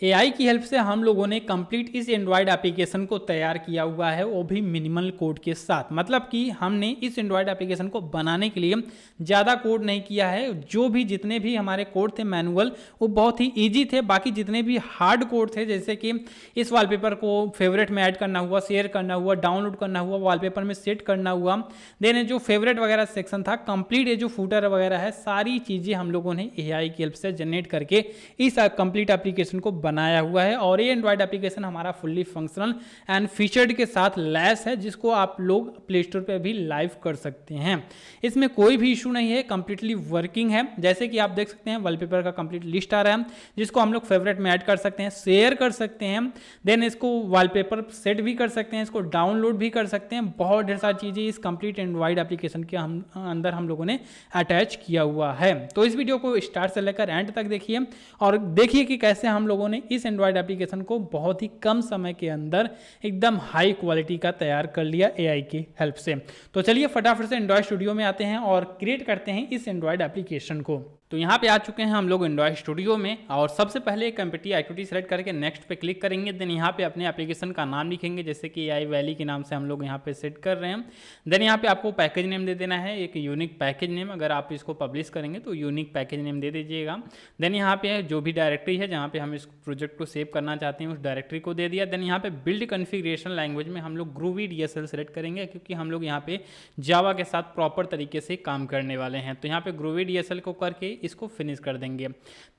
AI की help से हम लोगों ने कंप्लीट इस एंड्रॉयड एप्लीकेशन को तैयार किया हुआ है, वो भी मिनिमल कोड के साथ। मतलब कि हमने इस एंड्रॉयड एप्लीकेशन को बनाने के लिए ज़्यादा कोड नहीं किया है। जो भी जितने भी हमारे कोड थे मैनुअल, वो बहुत ही ईजी थे। बाकी जितने भी हार्ड कोड थे, जैसे कि इस वॉलपेपर को फेवरेट में ऐड करना हुआ, शेयर करना हुआ, डाउनलोड करना हुआ, वॉलपेपर में सेट करना हुआ, देन जो फेवरेट वगैरह सेक्शन था, कंप्लीट ये जो फूटर वगैरह है, सारी चीज़ें हम लोगों ने एआई की हेल्प से जनरेट करके इस कंप्लीट एप्लीकेशन को बनाया हुआ है। और ये एंड्रॉयड एप्लीकेशन हमारा फुल्ली फंक्शनल एंड फीचर्ड के साथ लैस है, जिसको आप लोग प्ले स्टोर पर भी लाइव कर सकते हैं। इसमें कोई भी इशू नहीं है, कंप्लीटली वर्किंग है। जैसे कि आप देख सकते हैं वॉलपेपर का कंप्लीट लिस्ट आ रहा है, जिसको हम लोग फेवरेट में ऐड कर सकते हैं, शेयर कर सकते हैं, देन इसको वॉलपेपर सेट भी कर सकते हैं, इसको डाउनलोड भी कर सकते हैं। बहुत ढेर सारी चीज़ें इस कंप्लीट एंड्रॉयड एप्लीकेशन के अंदर हम लोगों ने अटैच किया हुआ है। तो इस वीडियो को स्टार्ट से लेकर एंड तक देखिए और देखिए कि कैसे हम लोगों ने इस एंड्रॉयड एप्लीकेशन को बहुत ही कम समय के अंदर एकदम हाई क्वालिटी का तैयार कर लिया एआई की हेल्प से। तो चलिए फटाफट से एंड्रॉयड स्टूडियो में आते हैं और क्रिएट करते हैं इस एंड्रॉयड एप्लीकेशन को। तो यहाँ पे आ चुके हैं हम लोग एंड्रॉयड स्टूडियो में और सबसे पहले एक एम्पटी एक्टिविटी सेलेक्ट करके नेक्स्ट पे क्लिक करेंगे। देन यहाँ पे अपने एप्लीकेशन का नाम लिखेंगे, जैसे कि एआई वैली के नाम से हम लोग यहाँ पे सेट कर रहे हैं। देन यहाँ पे आपको पैकेज नेम दे देना है, एक यूनिक पैकेज नेम। अगर आप इसको पब्लिश करेंगे तो यूनिक पैकेज नेम दे दीजिएगा। देन यहाँ पे जो भी डायरेक्टरी है जहाँ पे हम इस प्रोजेक्ट को सेव करना चाहते हैं, उस डायरेक्टरी को दे दिया। देन यहाँ पे बिल्ड कॉन्फ़िगरेशन लैंग्वेज में हम लोग ग्रूवी डीएसएल सेलेक्ट करेंगे, क्योंकि हम लोग यहाँ पे जावा के साथ प्रॉपर तरीके से काम करने वाले हैं। तो यहाँ पे ग्रूवी डीएसएल को करके इसको फिनिश कर देंगे।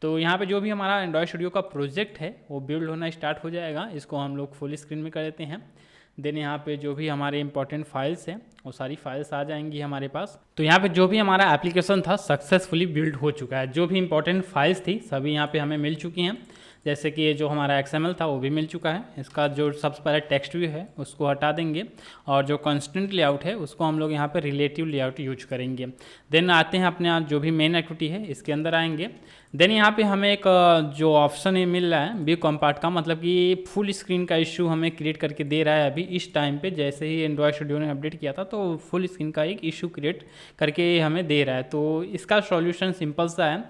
तो यहाँ पे जो भी हमारा एंड्रॉयड स्टूडियो का प्रोजेक्ट है वो बिल्ड होना स्टार्ट हो जाएगा। इसको हम लोग फुल स्क्रीन में कर देते हैं। देन यहाँ पे जो भी हमारे इंपॉर्टेंट फाइल्स हैं वो सारी फाइल्स आ जाएंगी हमारे पास। तो यहाँ पे जो भी हमारा एप्लीकेशन था सक्सेसफुली बिल्ड हो चुका है। जो भी इंपॉर्टेंट फाइल्स थी सभी यहाँ पे हमें मिल चुकी हैं। जैसे कि ये जो हमारा XML था वो भी मिल चुका है। इसका जो सबसे पहले टेक्स्ट व्यू है उसको हटा देंगे और जो कंस्टेंट लेआउट है उसको हम लोग यहाँ पे रिलेटिव लेआउट यूज करेंगे। देन आते हैं अपने जो भी मेन एक्टिविटी है इसके अंदर आएंगे। देन यहाँ पे हमें एक जो ऑप्शन ये मिल रहा है व्यू कॉम्पार्ट का, मतलब कि फुल स्क्रीन का इशू हमें क्रिएट करके दे रहा है अभी इस टाइम पे। जैसे ही एंड्रॉयड स्टूडियो ने अपडेट किया था तो फुल स्क्रीन का एक इशू क्रिएट करके हमें दे रहा है। तो इसका सॉल्यूशन सिंपल सा है,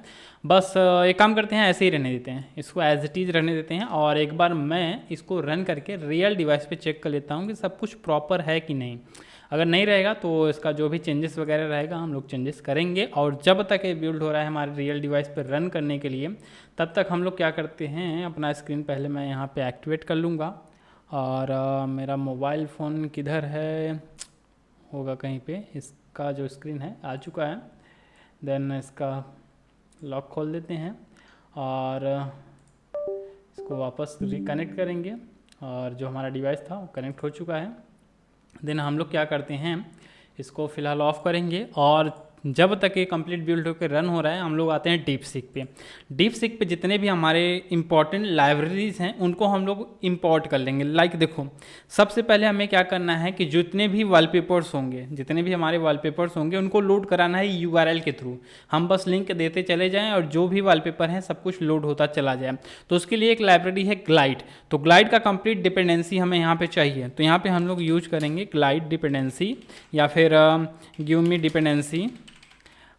बस एक काम करते हैं, ऐसे ही रहने देते हैं, इसको एज इट इज़ रहने देते हैं। और एक बार मैं इसको रन करके रियल डिवाइस पे चेक कर लेता हूँ कि सब कुछ प्रॉपर है कि नहीं। अगर नहीं रहेगा तो इसका जो भी चेंजेस वगैरह रहेगा हम लोग चेंजेस करेंगे। और जब तक ये बिल्ड हो रहा है हमारे रियल डिवाइस पर रन करने के लिए, तब तक हम लोग क्या करते हैं, अपना स्क्रीन पहले मैं यहाँ पर एक्टिवेट कर लूँगा। और मेरा मोबाइल फ़ोन किधर है, होगा कहीं पर। इसका जो स्क्रीन है आ चुका है। देन इसका लॉक खोल देते हैं और इसको वापस रिकनेक्ट करेंगे। और जो हमारा डिवाइस था वो कनेक्ट हो चुका है। देन हम लोग क्या करते हैं, इसको फ़िलहाल ऑफ करेंगे और जब तक ये कंप्लीट बिल्ड होकर रन हो रहा है हम लोग आते हैं डीपसीक पे। डीपसीक पे जितने भी हमारे इंपॉर्टेंट लाइब्रेरीज हैं उनको हम लोग इंपोर्ट कर लेंगे। लाइक देखो, सबसे पहले हमें क्या करना है कि जितने भी वॉलपेपर्स होंगे, जितने भी हमारे वॉलपेपर्स होंगे उनको लोड कराना है यूआरएल के थ्रू। हम बस लिंक देते चले जाएँ और जो भी वॉलपेपर हैं सब कुछ लोड होता चला जाए। तो उसके लिए एक लाइब्रेरी है ग्लाइड। तो ग्लाइड का कंप्लीट डिपेंडेंसी हमें यहाँ पर चाहिए। तो यहाँ पर हम लोग यूज करेंगे ग्लाइड डिपेंडेंसी या फिर गिव मी डिपेंडेंसी।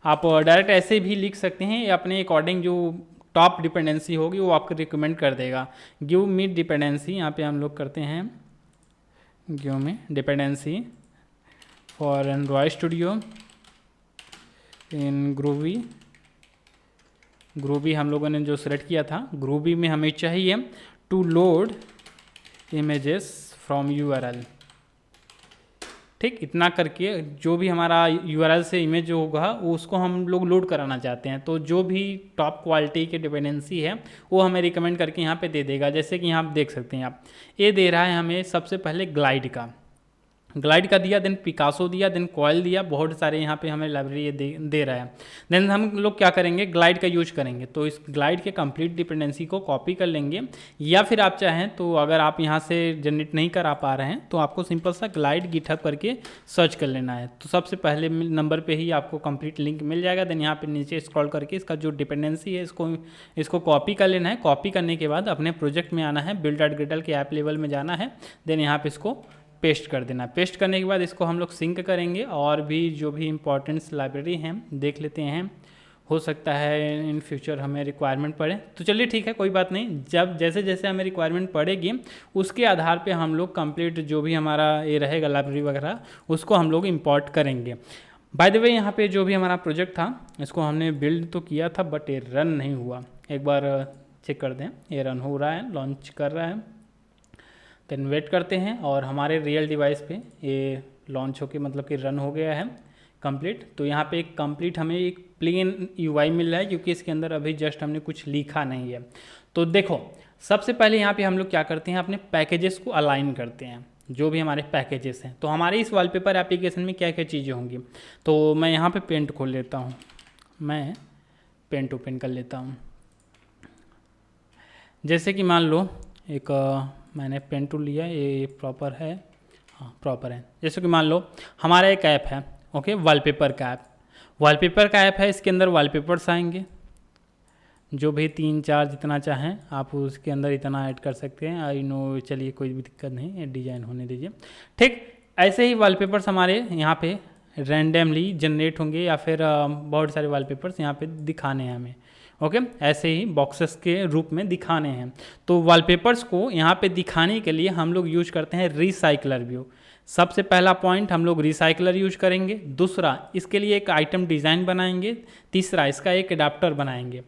आप डायरेक्ट ऐसे भी लिख सकते हैं, या अपने अकॉर्डिंग जो टॉप डिपेंडेंसी होगी वो आपको रिकमेंड कर देगा। गिव मी डिपेंडेंसी, यहाँ पे हम लोग करते हैं give me dependency for Android studio in groovy. Groovy हम लोगों ने जो सेलेक्ट किया था, ग्रूवी में हमें चाहिए to load images from URL. ठीक, इतना करके जो भी हमारा यूआरएल से इमेज जो होगा उसको हम लोग लोड कराना चाहते हैं। तो जो भी टॉप क्वालिटी की डिपेंडेंसी है वो हमें रिकमेंड करके यहाँ पे दे देगा। जैसे कि यहाँ आप देख सकते हैं, आप ये दे रहा है हमें सबसे पहले ग्लाइड का दिया, देन पिकासो दिया, देन कॉयल दिया। बहुत सारे यहाँ पे हमें लाइब्रेरी दे रहा है। देन हम लोग क्या करेंगे, ग्लाइड का यूज करेंगे। तो इस ग्लाइड के कंप्लीट डिपेंडेंसी को कॉपी कर लेंगे, या फिर आप चाहें तो अगर आप यहाँ से जनरेट नहीं करा पा रहे हैं तो आपको सिंपल सा ग्लाइड गिटहब करके सर्च कर लेना है। तो सबसे पहले नंबर पर ही आपको कंप्लीट लिंक मिल जाएगा। देन यहाँ पर नीचे स्क्रॉल करके इसका जो डिपेंडेंसी है इसको कॉपी कर लेना है। कॉपी करने के बाद अपने प्रोजेक्ट में आना है, build.gradle के ऐप लेवल में जाना है। देन यहाँ पर इसको पेस्ट कर देना। पेस्ट करने के बाद इसको हम लोग सिंक करेंगे और भी जो भी इंपॉर्टेंट्स लाइब्रेरी हैं देख लेते हैं हो सकता है इन फ्यूचर हमें रिक्वायरमेंट पड़े। तो चलिए ठीक है, कोई बात नहीं, जब जैसे जैसे हमें रिक्वायरमेंट पड़ेगी उसके आधार पे हम लोग कंप्लीट जो भी हमारा ये रहेगा लाइब्रेरी वगैरह उसको हम लोग इंपोर्ट करेंगे। बाय द वे यहाँ पे जो भी हमारा प्रोजेक्ट था इसको हमने बिल्ड तो किया था बट ये रन नहीं हुआ। एक बार चेक कर दें, ये रन हो रहा है, लॉन्च कर रहा है, देन वेट करते हैं और हमारे रियल डिवाइस पे ये लॉन्च होके मतलब कि रन हो गया है कंप्लीट। तो यहाँ पे एक कंप्लीट हमें एक प्लेन यूआई मिल रहा है क्योंकि इसके अंदर अभी जस्ट हमने कुछ लिखा नहीं है। तो देखो सबसे पहले यहाँ पे हम लोग क्या करते हैं, अपने पैकेजेस को अलाइन करते हैं, जो भी हमारे पैकेजेस हैं। तो हमारे इस वॉलपेपर एप्लीकेशन में क्या क्या चीज़ें होंगी, तो मैं यहाँ पे पेंट खोल लेता हूँ, मैं पेंट ओपन कर लेता हूँ। जैसे कि मान लो एक मैंने पेन टूल लिया, ये प्रॉपर है, हाँ प्रॉपर है। जैसे कि मान लो हमारा एक ऐप है, ओके, वॉलपेपर का ऐप, वॉलपेपर का ऐप है, इसके अंदर वॉलपेपर्स आएंगे जो भी 3-4 जितना चाहें आप उसके अंदर इतना ऐड कर सकते हैं। आई नो, चलिए कोई भी दिक्कत नहीं, डिजाइन होने दीजिए, ठीक। ऐसे ही वॉलपेपर्स हमारे यहाँ पे रैंडमली जनरेट होंगे या फिर बहुत सारे वॉलपेपर्स यहाँ पे दिखाने हैं हमें, ओके, ऐसे ही बॉक्सेस के रूप में दिखाने हैं। तो वॉलपेपर्स को यहाँ पे दिखाने के लिए हम लोग यूज करते हैं रिसाइकलर व्यू। सबसे पहला पॉइंट हम लोग रिसाइकलर यूज करेंगे, दूसरा इसके लिए एक आइटम डिज़ाइन बनाएंगे, तीसरा इसका एक एडाप्टर बनाएंगे,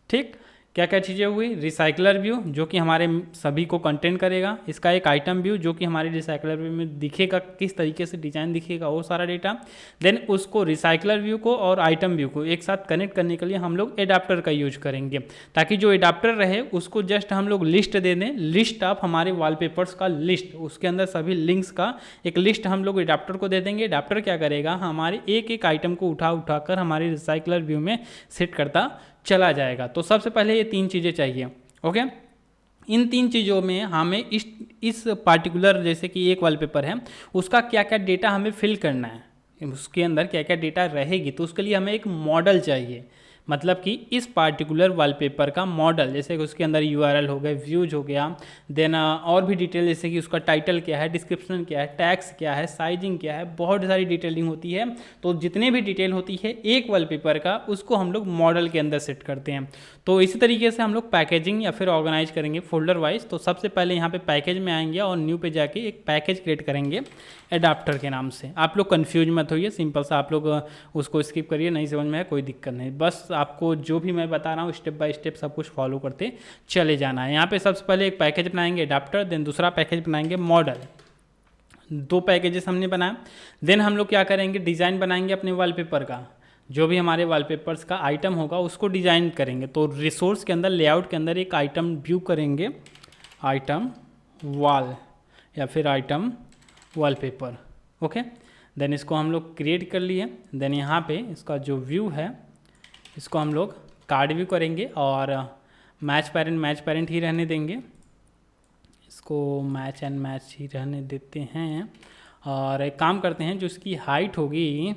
ठीक। क्या क्या चीज़ें हुई, रिसाइकलर व्यू जो कि हमारे सभी को कंटेंट करेगा, इसका एक आइटम व्यू जो कि हमारे रिसाइकलर व्यू में दिखेगा, किस तरीके से डिजाइन दिखेगा वो सारा डेटा। देन उसको रिसाइकलर व्यू को और आइटम व्यू को एक साथ कनेक्ट करने के लिए हम लोग एडाप्टर का यूज करेंगे, ताकि जो एडाप्टर रहे उसको जस्ट हम लोग लिस्ट दे दें, लिस्ट ऑफ हमारे वॉलपेपर्स का लिस्ट, उसके अंदर सभी लिंक्स का एक लिस्ट हम लोग एडाप्टर को दे देंगे। एडाप्टर क्या करेगा, हमारे एक एक आइटम को उठा कर हमारे रिसाइकलर व्यू में सेट करता चला जाएगा। तो सबसे पहले ये 3 चीज़ें चाहिए, ओके। इन 3 चीज़ों में हमें इस पार्टिकुलर जैसे कि एक वॉलपेपर है उसका क्या क्या डेटा हमें फिल करना है, उसके अंदर क्या क्या डेटा रहेगी, तो उसके लिए हमें एक मॉडल चाहिए। मतलब कि इस पार्टिकुलर वॉलपेपर का मॉडल, जैसे कि उसके अंदर यूआरएल हो गए, व्यूज हो गया, देन और भी डिटेल जैसे कि उसका टाइटल क्या है, डिस्क्रिप्शन क्या है, टैक्स क्या है, साइजिंग क्या है, बहुत सारी डिटेलिंग होती है। तो जितने भी डिटेल होती है एक वॉलपेपर का उसको हम लोग मॉडल के अंदर सेट करते हैं। तो इसी तरीके से हम लोग पैकेजिंग या फिर ऑर्गेनाइज करेंगे फोल्डर वाइज। तो सबसे पहले यहाँ पे पैकेज में आएंगे और न्यू पे जाके एक पैकेज क्रिएट करेंगे एडाप्टर के नाम से। आप लोग कंफ्यूज मत होइए, सिंपल सा आप लोग उसको स्किप करिए, नहीं समझ में है कोई दिक्कत नहीं, बस आपको जो भी मैं बता रहा हूँ स्टेप बाय स्टेप सब कुछ फॉलो करते चले जाना है। यहाँ पे सबसे पहले एक पैकेज बनाएंगे एडाप्टर, देन दूसरा पैकेज बनाएंगे मॉडल, 2 पैकेजेस हमने बनाया। देन हम लोग क्या करेंगे, डिज़ाइन बनाएंगे अपने वॉलपेपर का, जो भी हमारे वॉलपेपर्स का आइटम होगा उसको डिज़ाइन करेंगे। तो रिसोर्स के अंदर लेआउट के अंदर एक आइटम व्यू करेंगे, आइटम वॉल या फिर आइटम वॉलपेपर, ओके। देन इसको हम लोग क्रिएट कर लिए। देन यहाँ पे इसका जो व्यू है इसको हम लोग कार्ड व्यू करेंगे और मैच पेरेंट ही रहने देंगे, इसको मैच एंड मैच ही रहने देते हैं। और एक काम करते हैं, जो इसकी हाइट होगी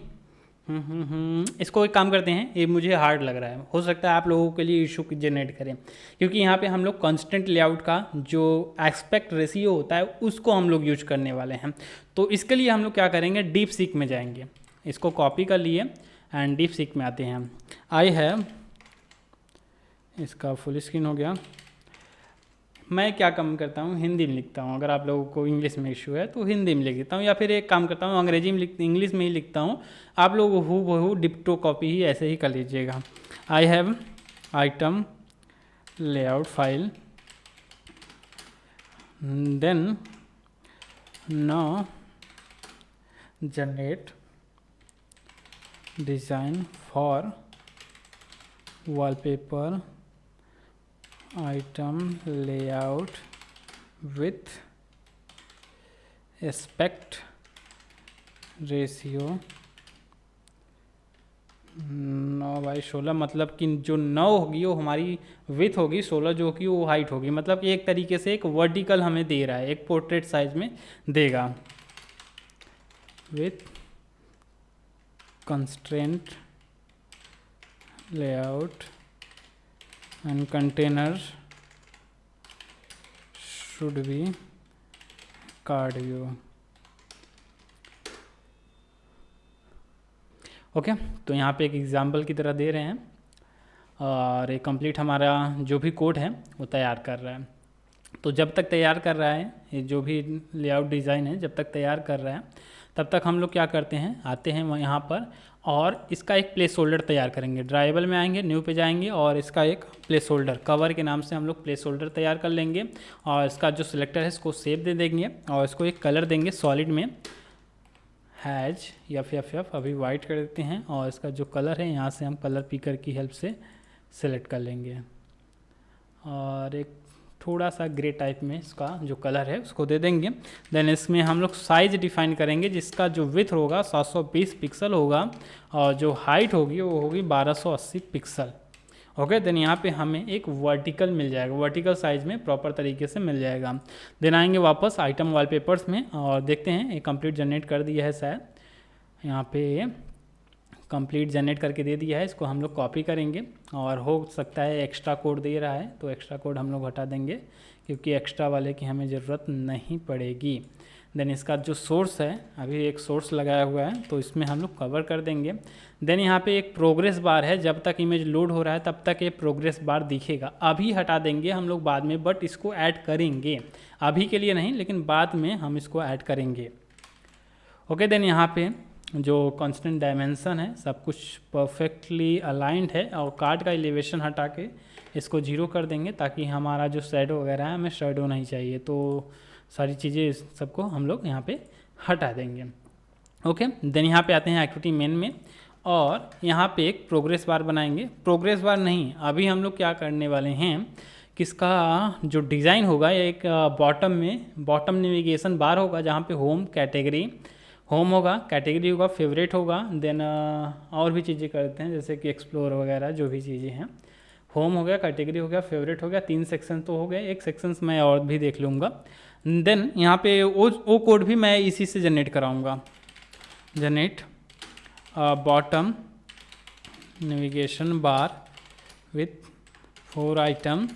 इसको एक काम करते हैं, ये मुझे हार्ड लग रहा है, हो सकता है आप लोगों के लिए इशू जनरेट करें, क्योंकि यहाँ पे हम लोग कांस्टेंट लेआउट का जो एस्पेक्ट रेशियो होता है उसको हम लोग यूज करने वाले हैं। तो इसके लिए हम लोग क्या करेंगे, डीप सीक में जाएंगे, इसको कॉपी कर लिए एंड डीप सीक में आते हैं। आई हैव, इसका फुल स्क्रीन हो गया। मैं क्या काम करता हूँ, हिंदी में लिखता हूँ, अगर आप लोगों को इंग्लिश में इशू है तो हिंदी में लिख देता हूँ, या फिर एक काम करता हूँ अंग्रेजी में इंग्लिश में ही लिखता हूँ, आप लोग हूबहू डिप्टो कॉपी ही ऐसे ही कर लीजिएगा। I have item layout file, then now generate design for wallpaper item layout with aspect ratio 9/16, मतलब कि जो 9 होगी वो हमारी विथ होगी, 16 जो होगी वो हाइट होगी। मतलब कि एक तरीके से एक वर्टिकल हमें दे रहा है, एक पोर्ट्रेट साइज में देगा with constraint layout and container should be card view, okay. तो यहाँ पे एक एग्जाम्पल की तरह दे रहे हैं, और ये कंप्लीट हमारा जो भी कोड है वो तैयार कर रहा है। तो जब तक तैयार कर रहा है, ये जो भी लेआउट डिज़ाइन है जब तक तैयार कर रहा है, तब तक हम लोग क्या करते हैं, आते हैं यहाँ पर और इसका एक प्लेस होल्डर तैयार करेंगे। ड्राइवेबल में आएंगे, न्यू पे जाएंगे और इसका एक प्लेस होल्डर कवर के नाम से हम लोग प्लेस होल्डर तैयार कर लेंगे। और इसका जो सिलेक्टर है इसको सेव दे देंगे और इसको एक कलर देंगे सॉलिड में, हैज FFF अभी वाइट कर देते हैं। और इसका जो कलर है यहाँ से हम कलर पिकर की हेल्प से सेलेक्ट कर लेंगे और एक थोड़ा सा ग्रे टाइप में इसका जो कलर है उसको दे देंगे। देन इसमें हम लोग साइज़ डिफाइन करेंगे, जिसका जो विड्थ होगा 720 पिक्सल होगा और जो हाइट होगी वो होगी 1280 पिक्सल। ओके, देन यहाँ पे हमें एक वर्टिकल मिल जाएगा, वर्टिकल साइज़ में प्रॉपर तरीके से मिल जाएगा। देन आएंगे वापस आइटम वॉलपेपर्स में और देखते हैं ये कंप्लीट जनरेट कर दिया है शायद, यहाँ पे कंप्लीट जनरेट करके दे दिया है। इसको हम लोग कॉपी करेंगे और हो सकता है एक्स्ट्रा कोड दे रहा है तो एक्स्ट्रा कोड हम लोग हटा देंगे क्योंकि एक्स्ट्रा वाले की हमें ज़रूरत नहीं पड़ेगी। देन इसका जो सोर्स है, अभी एक सोर्स लगाया हुआ है तो इसमें हम लोग कवर कर देंगे। देन यहाँ पे एक प्रोग्रेस बार है, जब तक इमेज लोड हो रहा है तब तक ये प्रोग्रेस बार दिखेगा। अभी हटा देंगे हम लोग बाद में, बट इसको ऐड करेंगे, अभी के लिए नहीं लेकिन बाद में हम इसको ऐड करेंगे। ओके, देन यहाँ पे जो कांस्टेंट डायमेंशन है सब कुछ परफेक्टली अलाइंड है और कार्ड का एलिवेशन हटा के इसको 0 कर देंगे ताकि हमारा जो शैडो वगैरह है हमें शैडो नहीं चाहिए, तो सारी चीज़ें सबको हम लोग यहाँ पे हटा देंगे। ओके, देन यहाँ पे आते हैं एक्टिविटी मेन में और यहाँ पे एक प्रोग्रेस बार बनाएंगे। प्रोग्रेस बार नहीं, अभी हम लोग क्या करने वाले हैं, किसका जो डिज़ाइन होगा एक बॉटम में बॉटम नेविगेशन बार होगा जहाँ पे होम कैटेगरी, होम होगा, कैटेगरी होगा, फेवरेट होगा, देन और भी चीज़ें करते हैं जैसे कि एक्सप्लोर वगैरह जो भी चीज़ें हैं। होम हो गया, कैटेगरी हो गया, फेवरेट हो गया, 3 सेक्शन तो हो गए, एक सेक्शंस मैं और भी देख लूँगा। देन यहाँ पे वो कोड भी मैं इसी से जनरेट कराऊँगा, generate bottom navigation bar with 4 item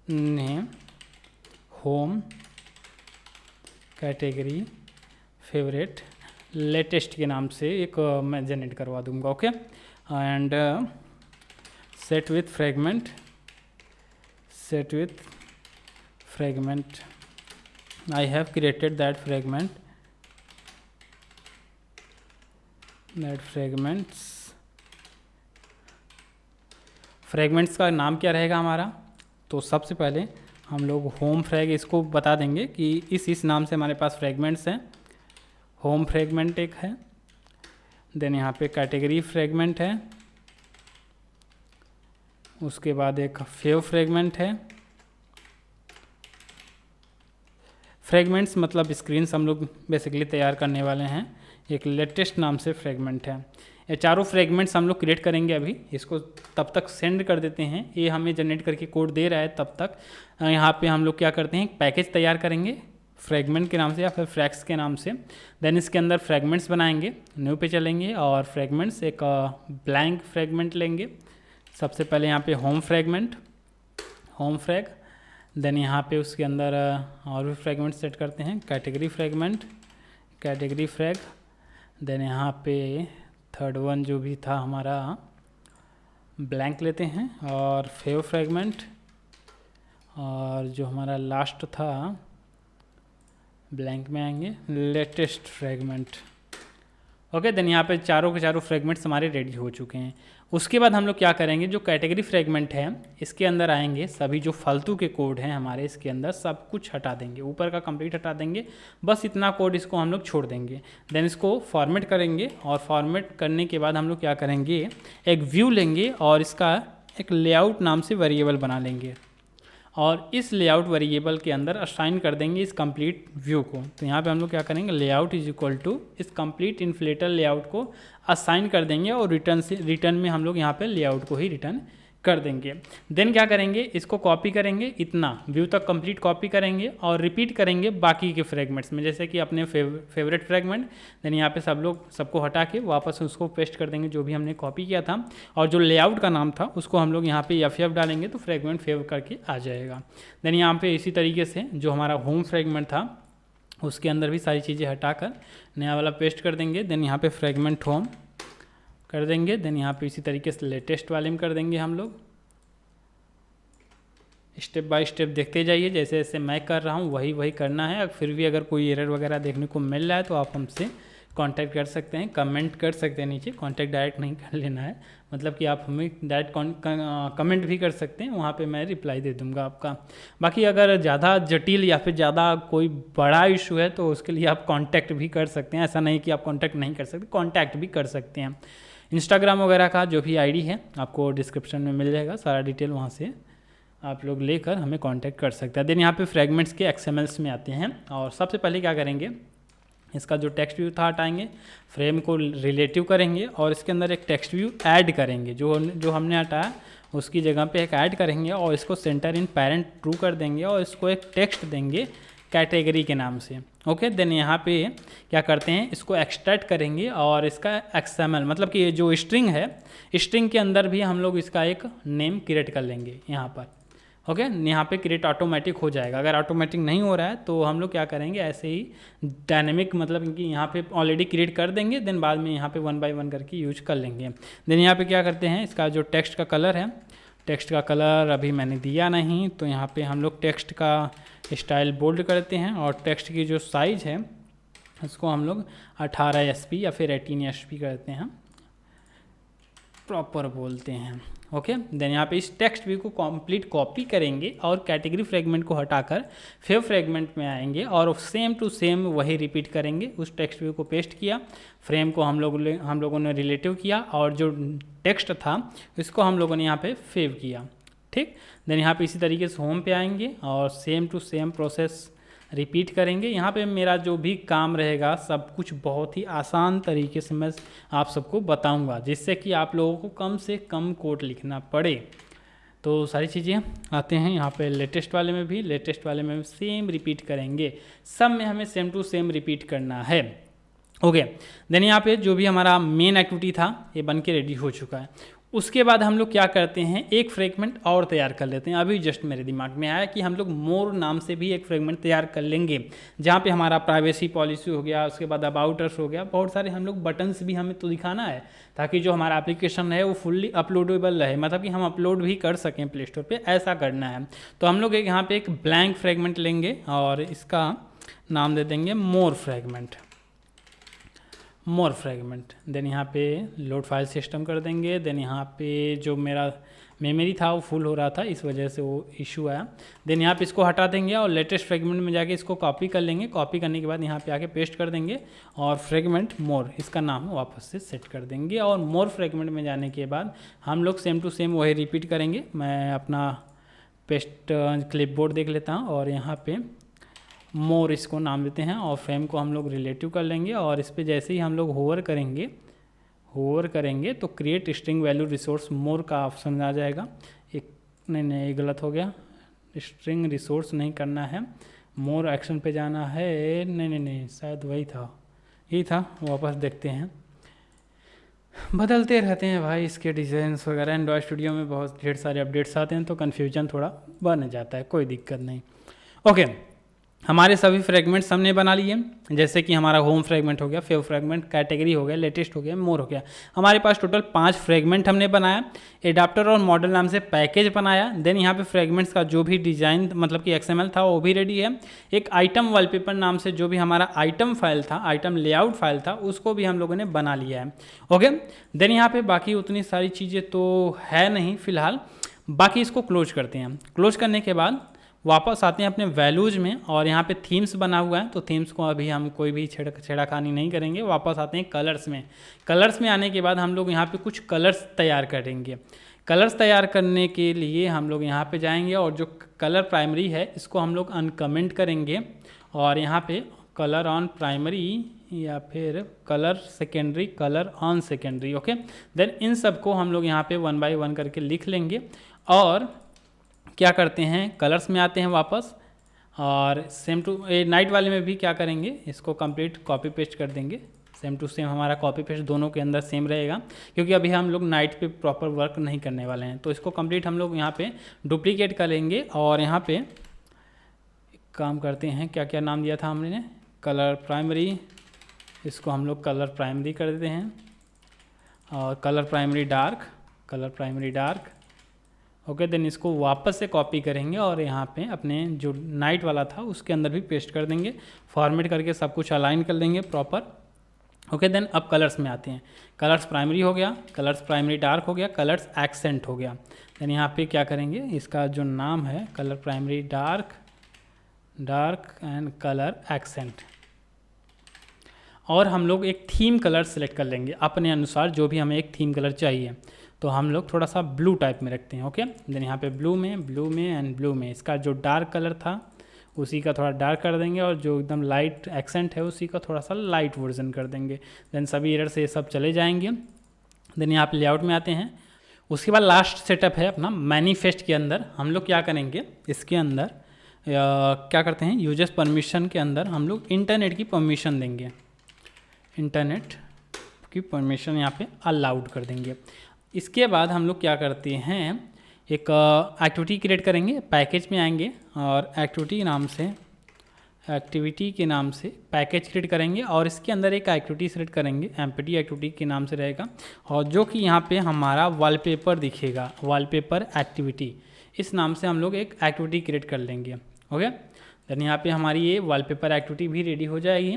name, home, category, favourite, latest के नाम से एक मैं जनरेट करवा दूंगा। Okay, and set with fragment, set with fragment, I have created that fragment, that fragments का नाम क्या रहेगा हमारा, तो सबसे पहले हम लोग होम फ्रैग इसको बता देंगे कि इस नाम से हमारे पास फ्रेगमेंट्स हैं। होम फ्रेगमेंट एक है, देन यहाँ पे कैटेगरी फ्रेगमेंट है, उसके बाद एक फेव फ्रेगमेंट है। फ्रेगमेंट्स मतलब स्क्रीन्स हम लोग बेसिकली तैयार करने वाले हैं। एक लेटेस्ट नाम से फ्रेगमेंट है। ये चारों फ्रेगमेंट्स हम लोग क्रिएट करेंगे अभी, इसको तब तक सेंड कर देते हैं, ये हमें जनरेट करके कोड दे रहा है। तब तक यहाँ पे हम लोग क्या करते हैं, पैकेज तैयार करेंगे फ्रेगमेंट के नाम से या फिर फ्रैक्स के नाम से। देन इसके अंदर फ्रेगमेंट्स बनाएंगे, न्यू पे चलेंगे और फ्रेगमेंट्स एक ब्लैंक फ्रेगमेंट लेंगे। सबसे पहले यहाँ पे home fragment, home frag, then यहाँ पे उसके अंदर और भी फ्रेगमेंट सेट करते हैं, category fragment, category frag, then यहाँ पे थर्ड वन जो भी था हमारा ब्लैंक लेते हैं और फेव फ्रेगमेंट, और जो हमारा लास्ट था ब्लैंक में आएंगे लेटेस्ट फ्रेगमेंट। ओके, देन यहाँ पे चारों के चारों फ्रेगमेंट्स हमारे रेडी हो चुके हैं। उसके बाद हम लोग क्या करेंगे, जो कैटेगरी फ्रेगमेंट है इसके अंदर आएंगे, सभी जो फालतू के कोड हैं हमारे इसके अंदर सब कुछ हटा देंगे, ऊपर का कंप्लीट हटा देंगे, बस इतना कोड इसको हम लोग छोड़ देंगे। देन इसको फॉर्मेट करेंगे और फॉर्मेट करने के बाद हम लोग क्या करेंगे, एक व्यू लेंगे और इसका एक लेआउट नाम से वेरिएबल बना लेंगे और इस लेआउट वेरिएबल के अंदर असाइन कर देंगे इस कंप्लीट व्यू को। तो यहाँ पे हम लोग क्या करेंगे, लेआउट इज इक्वल टू इस कंप्लीट इन्फ्लेटर लेआउट को असाइन कर देंगे और रिटर्न में हम लोग यहाँ पे लेआउट को ही रिटर्न कर देंगे। देन क्या करेंगे, इसको कॉपी करेंगे, इतना व्यू तक कंप्लीट कॉपी करेंगे और रिपीट करेंगे बाकी के फ्रेगमेंट्स में, जैसे कि अपने फेवरेट फ्रेगमेंट। देन यहाँ पे सबको हटा के वापस उसको पेस्ट कर देंगे जो भी हमने कॉपी किया था, और जो लेआउट का नाम था उसको हम लोग यहाँ पे FF डालेंगे तो फ्रेगमेंट फेव करके आ जाएगा। देन यहाँ पे इसी तरीके से जो हमारा होम फ्रेगमेंट था उसके अंदर भी सारी चीज़ें हटाकर नया वाला पेस्ट कर देंगे। देन यहाँ पे फ्रेगमेंट होम, कर देंगे। देन यहाँ पे इसी तरीके से लेटेस्ट वाले में कर देंगे हम लोग। स्टेप बाय स्टेप देखते जाइए, जैसे जैसे मैं कर रहा हूँ वही करना है। फिर भी अगर कोई एरर वगैरह देखने को मिल रहा है तो आप हमसे कांटेक्ट कर सकते हैं, कमेंट कर सकते हैं नीचे। कांटेक्ट डायरेक्ट नहीं कर लेना है, मतलब कि आप हमें डायरेक्ट कमेंट भी कर सकते हैं, वहाँ पे मैं रिप्लाई दे दूँगा आपका। बाकी अगर ज़्यादा जटिल या फिर ज़्यादा कोई बड़ा इशू है तो उसके लिए आप कांटेक्ट भी कर सकते हैं। ऐसा नहीं कि आप कांटेक्ट नहीं कर सकते, कांटेक्ट भी कर सकते हैं। इंस्टाग्राम वगैरह का जो भी आईडी है आपको डिस्क्रिप्शन में मिल जाएगा, सारा डिटेल वहाँ से आप लोग लेकर हमें कांटेक्ट कर सकते हैं। देन यहाँ पे फ्रेगमेंट्स के XMLs में आते हैं, और सबसे पहले क्या करेंगे, इसका जो टेक्स्ट व्यू था हटाएंगे, फ्रेम को रिलेटिव करेंगे और इसके अंदर एक टेक्स्ट व्यू ऐड करेंगे। जो हमने हटाया उसकी जगह पे एक ऐड करेंगे और इसको सेंटर इन पेरेंट ट्रू कर देंगे और इसको एक टेक्स्ट देंगे कैटेगरी के नाम से। ओके, देन यहाँ पे क्या करते हैं, इसको एक्सट्रैक्ट करेंगे और इसका XML मतलब कि जो स्ट्रिंग है, स्ट्रिंग के अंदर भी हम लोग इसका एक नेम क्रिएट कर लेंगे यहाँ पर। ओके, यहाँ पे क्रिएट ऑटोमेटिक हो जाएगा। अगर ऑटोमेटिक नहीं हो रहा है तो हम लोग क्या करेंगे, ऐसे ही डायनेमिक मतलब कि यहाँ पे ऑलरेडी क्रिएट कर देंगे, देन बाद में यहाँ पे 1 बाय 1 करके यूज कर लेंगे। देन यहाँ पे क्या करते हैं, इसका जो टेक्स्ट का कलर है, टेक्स्ट का कलर अभी मैंने दिया नहीं, तो यहाँ पे हम लोग टेक्स्ट का स्टाइल बोल्ड करते हैं और टेक्स्ट की जो साइज़ है उसको हम लोग 18 SP या फिर 18 SP करते हैं, प्रॉपर बोलते हैं। ओके, देन यहाँ पे इस टेक्स्ट व्यू को कंप्लीट कॉपी करेंगे और कैटेगरी फ्रेगमेंट को हटाकर फेव फ्रेगमेंट में आएंगे और सेम टू सेम वही रिपीट करेंगे। उस टेक्स्ट व्यू को पेस्ट किया, फ्रेम को हम लोगों ने रिलेटिव किया और जो टेक्स्ट था इसको हम लोगों ने यहाँ पे फेव किया। ठीक, देन यहाँ पे इसी तरीके से होम पे आएंगे और same to same process repeat करेंगे। यहाँ पे मेरा जो भी काम रहेगा सब कुछ बहुत ही आसान तरीके से मैं आप सबको बताऊंगा, जिससे कि आप लोगों को कम से कम कोड लिखना पड़े। तो सारी चीज़ें आते हैं यहाँ पे लेटेस्ट वाले में भी सेम रिपीट करेंगे, सब में हमें सेम टू सेम रिपीट करना है। ओके, देन यहाँ पे जो भी हमारा मेन एक्टिविटी था ये बन के रेडी हो चुका है। उसके बाद हम लोग क्या करते हैं, एक फ्रेगमेंट और तैयार कर लेते हैं। अभी जस्ट मेरे दिमाग में आया कि हम लोग मोर नाम से भी एक फ्रेगमेंट तैयार कर लेंगे, जहाँ पे हमारा प्राइवेसी पॉलिसी हो गया, उसके बाद अबाउट अस हो गया, बहुत सारे हम लोग बटन्स भी हमें तो दिखाना है, ताकि जो हमारा एप्लीकेशन है वो फुल्ली अपलोडेबल रहे, मतलब कि हम अपलोड भी कर सकें प्ले स्टोर पर, ऐसा करना है। तो हम लोग यहाँ पर एक ब्लैंक फ्रेगमेंट लेंगे और इसका नाम दे देंगे मोर फ्रेगमेंट। देन यहाँ पे लोड फाइल सिस्टम कर देंगे। देन यहाँ पे जो मेरा मेमोरी था वो फुल हो रहा था, इस वजह से वो इशू आया। देन यहाँ पे इसको हटा देंगे और लेटेस्ट फ्रेगमेंट में जाके इसको कॉपी कर लेंगे। कॉपी करने के बाद यहाँ पे आके पेस्ट कर देंगे और फ्रेगमेंट मोर इसका नाम वापस से सेट कर देंगे। और मोर फ्रेगमेंट में जाने के बाद हम लोग सेम टू सेम वही रिपीट करेंगे। मैं अपना पेस्ट क्लिपबोर्ड देख लेता हूँ और यहाँ पे मोर इसको नाम देते हैं और फ्रेम को हम लोग रिलेटिव कर लेंगे और इस पर जैसे ही हम लोग होवर करेंगे तो क्रिएट स्ट्रिंग वैल्यू रिसोर्स मोर का ऑप्शन आ जाएगा। नहीं ये गलत हो गया, स्ट्रिंग रिसोर्स नहीं करना है, मोर एक्शन पे जाना है। नहीं शायद यही था, वापस देखते हैं। बदलते रहते हैं भाई इसके डिज़ाइंस वगैरह, एंड्रॉयड स्टूडियो में बहुत ढेर सारे अपडेट्स आते हैं तो कन्फ्यूजन थोड़ा बन जाता है, कोई दिक्कत नहीं। ओके, हमारे सभी फ्रेगमेंट्स हमने बना लिए, जैसे कि हमारा होम फ्रेगमेंट हो गया, फेव फ्रेगमेंट, कैटेगरी हो गया, लेटेस्ट हो गया, मोर हो गया। हमारे पास टोटल 5 फ्रेगमेंट हमने बनाया। एडाप्टर और मॉडल नाम से पैकेज बनाया। देन यहाँ पे फ्रेगमेंट्स का जो भी डिज़ाइन मतलब कि XML था वो भी रेडी है। एक आइटम वॉलपेपर नाम से जो भी हमारा आइटम फाइल था, आइटम लेआउट फाइल था, उसको भी हम लोगों ने बना लिया है। ओके, देन यहाँ पे बाकी उतनी सारी चीज़ें तो है नहीं फिलहाल, बाकी इसको क्लोज करते हैं। क्लोज करने के बाद वापस आते हैं अपने वैल्यूज़ में और यहाँ पे थीम्स बना हुआ है, तो थीम्स को अभी हम कोई भी छेड़खानी नहीं करेंगे। वापस आते हैं कलर्स में। कलर्स में आने के बाद हम लोग यहाँ पे कुछ कलर्स तैयार करेंगे। कलर्स तैयार करने के लिए हम लोग यहाँ पे जाएंगे और जो कलर प्राइमरी है इसको हम लोग अनकमेंट करेंगे और यहाँ पे कलर ऑन प्राइमरी या फिर colour secondary, colour on secondary. Okay, then इन सबको हम लोग यहाँ पे 1 बाय 1 करके लिख लेंगे और क्या करते हैं, कलर्स में आते हैं वापस और सेम टू नाइट वाले में भी क्या करेंगे, इसको कंप्लीट कॉपी पेस्ट कर देंगे। सेम टू सेम हमारा कॉपी पेस्ट दोनों के अंदर सेम रहेगा, क्योंकि अभी हम लोग नाइट पे प्रॉपर वर्क नहीं करने वाले हैं। तो इसको कंप्लीट हम लोग यहाँ पे डुप्लीकेट करेंगे और यहाँ पे काम करते हैं, क्या क्या नाम दिया था हमने, कलर प्राइमरी, इसको हम लोग कलर प्राइमरी कर देते हैं और colour primary dark. Okay, then इसको वापस से कॉपी करेंगे और यहाँ पे अपने जो नाइट वाला था उसके अंदर भी पेस्ट कर देंगे, फॉर्मेट करके सब कुछ अलाइन कर देंगे प्रॉपर। ओके, देन अब कलर्स में आते हैं। कलर्स प्राइमरी हो गया, कलर्स प्राइमरी डार्क हो गया, कलर्स एक्सेंट हो गया। देन यहाँ पे क्या करेंगे, इसका जो नाम है colour primary dark and colour accent, और हम लोग एक थीम कलर सेलेक्ट कर लेंगे अपने अनुसार, जो भी हमें एक थीम कलर चाहिए। तो हम लोग थोड़ा सा ब्लू टाइप में रखते हैं। ओके, देन यहाँ पे ब्लू में इसका जो डार्क कलर था उसी का थोड़ा डार्क कर देंगे, और जो एकदम लाइट एक्सेंट है उसी का थोड़ा सा लाइट वर्जन कर देंगे। देन सभी एरर से ये सब चले जाएंगे। देन यहाँ पे लेआउट में आते हैं। उसके बाद लास्ट सेटअप है अपना मैनिफेस्ट के अंदर। हम लोग क्या करेंगे, इसके अंदर क्या करते हैं, यूजर्स परमिशन के अंदर हम लोग इंटरनेट की परमिशन देंगे, इंटरनेट की परमिशन यहाँ पे अलाउड कर देंगे। इसके बाद हम लोग क्या करते हैं, एक एक्टिविटी क्रिएट करेंगे, पैकेज में आएंगे और एक्टिविटी के नाम से पैकेज क्रिएट करेंगे, और इसके अंदर एक एक्टिविटी सेलेक्ट करेंगे, एम्प्टी एक्टिविटी के नाम से रहेगा, और जो कि यहाँ पे हमारा वॉलपेपर दिखेगा, वॉलपेपर एक्टिविटी, इस नाम से हम लोग एक एक्टिविटी क्रिएट कर लेंगे। ओके, देन यहाँ पे हमारी ये वॉलपेपर एक्टिविटी भी रेडी हो जाएगी।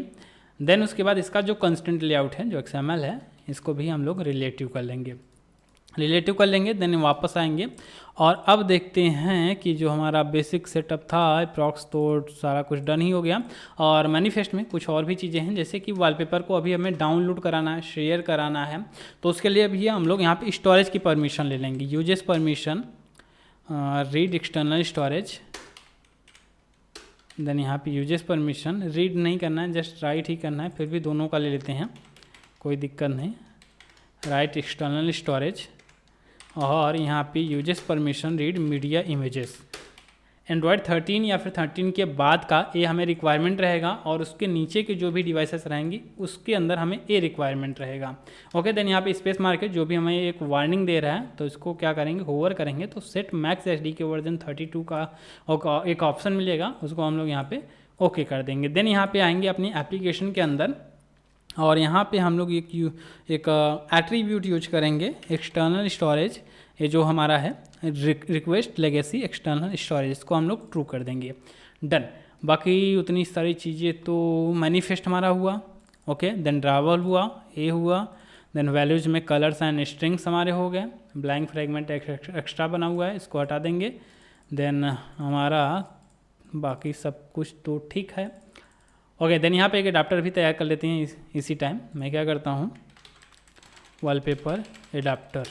देन उसके बाद इसका जो कंस्टेंट लेआउट है, जो XML है, इसको भी हम लोग रिलेटिव कर लेंगे। देन वापस आएंगे और अब देखते हैं कि जो हमारा बेसिक सेटअप था अप्रॉक्स, तो सारा कुछ डन ही हो गया। और मैनिफेस्ट में कुछ और भी चीज़ें हैं, जैसे कि वॉलपेपर को अभी हमें डाउनलोड कराना है, शेयर कराना है, तो उसके लिए भी हम लोग यहाँ पे स्टोरेज की परमिशन ले लेंगे, uses permission read external storage. Then यहाँ पे यूजेस परमिशन रीड नहीं करना है, जस्ट राइट ही करना है, फिर भी दोनों का ले लेते हैं, कोई दिक्कत नहीं, राइट एक्सटर्नल स्टोरेज। और यहाँ पे uses permission read media images. Android 13 या फिर 13 के बाद का ये हमें रिक्वायरमेंट रहेगा, और उसके नीचे के जो भी डिवाइसेस रहेंगी उसके अंदर हमें ये रिक्वायरमेंट रहेगा। ओके, देन यहाँ पे स्पेस मार के जो भी हमें एक वार्निंग दे रहा है, तो इसको क्या करेंगे, होवर करेंगे तो सेट मैक्स एचडी के वर्जन 32 का एक ऑप्शन मिलेगा, उसको हम लोग यहाँ पे ओके कर देंगे। देन यहाँ पे आएंगे अपनी एप्लीकेशन के अंदर, और यहाँ पे हम लोग एक एट्रीब्यूट यूज करेंगे, एक्सटर्नल स्टोरेज, ये जो हमारा है रिक्वेस्ट लेगेसी एक्सटर्नल स्टोरेज, इसको हम लोग ट्रू कर देंगे। डन। बाकी उतनी सारी चीज़ें तो मैनिफेस्ट हमारा हुआ। ओके, देन ड्रावल हुआ, ये हुआ, देन वैल्यूज में कलर्स एंड स्ट्रिंग्स हमारे हो गए, ब्लैंक फ्रेगमेंट एक्स्ट्रा बना हुआ है, इसको हटा देंगे। देन हमारा बाकी सब कुछ तो ठीक है। ओके, देन यहाँ पे एक एडाप्टर भी तैयार कर लेते हैं इसी टाइम। मैं क्या करता हूँ, वॉलपेपर एडाप्टर,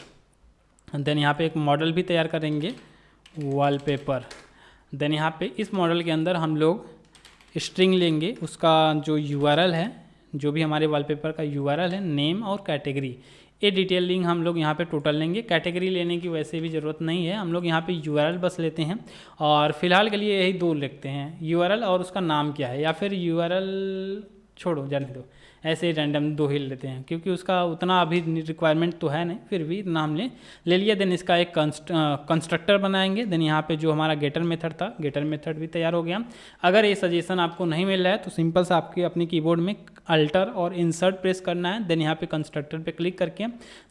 देन यहाँ पे एक मॉडल भी तैयार करेंगे, वॉलपेपर। देन यहाँ पे इस मॉडल के अंदर हम लोग स्ट्रिंग लेंगे, उसका जो URL है, जो भी हमारे वॉलपेपर का URL है, नेम और कैटेगरी, ये डिटेल लिंक हम लोग यहाँ पे टोटल लेंगे। कैटेगरी लेने की वैसे भी ज़रूरत नहीं है, हम लोग यहाँ पे URL बस लेते हैं, और फिलहाल के लिए यही दो लिखते हैं, URL और उसका नाम क्या है, या फिर URL छोड़ो, जाने दो, ऐसे ही रैंडम दो ही लेते हैं, क्योंकि उसका उतना अभी रिक्वायरमेंट तो है नहीं, फिर भी नाम ले लिया। देन इसका एक कंस्ट्रक्टर बनाएंगे। देन यहाँ पे जो हमारा गेटर मेथड था, गेटर मेथड भी तैयार हो गया। अगर ये सजेशन आपको नहीं मिल रहा है तो सिंपल सा आपके अपने कीबोर्ड में अल्टर और इंसर्ट प्रेस करना है। देन यहाँ पे कंस्ट्रक्टर पे क्लिक करके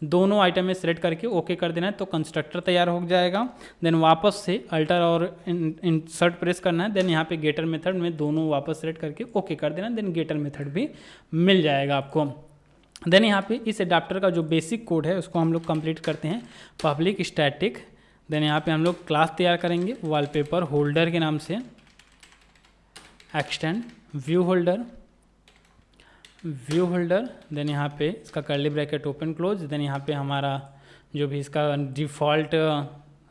दोनों आइटम में सेलेक्ट करके ओके कर देना है, तो कंस्ट्रक्टर तैयार हो जाएगा। देन वापस से अल्टर और इंसर्ट प्रेस करना है। देन यहाँ पे गेटर मेथड में दोनों वापस सेलेक्ट करके ओके कर देना, देन गेटर मेथड भी मिल जाएगा आपको। देन यहाँ पे इस एडाप्टर का जो बेसिक कोड है उसको हम लोग कंप्लीट करते हैं, पब्लिक स्टैटिक। देन यहाँ पे हम लोग क्लास तैयार करेंगे वॉलपेपर होल्डर के नाम से, एक्सटेंड व्यू होल्डर। देन यहाँ पे इसका curly bracket open close. Then यहाँ पे हमारा जो भी इसका डिफ़ॉल्ट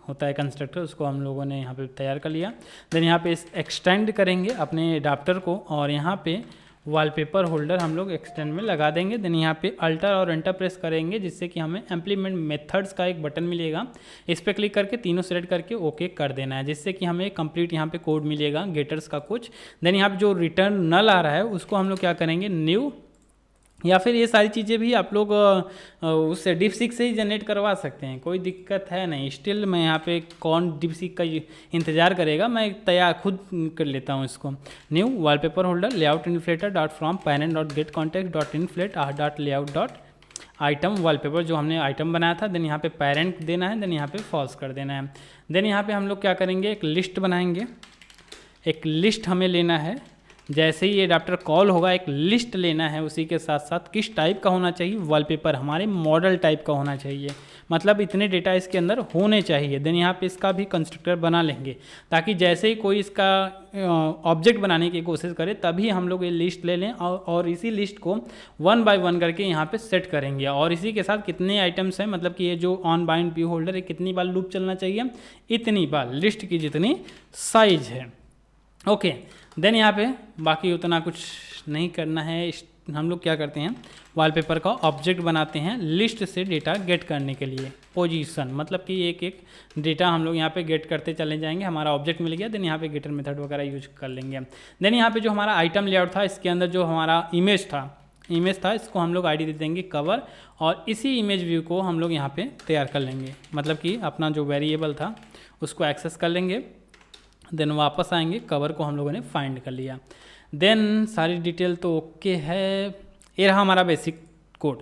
होता है कंस्ट्रक्टर, उसको हम लोगों ने यहाँ पे तैयार कर लिया। देन यहाँ पे एक्सटेंड करेंगे अपने एडाप्टर को, और यहाँ पे वॉलपेपर होल्डर हम लोग एक्सटेंड में लगा देंगे। देन यहाँ पे अल्टर और एंटर प्रेस करेंगे, जिससे कि हमें इम्प्लीमेंट मेथड्स का एक बटन मिलेगा, इस पर क्लिक करके तीनों सेलेक्ट करके ओके कर देना है, जिससे कि हमें कंप्लीट यहाँ पे कोड मिलेगा गेटर्स का कुछ। देन यहाँ पे जो रिटर्न नल आ रहा है उसको हम लोग क्या करेंगे, न्यू, या फिर ये सारी चीज़ें भी आप लोग उससे DeepSeek से ही जनरेट करवा सकते हैं, कोई दिक्कत है नहीं। स्टिल मैं यहाँ पे कौन DeepSeek का इंतज़ार करेगा, मैं तैयार खुद कर लेता हूँ इसको। New wallpaper holder layout inflator dot from parent dot gate contact dot inflate dot layout dot item wallpaper जो हमने आइटम बनाया था, देन यहाँ पे पेरेंट देना है, देन यहाँ पे फॉल्स कर देना है। देन यहाँ पे हम लोग क्या करेंगे, एक लिस्ट बनाएंगे। एक लिस्ट हमें लेना है, जैसे ही ये अडाप्टर कॉल होगा एक लिस्ट लेना है, उसी के साथ साथ किस टाइप का होना चाहिए, वॉलपेपर हमारे मॉडल टाइप का होना चाहिए, मतलब इतने डेटा इसके अंदर होने चाहिए। देन यहाँ पे इसका भी कंस्ट्रक्टर बना लेंगे, ताकि जैसे ही कोई इसका ऑब्जेक्ट बनाने की कोशिश करे तभी हम लोग ये लिस्ट ले लें और इसी लिस्ट को 1 बाय 1 करके यहाँ पे सेट करेंगे। और इसी के साथ कितने आइटम्स हैं, मतलब कि ये जो ऑन बाइंड व्यू होल्डर है कितनी बार लूप चलना चाहिए, इतनी बार, लिस्ट की जितनी साइज है। ओके, देन यहाँ पे बाकी उतना कुछ नहीं करना है। हम लोग क्या करते हैं, वॉलपेपर का ऑब्जेक्ट बनाते हैं लिस्ट से डेटा गेट करने के लिए। पोजीशन मतलब कि एक एक डेटा हम लोग यहाँ पे गेट करते चले जाएंगे, हमारा ऑब्जेक्ट मिल गया, देन यहाँ पे गेटर मेथड वगैरह यूज कर लेंगे। देन यहाँ पे जो हमारा आइटम लेआउट था, इसके अंदर जो हमारा इमेज था इसको हम लोग आईडी दे देंगे कवर, और इसी इमेज व्यू को हम लोग यहाँ पे तैयार कर लेंगे, मतलब कि अपना जो वेरिएबल था उसको एक्सेस कर लेंगे। देन वापस आएंगे, कवर को हम लोगों ने फाइंड कर लिया। देन सारी डिटेल तो ओके है। ये रहा हमारा basic code,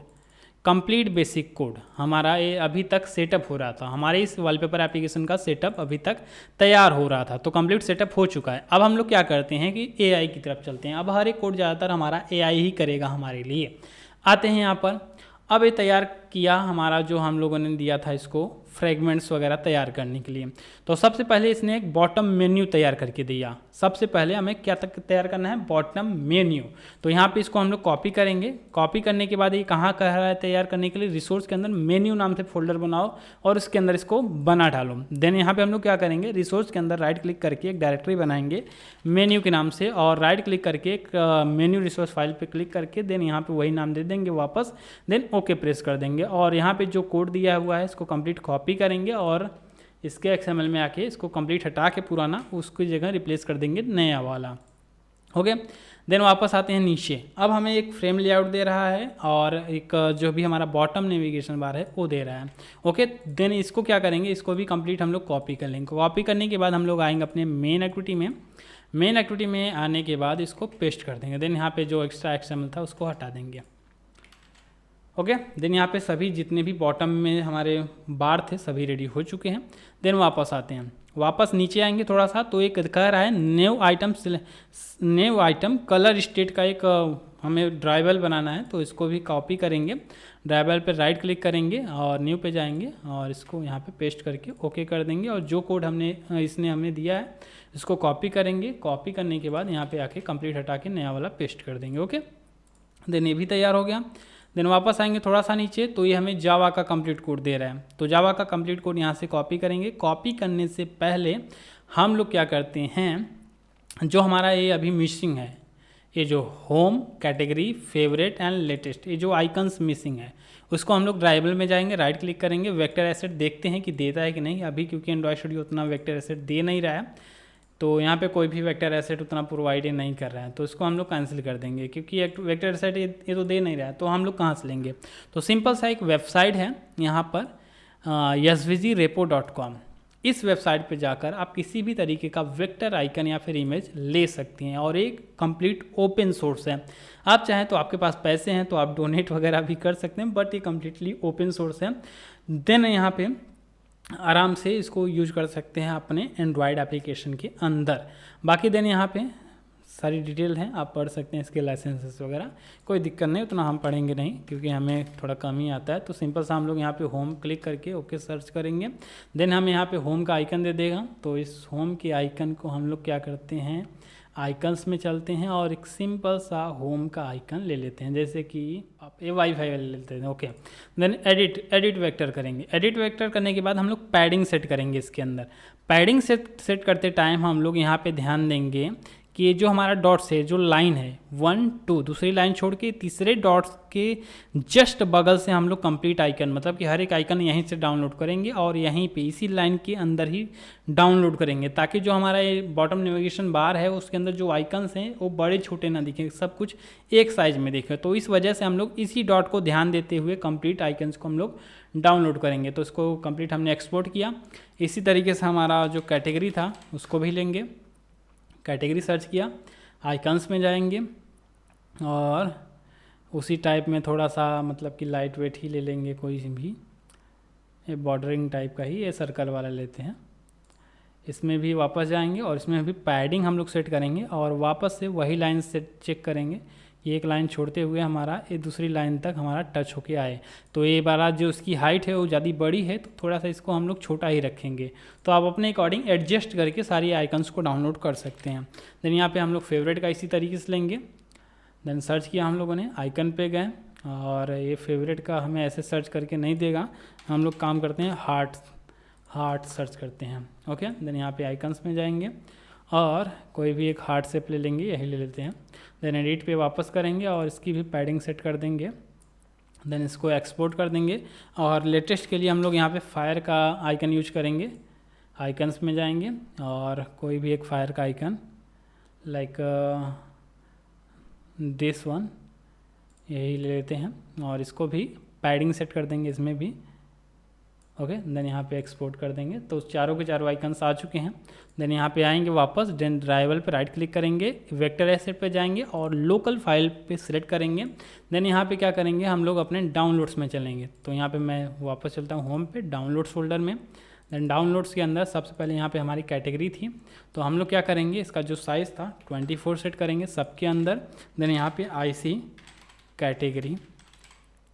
complete basic code हमारा। ये अभी तक सेटअप हो रहा था, हमारे इस वॉलपेपर एप्लीकेशन का सेटअप अभी तक तैयार हो रहा था, तो कंप्लीट सेटअप हो चुका है। अब हम लोग क्या करते हैं कि एआई की तरफ चलते हैं। अब हर एक कोड ज़्यादातर हमारा एआई ही करेगा हमारे लिए। आते हैं यहाँ पर, अब ये तैयार किया हमारा जो हम लोगों ने दिया था इसको फ्रेगमेंट्स वगैरह तैयार करने के लिए। तो सबसे पहले इसने एक बॉटम मेन्यू तैयार करके दिया। सबसे पहले हमें क्या तक तैयार करना है, बॉटम मेन्यू। तो यहाँ पे इसको हम लोग कॉपी करेंगे। कॉपी करने के बाद ये कहाँ कह रहा है तैयार करने के लिए, रिसोर्स के अंदर मेन्यू नाम से फोल्डर बनाओ और उसके अंदर इसको बना डालो। देन यहाँ पे हम लोग क्या करेंगे, रिसोर्स के अंदर राइट क्लिक करके एक डायरेक्टरी बनाएंगे मेन्यू के नाम से, और राइट क्लिक करके एक मेन्यू रिसोर्स फाइल पे क्लिक करके देन यहाँ पे वही नाम दे देंगे वापस, देन ओके प्रेस कर देंगे। और यहाँ पे जो कोड दिया हुआ है इसको कंप्लीट कॉपी करेंगे और इसके XML में आके इसको कंप्लीट हटा के पुराना उसकी जगह रिप्लेस कर देंगे नया वाला। ओके, देन वापस आते हैं नीचे। अब हमें एक फ्रेम लेआउट दे रहा है और एक जो भी हमारा बॉटम नेविगेशन बार है वो दे रहा है। ओके, देन इसको क्या करेंगे, इसको भी कंप्लीट हम लोग कॉपी कर लेंगे। कॉपी करने के बाद हम लोग आएंगे अपने मेन एक्टिविटी में। मेन एक्टिविटी में आने के बाद इसको पेस्ट कर देंगे। देन यहाँ पे जो एक्स्ट्रा XML था उसको हटा देंगे। ओके, देन यहाँ पे सभी जितने भी बॉटम में हमारे बार थे सभी रेडी हो चुके हैं। देन वापस आते हैं, वापस नीचे आएंगे थोड़ा सा, तो एक कह रहा है न्यू आइटम कलर स्टेट का एक हमें ड्राइवल बनाना है, तो इसको भी कॉपी करेंगे। ड्राइवल पे राइट क्लिक करेंगे और न्यू पे जाएंगे और इसको यहाँ पे पेस्ट करके ओके कर देंगे। और जो कोड इसने हमें दिया है इसको कॉपी करेंगे। कॉपी करने के बाद यहाँ पे आके कंप्लीट हटा के नया वाला पेस्ट कर देंगे। ओके, देन ये भी तैयार हो गया। देन वापस आएंगे थोड़ा सा नीचे, तो ये हमें जावा का कंप्लीट कोड दे रहा है, तो जावा का कंप्लीट कोड यहाँ से कॉपी करेंगे। कॉपी करने से पहले हम लोग क्या करते हैं, जो हमारा ये अभी मिसिंग है, ये जो home category favourite and latest, ये जो आइकन्स मिसिंग है उसको हम लोग ड्राइवल में जाएंगे, राइट क्लिक करेंगे, वेक्टर एसेट देखते हैं कि देता है कि नहीं। अभी क्योंकि एंड्रॉइड स्टूडियो उतना वेक्टर एसेट दे नहीं रहा है, तो यहाँ पे कोई भी वेक्टर एसेट उतना प्रोवाइड नहीं कर रहा है, तो इसको हम लोग कैंसिल कर देंगे क्योंकि वेक्टर एसेट ये तो दे नहीं रहा है, तो हम लोग कहाँ से लेंगे। तो सिंपल सा एक वेबसाइट है यहाँ पर svgrepo.com। इस वेबसाइट पे जाकर आप किसी भी तरीके का वेक्टर आइकन या फिर इमेज ले सकती हैं और एक कंप्लीट ओपन सोर्स है। आप चाहें तो आपके पास पैसे हैं तो आप डोनेट वगैरह भी कर सकते हैं, बट ये कम्प्लीटली ओपन सोर्स है। देन यहाँ पे आराम से इसको यूज कर सकते हैं अपने एंड्रॉयड एप्लीकेशन के अंदर। बाकी देन यहाँ पे सारी डिटेल है, आप पढ़ सकते हैं इसके लाइसेंसेस वगैरह, कोई दिक्कत नहीं, उतना हम पढ़ेंगे नहीं क्योंकि हमें थोड़ा कम ही आता है। तो सिंपल सा हम लोग यहाँ पे होम क्लिक करके ओके सर्च करेंगे। देन हम यहाँ पे होम का आइकन दे देगा, तो इस होम के आइकन को हम लोग क्या करते हैं, आइकन्स में चलते हैं और एक सिंपल सा होम का आइकन ले लेते हैं, जैसे कि आप ये वाईफाई वाले लेते हैं। ओके, देन एडिट वेक्टर करेंगे। एडिट वेक्टर करने के बाद हम लोग पैडिंग सेट करेंगे इसके अंदर। पैडिंग सेट करते टाइम हम लोग यहाँ पे ध्यान देंगे कि ये जो हमारा डॉट्स है, जो लाइन है 1 2, दूसरी लाइन छोड़ के तीसरे डॉट्स के जस्ट बगल से हम लोग कंप्लीट आइकन, मतलब कि हर एक आइकन यहीं से डाउनलोड करेंगे और यहीं पे इसी लाइन के अंदर ही डाउनलोड करेंगे, ताकि जो हमारा ये बॉटम नेविगेशन बार है उसके अंदर जो आइकन्स हैं वो बड़े छोटे ना दिखें, सब कुछ एक साइज में दिखे। तो इस वजह से हम लोग इसी डॉट को ध्यान देते हुए कंप्लीट आइकन्स को हम लोग डाउनलोड करेंगे। तो इसको कंप्लीट हमने एक्सपोर्ट किया। इसी तरीके से हमारा जो कैटेगरी था उसको भी लेंगे, कैटेगरी सर्च किया, आइकन्स में जाएंगे और उसी टाइप में थोड़ा सा मतलब कि लाइट वेट ही ले लेंगे कोई भी, ये बॉर्डरिंग टाइप का ही ये सर्कल वाला लेते हैं। इसमें भी वापस जाएंगे और इसमें भी पैडिंग हम लोग सेट करेंगे और वापस से वही लाइन से चेक करेंगे कि एक लाइन छोड़ते हुए हमारा ये दूसरी लाइन तक हमारा टच होके आए। तो ये वाला जो इसकी हाइट है वो ज़्यादा बड़ी है तो थोड़ा सा इसको हम लोग छोटा ही रखेंगे। तो आप अपने अकॉर्डिंग एडजस्ट करके सारी आइकन्स को डाउनलोड कर सकते हैं। देन यहाँ पे हम लोग फेवरेट का इसी तरीके से लेंगे। देन सर्च किया हम लोगों ने, आइकन पे गए और ये फेवरेट का हमें ऐसे सर्च करके नहीं देगा, हम लोग काम करते हैं हार्ट सर्च करते हैं। ओके, देन यहाँ पे आइकन्स में जाएंगे और कोई भी एक हार्ट शेप ले लेंगे, यही ले लेते हैं। देन एडिट पे वापस करेंगे और इसकी भी पैडिंग सेट कर देंगे। देन इसको एक्सपोर्ट कर देंगे और लेटेस्ट के लिए हम लोग यहाँ पे फायर का आइकन यूज करेंगे। आइकन्स में जाएंगे और कोई भी एक फायर का आइकन लाइक दिस वन यही ले लेते हैं और इसको भी पैडिंग सेट कर देंगे इसमें भी। ओके, देन यहाँ पे एक्सपोर्ट कर देंगे। तो चारों के चारों आइकन्स आ चुके हैं। देन यहाँ पे आएंगे वापस, देन ड्राइवल पे राइट क्लिक करेंगे, वेक्टर एसेट पे जाएंगे और लोकल फाइल पे सिलेक्ट करेंगे। देन यहाँ पे क्या करेंगे, हम लोग अपने डाउनलोड्स में चलेंगे। तो यहाँ पे मैं वापस चलता हूँ होम पे, डाउनलोड्स फोल्डर में। देन डाउनलोड्स के अंदर सबसे पहले यहाँ पे हमारी कैटेगरी थी, तो हम लोग क्या करेंगे, इसका जो साइज़ था 24 सेट करेंगे सबके अंदर। देन यहाँ पे IC कैटेगरी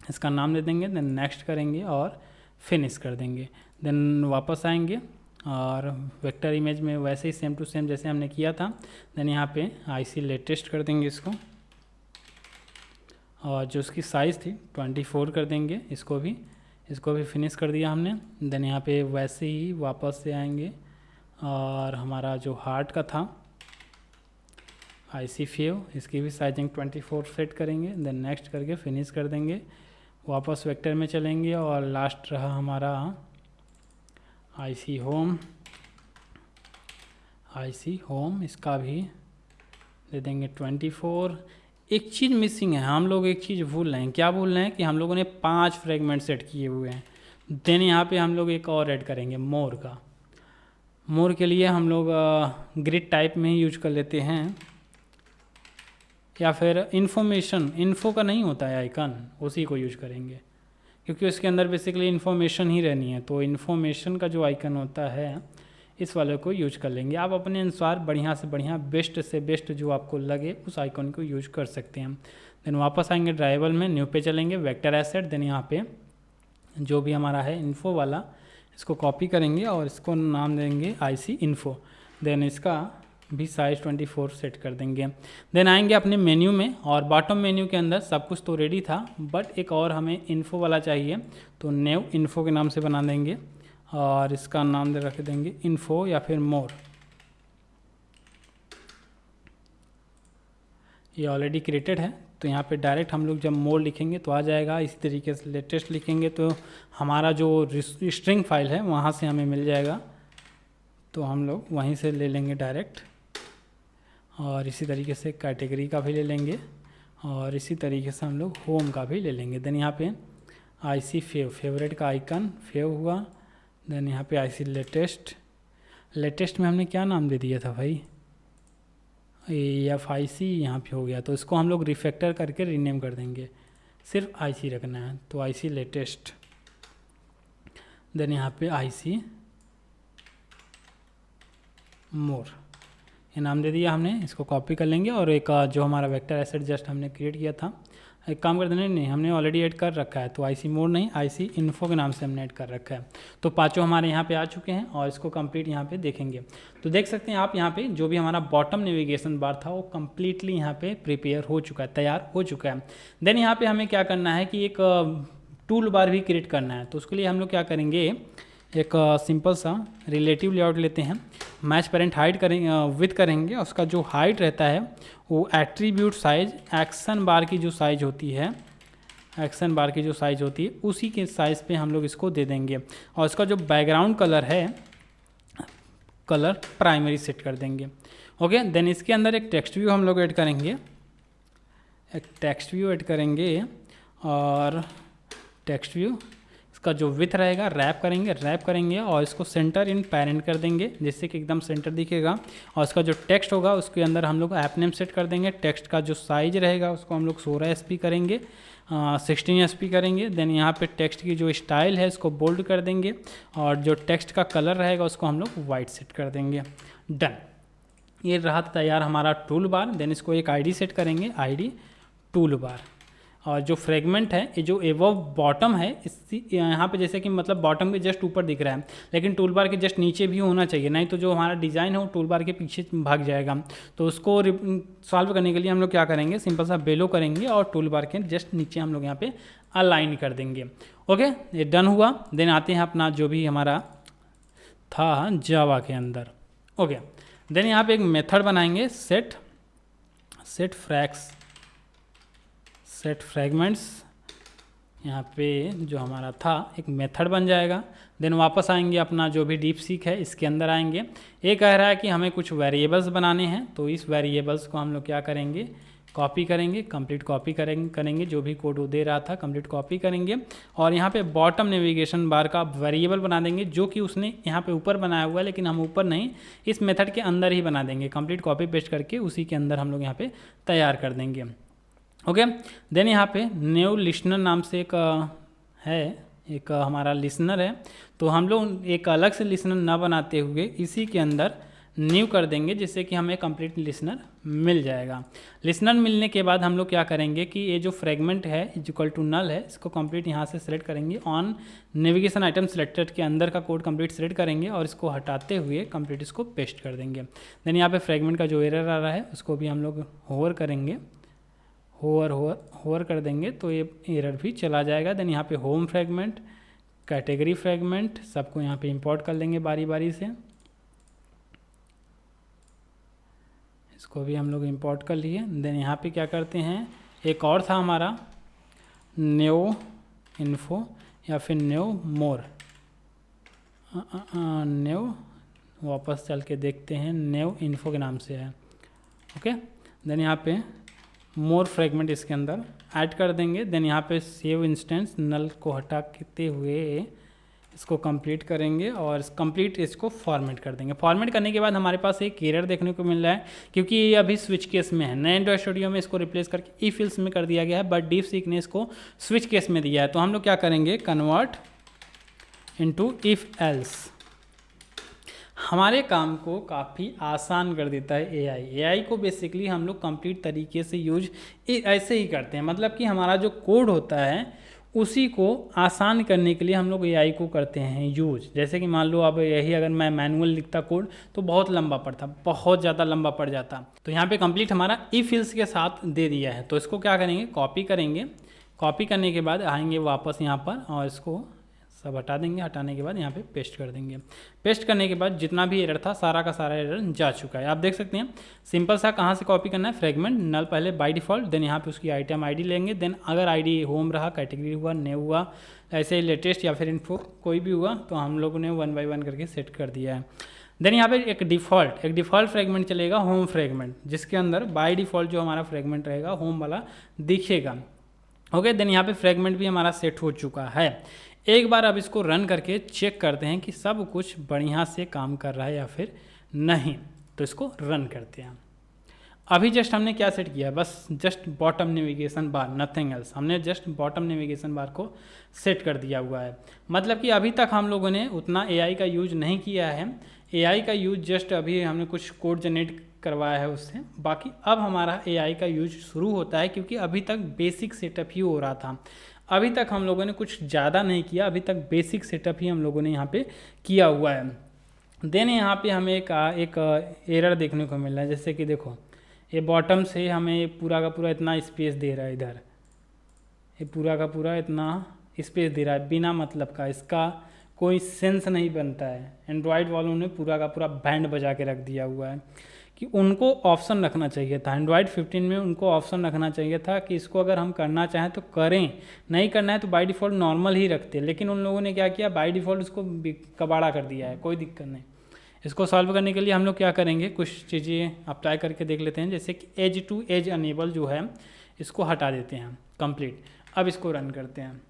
इसका नाम दे देंगे। देन नेक्स्ट करेंगे और फिनिश कर देंगे। देन वापस आएंगे और वेक्टर इमेज में वैसे ही सेम टू सेम जैसे हमने किया था। देन यहाँ पे IC लेटेस्ट कर देंगे इसको और जो उसकी साइज़ थी 24 कर देंगे इसको भी फिनिश कर दिया हमने। देन यहाँ पे वैसे ही वापस से आएंगे और हमारा जो हार्ट का था IC फेव इसकी भी साइजिंग 24 सेट करेंगे। देन नेक्स्ट करके फिनिश कर देंगे। वापस वेक्टर में चलेंगे और लास्ट रहा हमारा IC होम इसका भी दे देंगे 24। एक चीज़ मिसिंग है, हम लोग एक चीज़ भूल रहे हैं। क्या भूल रहे हैं कि हम लोगों ने 5 फ्रेगमेंट सेट किए हुए हैं। देन यहाँ पे हम लोग एक और ऐड करेंगे मोर का। मोर के लिए हम लोग ग्रिड टाइप में ही यूज कर लेते हैं या फिर इन्फो का नहीं होता है आइकन, उसी को यूज करेंगे क्योंकि उसके अंदर बेसिकली इन्फॉर्मेशन ही रहनी है। तो इन्फॉर्मेशन का जो आइकन होता है इस वाले को यूज कर लेंगे। आप अपने अनुसार बढ़िया से बढ़िया बेस्ट से बेस्ट जो आपको लगे उस आइकन को यूज कर सकते हैं। देन वापस आएंगे ड्राइवल में, न्यू पे चलेंगे, वेक्टर एसेट। देन यहाँ पे जो भी हमारा है इन्फो वाला इसको कॉपी करेंगे और इसको नाम देंगे IC इन्फो। देन इसका भी साइज 24 सेट कर देंगे। देन आएंगे अपने मेन्यू में और बॉटम मेन्यू के अंदर सब कुछ तो रेडी था बट एक और हमें इन्फो वाला चाहिए, तो न्यू इन्फो के नाम से बना देंगे और इसका नाम दे रख देंगे इन्फो या फिर मोर। ये ऑलरेडी क्रिएटेड है तो यहाँ पे डायरेक्ट हम लोग जब मोर लिखेंगे तो आ जाएगा। इसी तरीके से लेटेस्ट लिखेंगे तो हमारा जो स्ट्रिंग फाइल है वहाँ से हमें मिल जाएगा, तो हम लोग वहीं से ले लेंगे डायरेक्ट। और इसी तरीके से कैटेगरी का भी ले लेंगे और इसी तरीके से हम लोग होम का भी ले लेंगे। देन यहाँ पे IC फेवरेट का आइकन फेव हुआ। देन यहाँ पे IC लेटेस्ट में हमने क्या नाम दे दिया था भाई, FIC यहाँ पे हो गया, तो इसको हम लोग रिफैक्टर करके रीनेम कर देंगे, सिर्फ IC रखना है तो IC लेटेस्ट। देन यहाँ पे IC मोर ये नाम दे दिया हमने। इसको कॉपी कर लेंगे और एक जो हमारा वेक्टर एसेट जस्ट हमने क्रिएट किया था, एक काम कर देना, नहीं हमने ऑलरेडी ऐड कर रखा है तो IC मोर नहीं IC इन्फो के नाम से हमने ऐड कर रखा है। तो पांचों हमारे यहाँ पे आ चुके हैं और इसको कंप्लीट यहाँ पे देखेंगे तो देख सकते हैं आप यहाँ पे जो भी हमारा बॉटम नेविगेशन बार था वो कम्प्लीटली यहाँ पे प्रिपेयर हो चुका है, तैयार हो चुका है। देन यहाँ पे हमें क्या करना है कि एक टूल बार भी क्रिएट करना है, तो उसके लिए हम लोग क्या करेंगे, एक सिंपल सा रिलेटिव लेआउट लेते हैं, मैच पेरेंट हाइट करेंगे विथ करेंगे, उसका जो हाइट रहता है वो एट्रीब्यूट साइज एक्शन बार की जो साइज होती है उसी के साइज़ पे हम लोग इसको दे देंगे और इसका जो बैकग्राउंड कलर है कलर प्राइमरी सेट कर देंगे। ओके, देन इसके अंदर एक टेक्स्ट व्यू हम लोग ऐड करेंगे, और टेक्स्ट व्यू इसका जो विथ रहेगा रैप करेंगे और इसको सेंटर इन पेरेंट कर देंगे जिससे कि एकदम सेंटर दिखेगा। और इसका जो टेक्स्ट होगा उसके अंदर हम लोग ऐप नेम सेट कर देंगे। टेक्स्ट का जो साइज रहेगा उसको हम लोग 16 SP करेंगे, 16 SP करेंगे। देन यहाँ पे टेक्स्ट की जो स्टाइल है इसको बोल्ड कर देंगे और जो टेक्स्ट का कलर रहेगा उसको हम लोग वाइट सेट कर देंगे। डन, ये रहा तैयार हमारा टूल बार। देन इसको एक ID सेट करेंगे, ID टूल बार। और जो फ्रेगमेंट है ये जो एबव बॉटम है इसी यहाँ पे जैसे कि मतलब बॉटम के जस्ट ऊपर दिख रहा है, लेकिन टूल बार के जस्ट नीचे भी होना चाहिए, नहीं तो जो हमारा डिज़ाइन है वो टूल बार के पीछे भाग जाएगा। तो उसको सॉल्व करने के लिए हम लोग क्या करेंगे, सिंपल सा बेलो करेंगे और टूल बार के जस्ट नीचे हम लोग यहाँ पे अलाइन कर देंगे। ओके, ये डन हुआ। देन आते हैं अपना जो भी हमारा था जावा के अंदर। ओके, देन यहाँ पे एक मेथड बनाएंगे सेट फ्रैगमेंट्स। यहाँ पे जो हमारा था एक मेथड बन जाएगा। देन वापस आएंगे अपना जो भी डीप सीक है इसके अंदर आएंगे। ये कह रहा है कि हमें कुछ वेरिएबल्स बनाने हैं, तो इस वेरिएबल्स को हम लोग क्या करेंगे, कॉपी करेंगे, कंप्लीट कॉपी करेंगे जो भी कोड वो दे रहा था कंप्लीट कॉपी करेंगे। और यहाँ पे बॉटम नेविगेशन बार का वेरिएबल बना देंगे जो कि उसने यहाँ पे ऊपर बनाया हुआ है, लेकिन हम ऊपर नहीं, इस मेथड के अंदर ही बना देंगे। कंप्लीट कॉपी पेस्ट करके उसी के अंदर हम लोग यहाँ पे तैयार कर देंगे। ओके, देन यहाँ पे न्यू लिसनर नाम से एक हमारा लिसनर है, तो हम लोग एक अलग से लिसनर ना बनाते हुए इसी के अंदर न्यू कर देंगे जिससे कि हमें कंप्लीट लिसनर मिल जाएगा। लिसनर मिलने के बाद हम लोग क्या करेंगे कि ये जो फ्रेगमेंट है इक्वल टू नल है, इसको कंप्लीट यहाँ से सिलेक्ट करेंगे। ऑन नेविगेशन आइटम सिलेक्टेड के अंदर का कोड कंप्लीट सिलेक्ट करेंगे और इसको हटाते हुए कंप्लीट इसको पेस्ट कर देंगे। देन यहाँ पे फ्रेगमेंट का जो एरर आ रहा है उसको भी हम लोग होवर करेंगे, होवर कर देंगे तो ये एरर भी चला जाएगा। देन यहाँ पे होम फ्रेगमेंट, कैटेगरी फ्रेगमेंट सबको यहाँ पे इंपोर्ट कर लेंगे बारी बारी से। इसको भी हम लोग इंपोर्ट कर लिए। देन यहाँ पे क्या करते हैं, एक और था हमारा न्यू इन्फो या फिर न्यू मोर, न्यू वापस चल के देखते हैं, न्यू इन्फो के नाम से है। ओके, देन यहाँ पे मोर फ्रेगमेंट इसके अंदर ऐड कर देंगे। देन यहाँ पे सेव इंस्टेंस नल को हटाते हुए इसको कंप्लीट करेंगे और कंप्लीट इसको फॉर्मेट कर देंगे। फॉर्मेट करने के बाद हमारे पास एक एरर देखने को मिल रहा है क्योंकि ये अभी स्विच केस में है। नए एंड्रॉइड स्टूडियो में इसको रिप्लेस करके इफ एल्स में कर दिया गया है, बट डीप सीक ने इसको स्विच केस में दिया है। तो हम लोग क्या करेंगे, कन्वर्ट इनटू इफ एल्स। हमारे काम को काफ़ी आसान कर देता है एआई को बेसिकली हम लोग कंप्लीट तरीके से यूज ऐसे ही करते हैं, मतलब कि हमारा जो कोड होता है उसी को आसान करने के लिए हम लोग एआई को करते हैं यूज। जैसे कि मान लो अब यही अगर मैं मैनुअल लिखता कोड तो बहुत लंबा पड़ता, बहुत ज़्यादा लंबा पड़ जाता। तो यहाँ पे कंप्लीट हमारा इफ एल्स के साथ दे दिया है, तो इसको क्या करेंगे, कॉपी करेंगे। कॉपी करने के बाद आएंगे वापस यहाँ पर और इसको सब हटा देंगे। हटाने के बाद यहाँ पे पेस्ट कर देंगे। पेस्ट करने के बाद जितना भी एरर था सारा का सारा एरर जा चुका है। आप देख सकते हैं सिंपल सा कहाँ से कॉपी करना है, फ्रेगमेंट नल पहले बाय डिफ़ॉल्ट, देन यहाँ पे उसकी आइटम आईडी लेंगे। देन अगर आईडी होम रहा, कैटेगरी हुआ, न्यू हुआ, ऐसे लेटेस्ट या फिर इन्फो कोई भी हुआ तो हम लोगों ने 1 बाय 1 करके सेट कर दिया है। देन यहाँ पे एक डिफ़ॉल्ट फ्रेगमेंट चलेगा, होम फ्रेगमेंट, जिसके अंदर बाय डिफ़ॉल्ट जो हमारा फ्रेगमेंट रहेगा होम वाला दिखेगा। ओके, देन यहाँ पे फ्रेगमेंट भी हमारा सेट हो चुका है। एक बार अब इसको रन करके चेक करते हैं कि सब कुछ बढ़िया से काम कर रहा है या फिर नहीं। तो इसको रन करते हैं। अभी जस्ट हमने क्या सेट किया, बस just bottom navigation bar, nothing else. हमने जस्ट बॉटम नेविगेशन बार को सेट कर दिया हुआ है। मतलब कि अभी तक हम लोगों ने उतना एआई का यूज नहीं किया है। एआई का यूज जस्ट अभी हमने कुछ कोड जनरेट करवाया है उससे, बाकी अब हमारा एआई का यूज शुरू होता है क्योंकि अभी तक बेसिक सेटअप ही हो रहा था। अभी तक हम लोगों ने कुछ ज़्यादा नहीं किया, अभी तक बेसिक सेटअप ही हम लोगों ने यहाँ पे किया हुआ है। देन यहाँ पे हमें एक एरर देखने को मिल रहा है, जैसे कि देखो ये बॉटम से हमें पूरा का पूरा इतना स्पेस दे रहा है, इधर ये पूरा का पूरा इतना स्पेस दे रहा है बिना मतलब का, इसका कोई सेंस नहीं बनता है। एंड्रॉयड वालों ने पूरा का पूरा बैंड बजा के रख दिया हुआ है कि उनको ऑप्शन रखना चाहिए था। एंड्रॉयड 15 में उनको ऑप्शन रखना चाहिए था कि इसको अगर हम करना चाहें तो करें, नहीं करना है तो बाय डिफ़ॉल्ट नॉर्मल ही रखते। लेकिन उन लोगों ने क्या किया, बाय डिफ़ॉल्ट इसको कबाड़ा कर दिया है। कोई दिक्कत नहीं। इसको सॉल्व करने के लिए हम लोग क्या करेंगे, कुछ चीज़ें अप्लाई करके देख लेते हैं। जैसे कि एज टू एज अनेबल जो है इसको हटा देते हैं कंप्लीट। अब इसको रन करते हैं।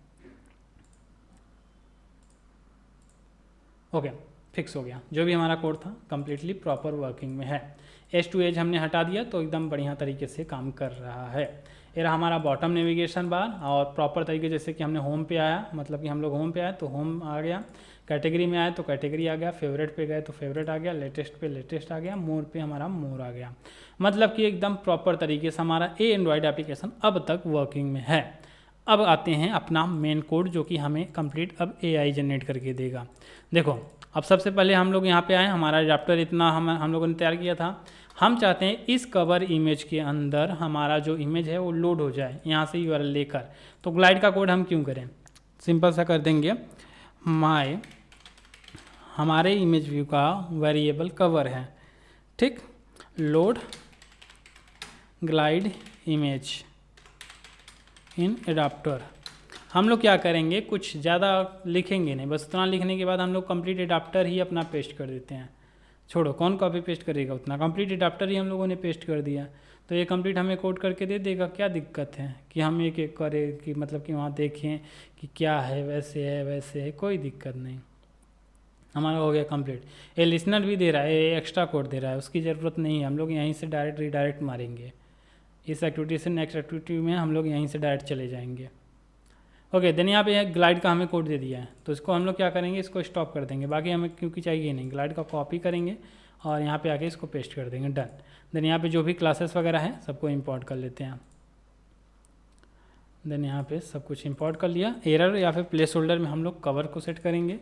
ओके, फिक्स हो गया। जो भी हमारा कोड था कम्प्लीटली प्रॉपर वर्किंग में है। एज टू एज हमने हटा दिया तो एकदम बढ़िया तरीके से काम कर रहा है। ये रहा हमारा बॉटम नेविगेशन बार, और प्रॉपर तरीके जैसे कि हमने होम पे आया, मतलब कि हम लोग होम पे आए तो होम आ गया, कैटेगरी में आए तो कैटेगरी आ गया, फेवरेट पे गए तो फेवरेट आ गया, लेटेस्ट पे लेटेस्ट आ गया, मोर पे हमारा मोर आ गया। मतलब कि एकदम प्रॉपर तरीके से हमारा एंड्रॉयड एप्लीकेशन अब तक वर्किंग में है। अब आते हैं अपना मेन कोड, जो कि हमें कंप्लीट अब AI जनरेट करके देगा। देखो, अब सबसे पहले हम लोग यहाँ पे आए, हमारा एडाप्टर इतना हम लोगों ने तैयार किया था। हम चाहते हैं इस कवर इमेज के अंदर हमारा जो इमेज है वो लोड हो जाए यहाँ से URL लेकर। तो ग्लाइड का कोड हम क्यों करें, सिंपल सा कर देंगे, माय हमारे इमेज व्यू का वेरिएबल कवर है, ठीक, load glide image in adapter. हम लोग क्या करेंगे, कुछ ज़्यादा लिखेंगे नहीं, बस उतना लिखने के बाद हम लोग कंप्लीट एडाप्टर ही अपना पेस्ट कर देते हैं। छोड़ो कौन कॉपी पेस्ट करेगा उतना, कंप्लीट एडाप्टर ही हम लोगों ने पेस्ट कर दिया। तो ये कंप्लीट हमें कोड करके दे देगा। क्या दिक्कत है कि हम एक एक करें, कि मतलब कि वहाँ देखें कि क्या है, वैसे है वैसे है, कोई दिक्कत नहीं, हमारा हो गया कंप्लीट। ये लिसनर भी दे रहा है, ये एक्स्ट्रा कोड दे रहा है, उसकी ज़रूरत नहीं है। हम लोग यहीं से डायरेक्ट रीडायरेक्ट मारेंगे, इस एक्टिविटी से नेक्स्ट एक्टिविटी में हम लोग यहीं से डायरेक्ट चले जाएंगे। ओके, देन यहाँ पे ग्लाइड का हमें कोड दे दिया है, तो इसको हम लोग क्या करेंगे, इसको स्टॉप कर देंगे, बाकी हमें क्योंकि चाहिए नहीं, ग्लाइड का कॉपी करेंगे और यहाँ पे आके इसको पेस्ट कर देंगे, डन। देन यहाँ पे जो भी क्लासेस वगैरह हैं सबको इंपोर्ट कर लेते हैं। देन यहाँ पे सब कुछ इंपोर्ट कर लिया। एरर या फिर प्लेस होल्डर में हम लोग कवर को सेट करेंगे,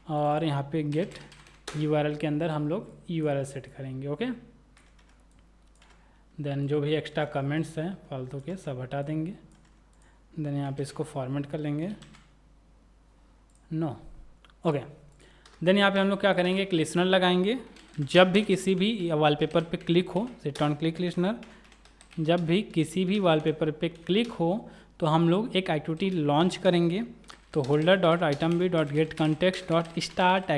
और यहाँ पे गेट URL के अंदर हम लोग URL सेट करेंगे। ओके, देन जो भी एक्स्ट्रा कमेंट्स हैं फालतू के सब हटा देंगे। देन यहाँ पे इसको फॉर्मेट कर लेंगे, नो। ओके, देन यहाँ पे हम लोग क्या करेंगे, एक लिसनर लगाएंगे। जब भी किसी भी वॉलपेपर पे क्लिक हो, सेट ऑन क्लिक लिसनर, जब भी किसी भी वॉलपेपर पे क्लिक हो तो हम लोग एक एक्टिविटी लॉन्च करेंगे। तो holder dot item B dot get context dot start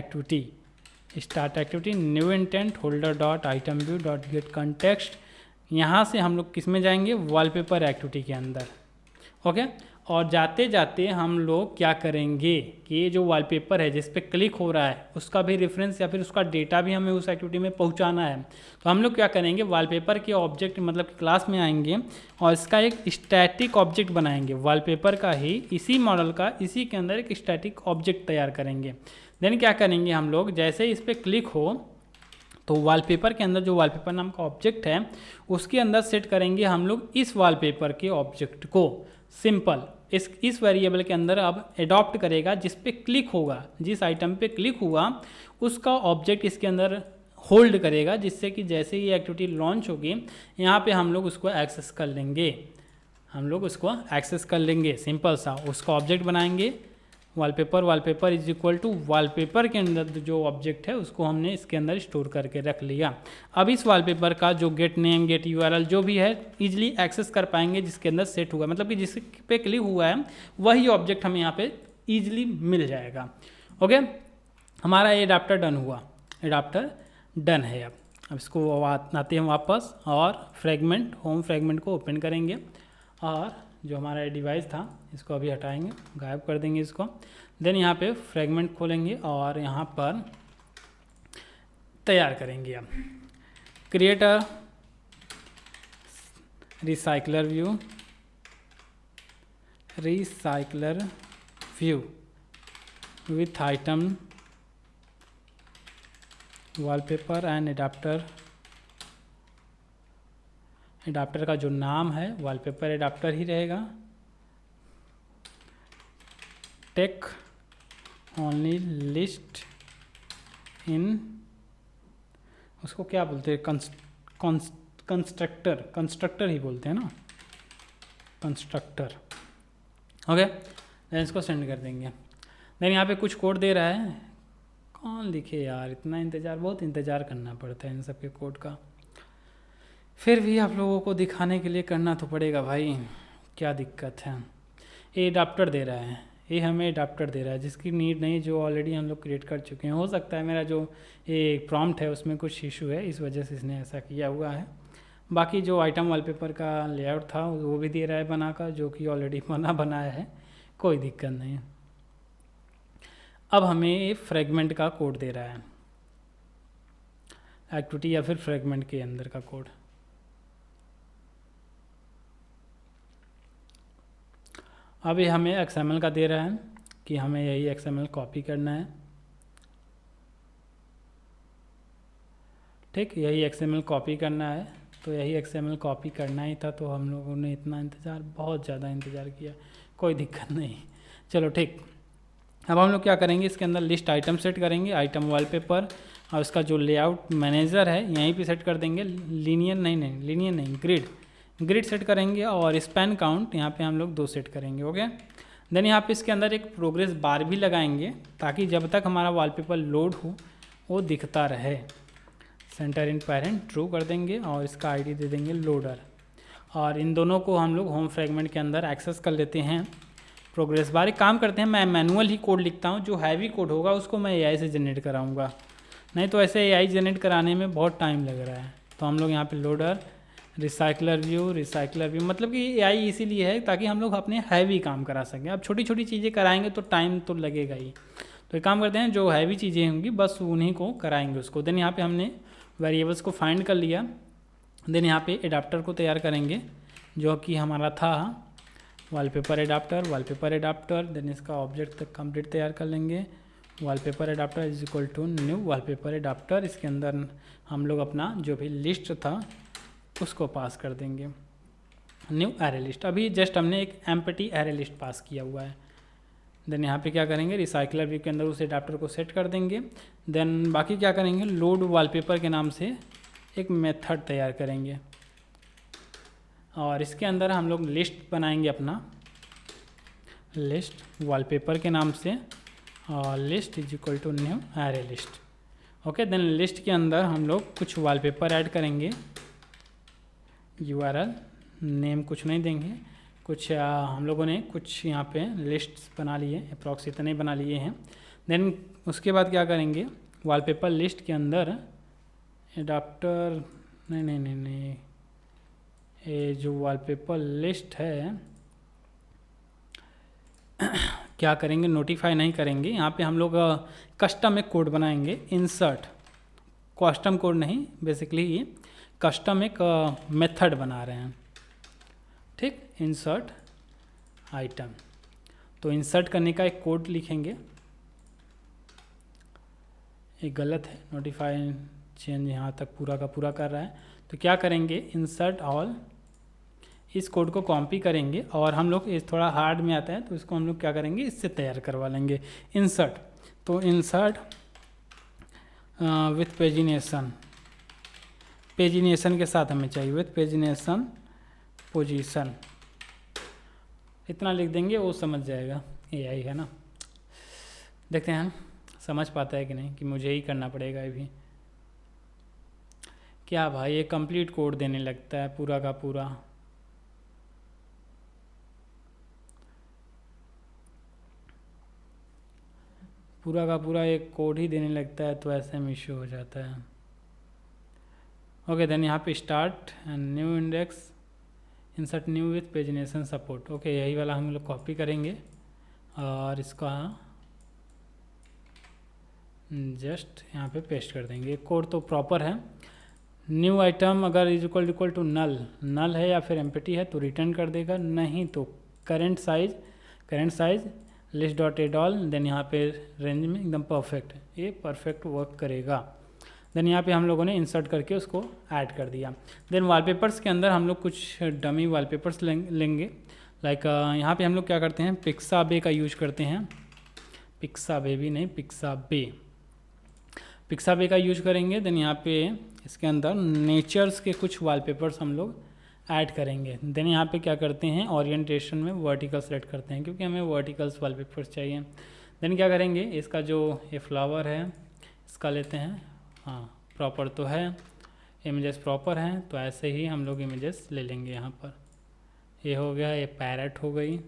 activity new intent holder dot item B dot get context. यहाँ से हम लोग किस में जाएंगे, वॉलपेपर एक्टिविटी के अंदर। ओके, और जाते जाते हम लोग क्या करेंगे कि ये जो वॉलपेपर है जिस पे क्लिक हो रहा है उसका भी रेफरेंस या फिर उसका डेटा भी हमें उस एक्टिविटी में पहुंचाना है। तो हम लोग क्या करेंगे, वॉलपेपर के ऑब्जेक्ट मतलब क्लास में आएंगे और इसका एक स्टैटिक ऑब्जेक्ट बनाएंगे, वॉलपेपर का ही, इसी मॉडल का, इसी के अंदर एक स्टैटिक ऑब्जेक्ट तैयार करेंगे। देन क्या करेंगे हम लोग, जैसे इस पर क्लिक हो तो वॉलपेपर के अंदर जो वॉलपेपर नाम का ऑब्जेक्ट है उसके अंदर सेट करेंगे हम लोग इस वॉलपेपर के ऑब्जेक्ट को। सिंपल, इस वेरिएबल के अंदर अब एडॉप्ट करेगा, जिस पे क्लिक होगा, जिस आइटम पे क्लिक हुआ उसका ऑब्जेक्ट इसके अंदर होल्ड करेगा, जिससे कि जैसे ही एक्टिविटी लॉन्च होगी यहाँ पे हम लोग उसको एक्सेस कर लेंगे, सिंपल सा उसका ऑब्जेक्ट बनाएंगे। Wallpaper is equal to wallpaper के अंदर जो ऑब्जेक्ट है उसको हमने इसके अंदर स्टोर करके रख लिया। अब इस वॉलपेपर का जो गेट नेम, गेट URL जो भी है इजीली एक्सेस कर पाएंगे, जिसके अंदर सेट हुआ, मतलब कि जिस पे क्लिक हुआ है वही ऑब्जेक्ट हमें यहाँ पे इजीली मिल जाएगा। ओके, हमारा ये एडाप्टर डन हुआ, एडाप्टर डन है। अब इसको आते हैं वापस और फ्रेगमेंट, होम फ्रेगमेंट को ओपन करेंगे और जो हमारा डिवाइस था इसको अभी हटाएंगे, गायब कर देंगे इसको। देन यहाँ पे फ्रेगमेंट खोलेंगे और यहाँ पर तैयार करेंगे अब create a recycler view with item wallpaper and adapter का जो नाम है वॉलपेपर एडाप्टर ही रहेगा। टेक ओनली लिस्ट इन, उसको क्या बोलते हैं, कंस्ट्रक्टर ही बोलते हैं ना, कंस्ट्रक्टर। ओके, देन इसको सेंड कर देंगे। देन यहाँ पे कुछ कोड दे रहा है, कौन लिखे यार, इतना इंतज़ार, बहुत इंतज़ार करना पड़ता है इन सब के कोड का। फिर भी आप लोगों को दिखाने के लिए करना तो पड़ेगा भाई, क्या दिक्कत है। ये एडाप्टर दे रहा है, ये हमें एडाप्टर दे रहा है जिसकी नीड नहीं, जो ऑलरेडी हम लोग क्रिएट कर चुके हैं। हो सकता है मेरा जो ये प्रॉम्प्ट है उसमें कुछ इशू है, इस वजह से इसने ऐसा किया हुआ है। बाकी जो आइटम वॉलपेपर का लेआउट था वो भी दे रहा है बनाकर, जो कि ऑलरेडी बनाया है, कोई दिक्कत नहीं है। अब हमें ये फ्रेगमेंट का कोड दे रहा है, एक्टिविटी या फिर फ्रेगमेंट के अंदर का कोड। अब ये हमें XML का दे रहा है कि हमें यही XML कॉपी करना है। ठीक, यही XML कॉपी करना है, तो यही XML कॉपी करना ही था, तो हम लोगों ने इतना इंतज़ार, बहुत ज़्यादा इंतज़ार किया, कोई दिक्कत नहीं। चलो ठीक, अब हम लोग क्या करेंगे, इसके अंदर लिस्ट आइटम सेट करेंगे, आइटम वॉलपेपर, और इसका जो लेआउट मैनेजर है यहीं पे सेट कर देंगे। लीनियर नहीं, ग्रिड सेट करेंगे, और स्पैन काउंट यहाँ पे हम लोग 2 सेट करेंगे। ओके, देन यहाँ पे इसके अंदर एक प्रोग्रेस बार भी लगाएंगे, ताकि जब तक हमारा वॉलपेपर लोड हो वो दिखता रहे। सेंटर इन पेरेंट ट्रू कर देंगे, और इसका आईडी दे देंगे लोडर, और इन दोनों को हम लोग होम फ्रेगमेंट के अंदर एक्सेस कर लेते हैं। प्रोग्रेस बार, एक काम करते हैं, मैं मैनुअल ही कोड लिखता हूँ, जो हैवी कोड होगा उसको मैं AI से जनरेट कराऊँगा, नहीं तो ऐसे AI जनरेट कराने में बहुत टाइम लग रहा है। तो हम लोग यहाँ पे लोडर, रिसाइकलर व्यू, मतलब कि AI इसीलिए है ताकि हम लोग अपने हैवी काम करा सकें। अब छोटी छोटी चीज़ें कराएंगे तो टाइम तो लगेगा ही, तो एक काम करते हैं, जो हैवी चीज़ें होंगी बस उन्हीं को कराएंगे उसको। देन यहाँ पे हमने वेरिएबल्स को फाइंड कर लिया। देन यहाँ पे एडाप्टर को तैयार करेंगे, जो कि हमारा था वॉलपेपर एडाप्टर। देन इसका ऑब्जेक्ट तक कंप्लीट तैयार कर लेंगे। Wallpaper adapter is equal to new wallpaper adapter, इसके अंदर हम लोग अपना जो भी लिस्ट था उसको पास कर देंगे, न्यू एरे लिस्ट। अभी जस्ट हमने एक एम्प्टी एरे लिस्ट पास किया हुआ है। देन यहाँ पे क्या करेंगे, रिसाइकलर व्यू के अंदर उस एडाप्टर को सेट कर देंगे। देन बाकी क्या करेंगे, लोड वॉलपेपर के नाम से एक मेथड तैयार करेंगे, और इसके अंदर हम लोग लिस्ट बनाएंगे अपना, लिस्ट वॉलपेपर के नाम से, और list is equal to new array list. Okay, then list के अंदर हम लोग कुछ वॉलपेपर ऐड करेंगे, URL नेम कुछ नहीं देंगे, कुछ हम लोगों ने कुछ यहाँ पे लिस्ट्स बना लिए, अप्रॉक्स इतने बना लिए हैं। देन उसके बाद क्या करेंगे, वॉलपेपर लिस्ट के अंदर एडाप्टर नहीं, ये जो वॉलपेपर लिस्ट है क्या करेंगे, नोटिफाई नहीं करेंगे, यहाँ पे हम लोग कस्टम एक कोड बनाएंगे, इंसर्ट, कस्टम कोड नहीं, बेसिकली ये कस्टम एक मेथड बना रहे हैं। ठीक, इंसर्ट आइटम, तो इंसर्ट करने का एक कोड लिखेंगे, ये गलत है, नोटिफाई चेंज यहाँ तक पूरा का पूरा कर रहा है। तो क्या करेंगे, इंसर्ट ऑल, इस कोड को कॉपी करेंगे, और हम लोग ये थोड़ा हार्ड में आता है तो इसको हम लोग क्या करेंगे, इससे तैयार करवा लेंगे इंसर्ट। तो इंसर्ट विथ पेजिनेशन के साथ हमें चाहिए, विथ पेजिनेशन पोजीशन, इतना लिख देंगे, वो समझ जाएगा, AI है ना। देखते हैं समझ पाता है कि नहीं, कि मुझे ही करना पड़ेगा ये भी। क्या भाई, ये कंप्लीट कोड देने लगता है पूरा का पूरा। एक कोड ही देने लगता है, तो ऐसे में इश्यू हो जाता है। ओके, देन यहाँ पे start and new index, insert new with pagination support. Okay, यही वाला हम लोग कॉपी करेंगे, और इसका जस्ट यहाँ पे पेस्ट कर देंगे। कोड तो प्रॉपर है। न्यू आइटम अगर इज इक्वल टू नल है या फिर एम्प्टी है तो रिटर्न कर देगा, नहीं तो current size list dot add all, then यहाँ पे रेंज में एकदम परफेक्ट, ये परफेक्ट वर्क करेगा। देन यहाँ पे हम लोगों ने इंसर्ट करके उसको ऐड कर दिया। देन वॉलपेपर्स के अंदर हम लोग कुछ डमी वॉलपेपर्स लेंगे, लाइक यहाँ पे हम लोग क्या करते हैं, पिक्साबे का यूज करते हैं, पिक्साबे का यूज करेंगे। देन यहाँ पे इसके अंदर नेचर्स के कुछ वॉलपेपर्स हम लोग ऐड करेंगे। देन यहाँ पे क्या करते हैं, ओरिएंटेशन में वर्टिकल सेलेक्ट करते हैं, क्योंकि हमें वर्टिकल्स वॉलपेपर्स चाहिए। देन क्या करेंगे, इसका जो ये फ्लावर है इसका लेते हैं, हाँ प्रॉपर तो है, इमेजेस प्रॉपर हैं, तो ऐसे ही हम लोग इमेजेस ले लेंगे। यहाँ पर ये हो गया, ये पैरेट हो गई,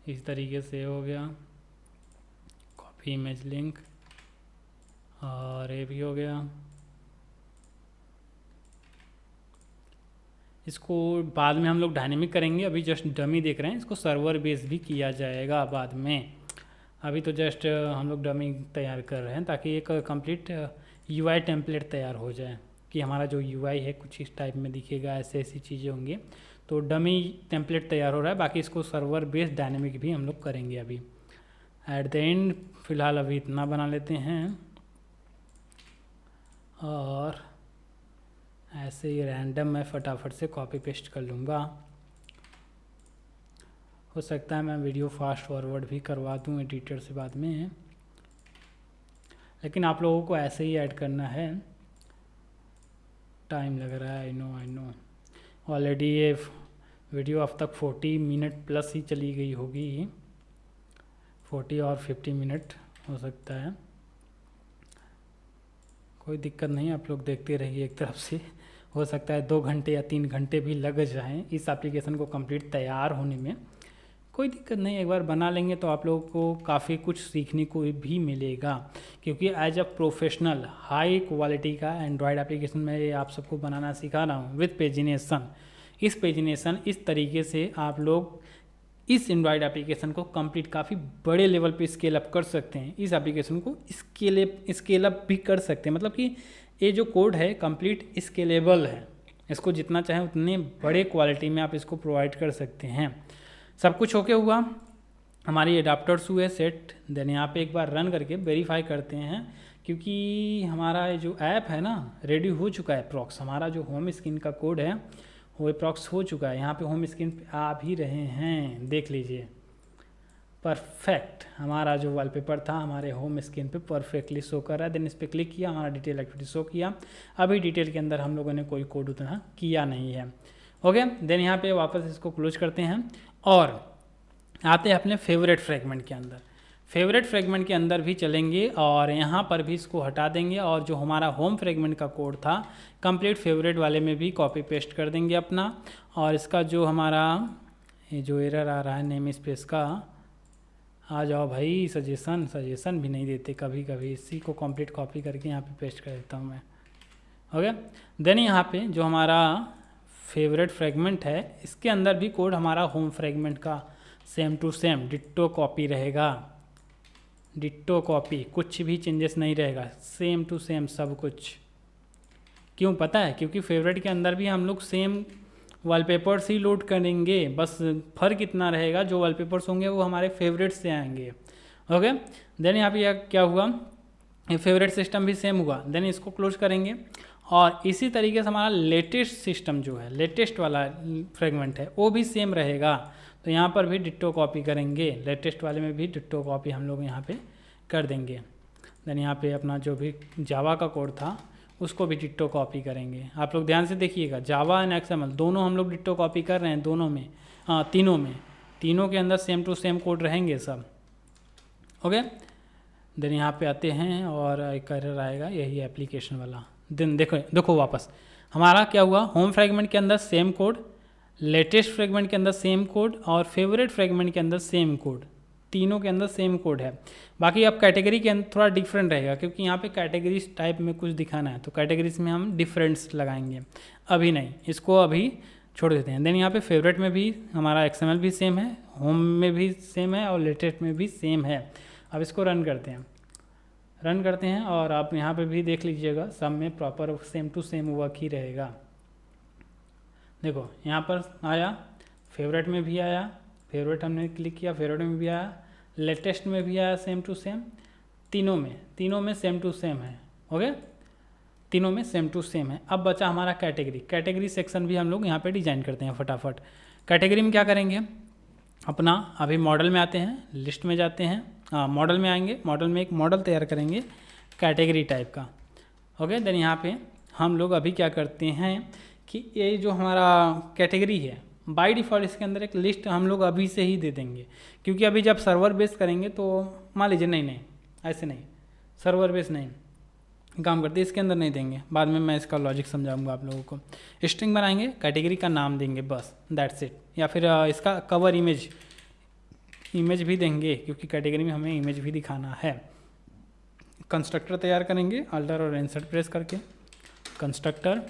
इस तरीके से हो गया, कॉपी इमेज लिंक, और ये भी हो गया। इसको बाद में हम लोग डायनेमिक करेंगे, अभी जस्ट डमी देख रहे हैं, इसको सर्वर बेस भी किया जाएगा बाद में। अभी तो जस्ट हम लोग डमी तैयार कर रहे हैं ताकि एक कंप्लीट यूआई टेम्पलेट तैयार हो जाए कि हमारा जो यूआई है कुछ इस टाइप में दिखेगा, ऐसे ऐसी चीज़ें होंगी। तो डमी टेम्पलेट तैयार हो रहा है, बाकी इसको सर्वर बेस डायनेमिक भी हम लोग करेंगे अभी एट द एंड। फ़िलहाल अभी इतना बना लेते हैं और ऐसे ही रैंडम मैं फटाफट से कॉपी पेस्ट कर लूँगा। हो सकता है मैं वीडियो फास्ट फॉरवर्ड भी करवा दूँ एडिटर से बाद में, लेकिन आप लोगों को ऐसे ही ऐड करना है। टाइम लग रहा है, आई नो ऑलरेडी ये वीडियो अब तक 40 मिनट प्लस ही चली गई होगी, 40 और 50 मिनट हो सकता है। कोई दिक्कत नहीं, आप लोग देखते रहिए एक तरफ से। हो सकता है 2 घंटे या 3 घंटे भी लग जाएं इस एप्लीकेशन को कंप्लीट तैयार होने में, कोई दिक्कत नहीं। एक बार बना लेंगे तो आप लोगों को काफ़ी कुछ सीखने को भी मिलेगा, क्योंकि as a professional high quality का एंड्रॉयड एप्लीकेशन मैं आप सबको बनाना सिखा रहा हूँ विद पेजिनेशन। इस पेजिनेशन इस तरीके से आप लोग इस एंड्रॉयड एप्लीकेशन को कंप्लीट काफ़ी बड़े लेवल पे स्केल अप कर सकते हैं। इस एप्लीकेशन को स्केल अप भी कर सकते हैं, मतलब कि ये जो कोड है कंप्लीट स्केलेबल है, इसको जितना चाहें उतने बड़े क्वालिटी में आप इसको प्रोवाइड कर सकते हैं। सब कुछ ओके हुआ, हमारी एडाप्टर्स हुए सेट। देन यहाँ पे एक बार रन करके वेरीफाई करते हैं, क्योंकि हमारा ये जो ऐप है ना रेडी हो चुका है अप्रॉक्स। हमारा जो होम स्क्रीन का कोड है वो अप्रॉक्स हो चुका है, यहाँ पे होम स्क्रीन पे आ भी रहे हैं, देख लीजिए। परफेक्ट, हमारा जो वॉलपेपर था हमारे होम स्क्रीन पे परफेक्टली शो कर रहा है। देन इस पर क्लिक किया, हमारा डिटेल एक्टिविटी शो किया। अभी डिटेल के अंदर हम लोगों ने कोई कोड उतना किया नहीं है। ओके, देन यहाँ पे वापस इसको क्लोज करते हैं और आते हैं अपने फेवरेट फ्रेगमेंट के अंदर। फेवरेट फ्रेगमेंट के अंदर भी चलेंगे और यहाँ पर भी इसको हटा देंगे और जो हमारा होम फ्रेगमेंट का कोड था कंप्लीट फेवरेट वाले में भी कॉपी पेस्ट कर देंगे अपना। और इसका जो हमारा ये जो एरर आ रहा है नेम स्पेस का, आ जाओ भाई, सजेशन भी नहीं देते कभी कभी। इसी को कंप्लीट कॉपी करके यहाँ पे पेस्ट कर देता हूँ मैं। ओके, देन यहाँ पे जो हमारा फेवरेट फ्रेगमेंट है इसके अंदर भी कोड हमारा होम फ्रेगमेंट का same to same ditto copy रहेगा। डिट्टो कॉपी, कुछ भी चेंजेस नहीं रहेगा, सेम टू सेम सब कुछ। क्यों पता है? क्योंकि फेवरेट के अंदर भी हम लोग सेम वॉलपेपर्स ही लोड करेंगे, बस फ़र्क इतना रहेगा जो वॉलपेपर्स होंगे वो हमारे फेवरेट से आएंगे। ओके, देन यहाँ पे क्या हुआ, ये फेवरेट सिस्टम भी सेम हुआ। देन इसको क्लोज करेंगे और इसी तरीके से हमारा लेटेस्ट सिस्टम जो है, लेटेस्ट वाला फ्रेगमेंट है वो भी सेम रहेगा। तो यहाँ पर भी डिट्टो कॉपी करेंगे, लेटेस्ट वाले में भी डिट्टो कॉपी हम लोग यहाँ पे कर देंगे। देन यहाँ पे अपना जो भी जावा का कोड था उसको भी डिट्टो कॉपी करेंगे। आप लोग ध्यान से देखिएगा, जावा एंड एक्सएमएल दोनों हम लोग डिट्टो कॉपी कर रहे हैं, दोनों में, हाँ तीनों के अंदर सेम टू सेम कोड रहेंगे सब। ओके, देन यहाँ पे आते हैं और एक एरर आएगा, यही एप्लीकेशन वाला। देन देखो वापस हमारा क्या हुआ, होम फ्रेगमेंट के अंदर सेम कोड, लेटेस्ट फ्रेगमेंट के अंदर सेम कोड और फेवरेट फ्रेगमेंट के अंदर सेम कोड, तीनों के अंदर सेम कोड है। बाकी अब कैटेगरी के अंदर थोड़ा डिफरेंट रहेगा, क्योंकि यहाँ पे कैटेगरीज टाइप में कुछ दिखाना है तो कैटेगरीज में हम डिफरेंस लगाएंगे। अभी नहीं, इसको अभी छोड़ देते हैं। देन यहाँ पे फेवरेट में भी हमारा एक्सएमएल भी सेम है, होम में भी सेम है और लेटेस्ट में भी सेम है। अब इसको रन करते हैं और आप यहाँ पे भी देख लीजिएगा, सब में proper same to same work ही रहेगा। देखो यहाँ पर आया, फेवरेट में भी आया, फेवरेट हमने क्लिक किया, फेवरेट में भी आया, लेटेस्ट में भी आया सेम टू सेम, तीनों में सेम टू सेम है। ओके, तीनों में सेम टू सेम है। अब बचा हमारा कैटेगरी सेक्शन भी हम लोग यहाँ पे डिजाइन करते हैं फटाफट। कैटेगरी में क्या करेंगे, अपना अभी मॉडल में आते हैं, लिस्ट में जाते हैं, मॉडल में आएंगे, मॉडल में एक मॉडल तैयार करेंगे कैटेगरी टाइप का। ओके, देन यहाँ पे हम लोग अभी क्या करते हैं कि ये जो हमारा कैटेगरी है बाय डिफ़ॉल्ट इसके अंदर एक लिस्ट हम लोग अभी से ही दे देंगे, क्योंकि अभी जब सर्वर बेस करेंगे तो मान लीजिए नहीं ऐसे नहीं, सर्वर बेस नहीं काम करते, इसके अंदर नहीं देंगे, बाद में मैं इसका लॉजिक समझाऊंगा आप लोगों को। स्ट्रिंग बनाएंगे, कैटेगरी का नाम देंगे, बस दैट्स इट। या फिर इसका कवर इमेज भी देंगे, क्योंकि कैटेगरी में हमें इमेज भी दिखाना है। कंस्ट्रक्टर तैयार करेंगे, अल्टर और इंसर्ट प्रेस करके कंस्ट्रक्टर,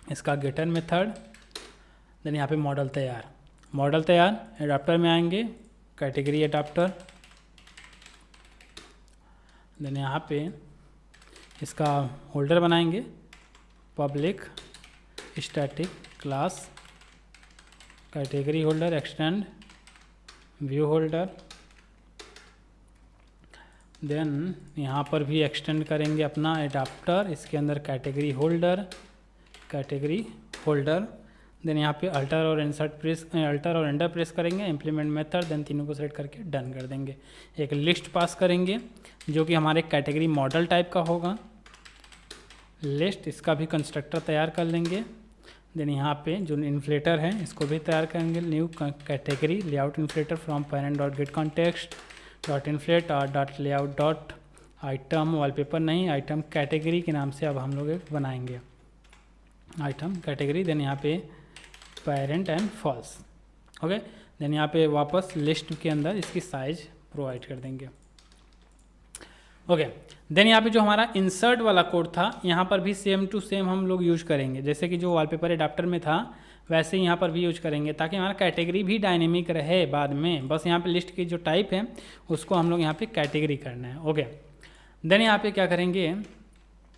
इसका गेटर मेथड, देन यहाँ पे मॉडल तैयार, एडाप्टर में आएंगे, कैटेगरी एडाप्टर, देन यहाँ पे इसका होल्डर बनाएंगे, public static class category holder, extend view holder, then यहाँ पर भी एक्सटेंड करेंगे अपना एडाप्टर, इसके अंदर कैटेगरी होल्डर, देन यहाँ पे अल्टर और एंटर प्रेस करेंगे, इम्प्लीमेंट मेथड, देन तीनों को सेलेक्ट करके डन कर देंगे। एक लिस्ट पास करेंगे जो कि हमारे कैटेगरी मॉडल टाइप का होगा, लिस्ट, इसका भी कंस्ट्रक्टर तैयार कर लेंगे। देन यहाँ पे जो इन्फ्लेटर है इसको भी तैयार करेंगे, new category layout inflater from parent dot get context dot inflate R dot layout dot item, wallpaper नहीं, आइटम कैटेगरी के नाम से अब हम लोग एक बनाएंगे आइटम कैटेगरी। देन यहाँ पे parent and false, okay. Then यहाँ पे वापस लिस्ट के अंदर इसकी साइज प्रोवाइड कर देंगे, ओके। देन यहाँ पे जो हमारा इंसर्ट वाला कोड था यहाँ पर भी सेम टू सेम हम लोग यूज करेंगे, जैसे कि जो वॉलपेपर एडाप्टर में था वैसे ही यहाँ पर भी यूज करेंगे, ताकि हमारा कैटेगरी भी डायनेमिक रहे बाद में। बस यहाँ पे लिस्ट की जो टाइप है उसको हम लोग यहाँ पे कैटेगरी करना है, ओके। देन यहाँ पे क्या करेंगे,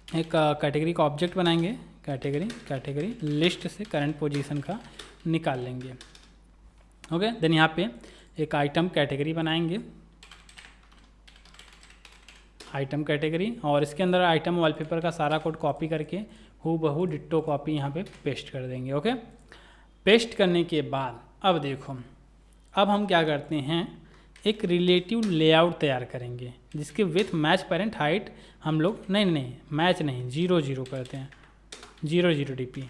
एक कैटेगरी का ऑब्जेक्ट बनाएंगे, कैटेगरी लिस्ट से करंट पोजीशन का निकाल लेंगे, ओके। देन यहाँ पे एक आइटम कैटेगरी बनाएंगे, आइटम कैटेगरी, और इसके अंदर आइटम वॉलपेपर का सारा कोड कॉपी करके हूबहू डिट्टो कॉपी यहाँ पे पेस्ट कर देंगे, ओके। पेस्ट करने के बाद अब देखो, अब हम क्या करते हैं, एक रिलेटिव लेआउट तैयार करेंगे जिसके विथ मैच पेरेंट हाइट हम लोग नहीं मैच नहीं 0 करते हैं, 0 DP।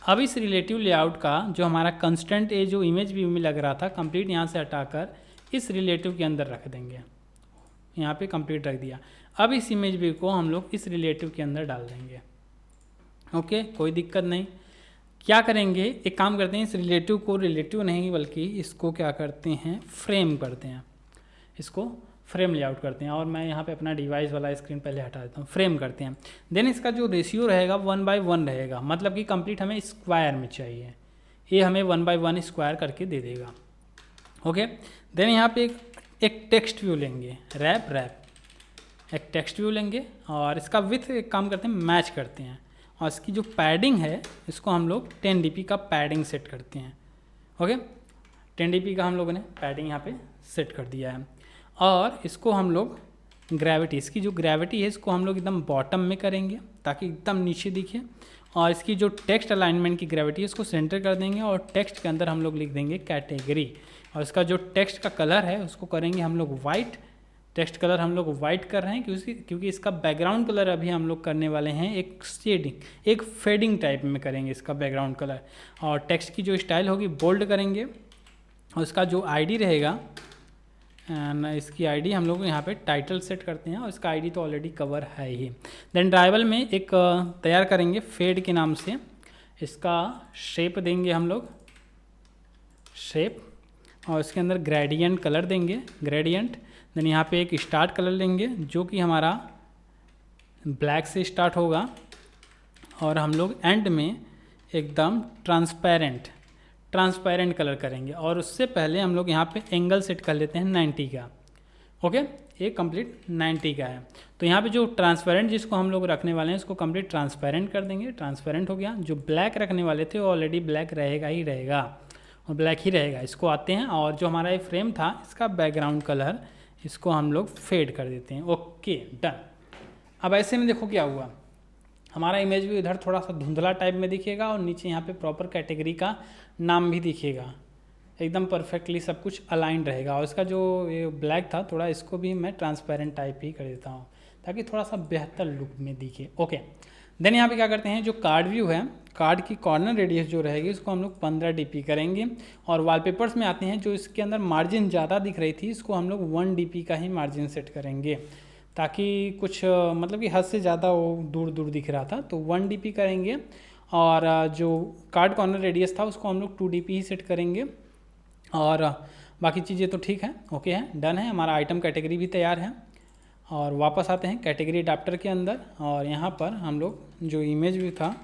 अब इस रिलेटिव लेआउट का जो हमारा कंस्टेंट ए जो इमेज व्यू में लग रहा था कंप्लीट, यहाँ से हटाकर इस रिलेटिव के अंदर रख देंगे, यहाँ पे कंप्लीट रख दिया। अब इस इमेज व्यू को हम लोग इस रिलेटिव के अंदर डाल देंगे, ओके, कोई दिक्कत नहीं। क्या करेंगे, एक काम करते हैं, इस रिलेटिव को रिलेटिव नहीं बल्कि इसको क्या करते हैं, फ्रेम करते हैं, इसको फ्रेम लेआउट करते हैं। और मैं यहाँ पे अपना डिवाइस वाला स्क्रीन पहले हटा देता हूँ, फ्रेम करते हैं। देन इसका जो रेशियो रहेगा 1/1 रहेगा, मतलब कि कंप्लीट हमें स्क्वायर में चाहिए, ये हमें 1/1 स्क्वायर करके दे देगा, ओके। देन यहाँ पे एक टेक्स्ट व्यू लेंगे, रैप एक टेक्स्ट व्यू लेंगे और इसका विथ एक काम करते हैं, मैच करते हैं, और इसकी जो पैडिंग है इसको हम लोग 10 DP का पैडिंग सेट करते हैं, ओके। 10 DP का हम लोगों ने पैडिंग यहाँ पे सेट कर दिया है। और इसको हम लोग ग्रेविटी, इसकी जो ग्रेविटी है इसको हम लोग एकदम बॉटम में करेंगे ताकि एकदम नीचे दिखे, और इसकी जो टेक्स्ट अलाइनमेंट की ग्रेविटी है इसको सेंटर कर देंगे, और टेक्स्ट के अंदर हम लोग लिख देंगे कैटेगरी, और इसका जो टेक्स्ट का कलर है उसको करेंगे हम लोग वाइट, टेक्स्ट कलर हम लोग वाइट कर रहे हैं क्योंकि इसका बैकग्राउंड कलर अभी हम लोग करने वाले हैं एक शेडिंग, एक फेडिंग टाइप में करेंगे इसका बैकग्राउंड कलर। और टेक्स्ट की जो स्टाइल होगी बोल्ड करेंगे, और इसका जो आईडी रहेगा, इसकी आईडी हम लोग यहाँ पे टाइटल सेट करते हैं, और इसका आईडी तो ऑलरेडी कवर है ही। देन ड्राइवल में एक तैयार करेंगे फेड के नाम से, इसका शेप देंगे हम लोग, शेप, और इसके अंदर ग्रेडियंट कलर देंगे, ग्रेडियंट। देन यहाँ पे एक स्टार्ट कलर लेंगे जो कि हमारा ब्लैक से स्टार्ट होगा, और हम लोग एंड में एकदम ट्रांसपेरेंट कलर करेंगे। और उससे पहले हम लोग यहाँ पे एंगल सेट कर लेते हैं 90 का, ओके, ये कंप्लीट 90 का है। तो यहाँ पे जो ट्रांसपेरेंट जिसको हम लोग रखने वाले हैं इसको कंप्लीट ट्रांसपेरेंट कर देंगे, ट्रांसपेरेंट हो गया। जो ब्लैक रखने वाले थे वो ऑलरेडी ब्लैक रहेगा ही रहेगा, और ब्लैक ही रहेगा। इसको आते हैं, और जो हमारा ये फ्रेम था इसका बैकग्राउंड कलर इसको हम लोग फेड कर देते हैं, ओके, डन। अब ऐसे में देखो क्या हुआ, हमारा इमेज भी इधर थोड़ा सा धुंधला टाइप में दिखेगा, और नीचे यहाँ पे प्रॉपर कैटेगरी का नाम भी दिखेगा, एकदम परफेक्टली सब कुछ अलाइंड रहेगा। और इसका जो ये ब्लैक था थोड़ा, इसको भी मैं ट्रांसपेरेंट टाइप ही कर देता हूँ ताकि थोड़ा सा बेहतर लुक में दिखे, ओके। देन यहाँ पे क्या करते हैं, जो कार्ड व्यू है, कार्ड की कॉर्नर रेडियस जो रहेगी इसको हम लोग 15 DP करेंगे। और वॉलपेपर्स में आते हैं, जो इसके अंदर मार्जिन ज़्यादा दिख रही थी इसको हम लोग 1 DP का ही मार्जिन सेट करेंगे, ताकि कुछ मतलब कि हद से ज़्यादा वो दूर दूर दिख रहा था, तो 1 DP करेंगे। और जो कार्ड कॉर्नर रेडियस था उसको हम लोग 2 DP ही सेट करेंगे, और बाकी चीज़ें तो ठीक है, ओके है, डन है। हमारा आइटम कैटेगरी भी तैयार है। और वापस आते हैं कैटेगरी अडाप्टर के अंदर, और यहाँ पर हम लोग जो इमेज व्यू था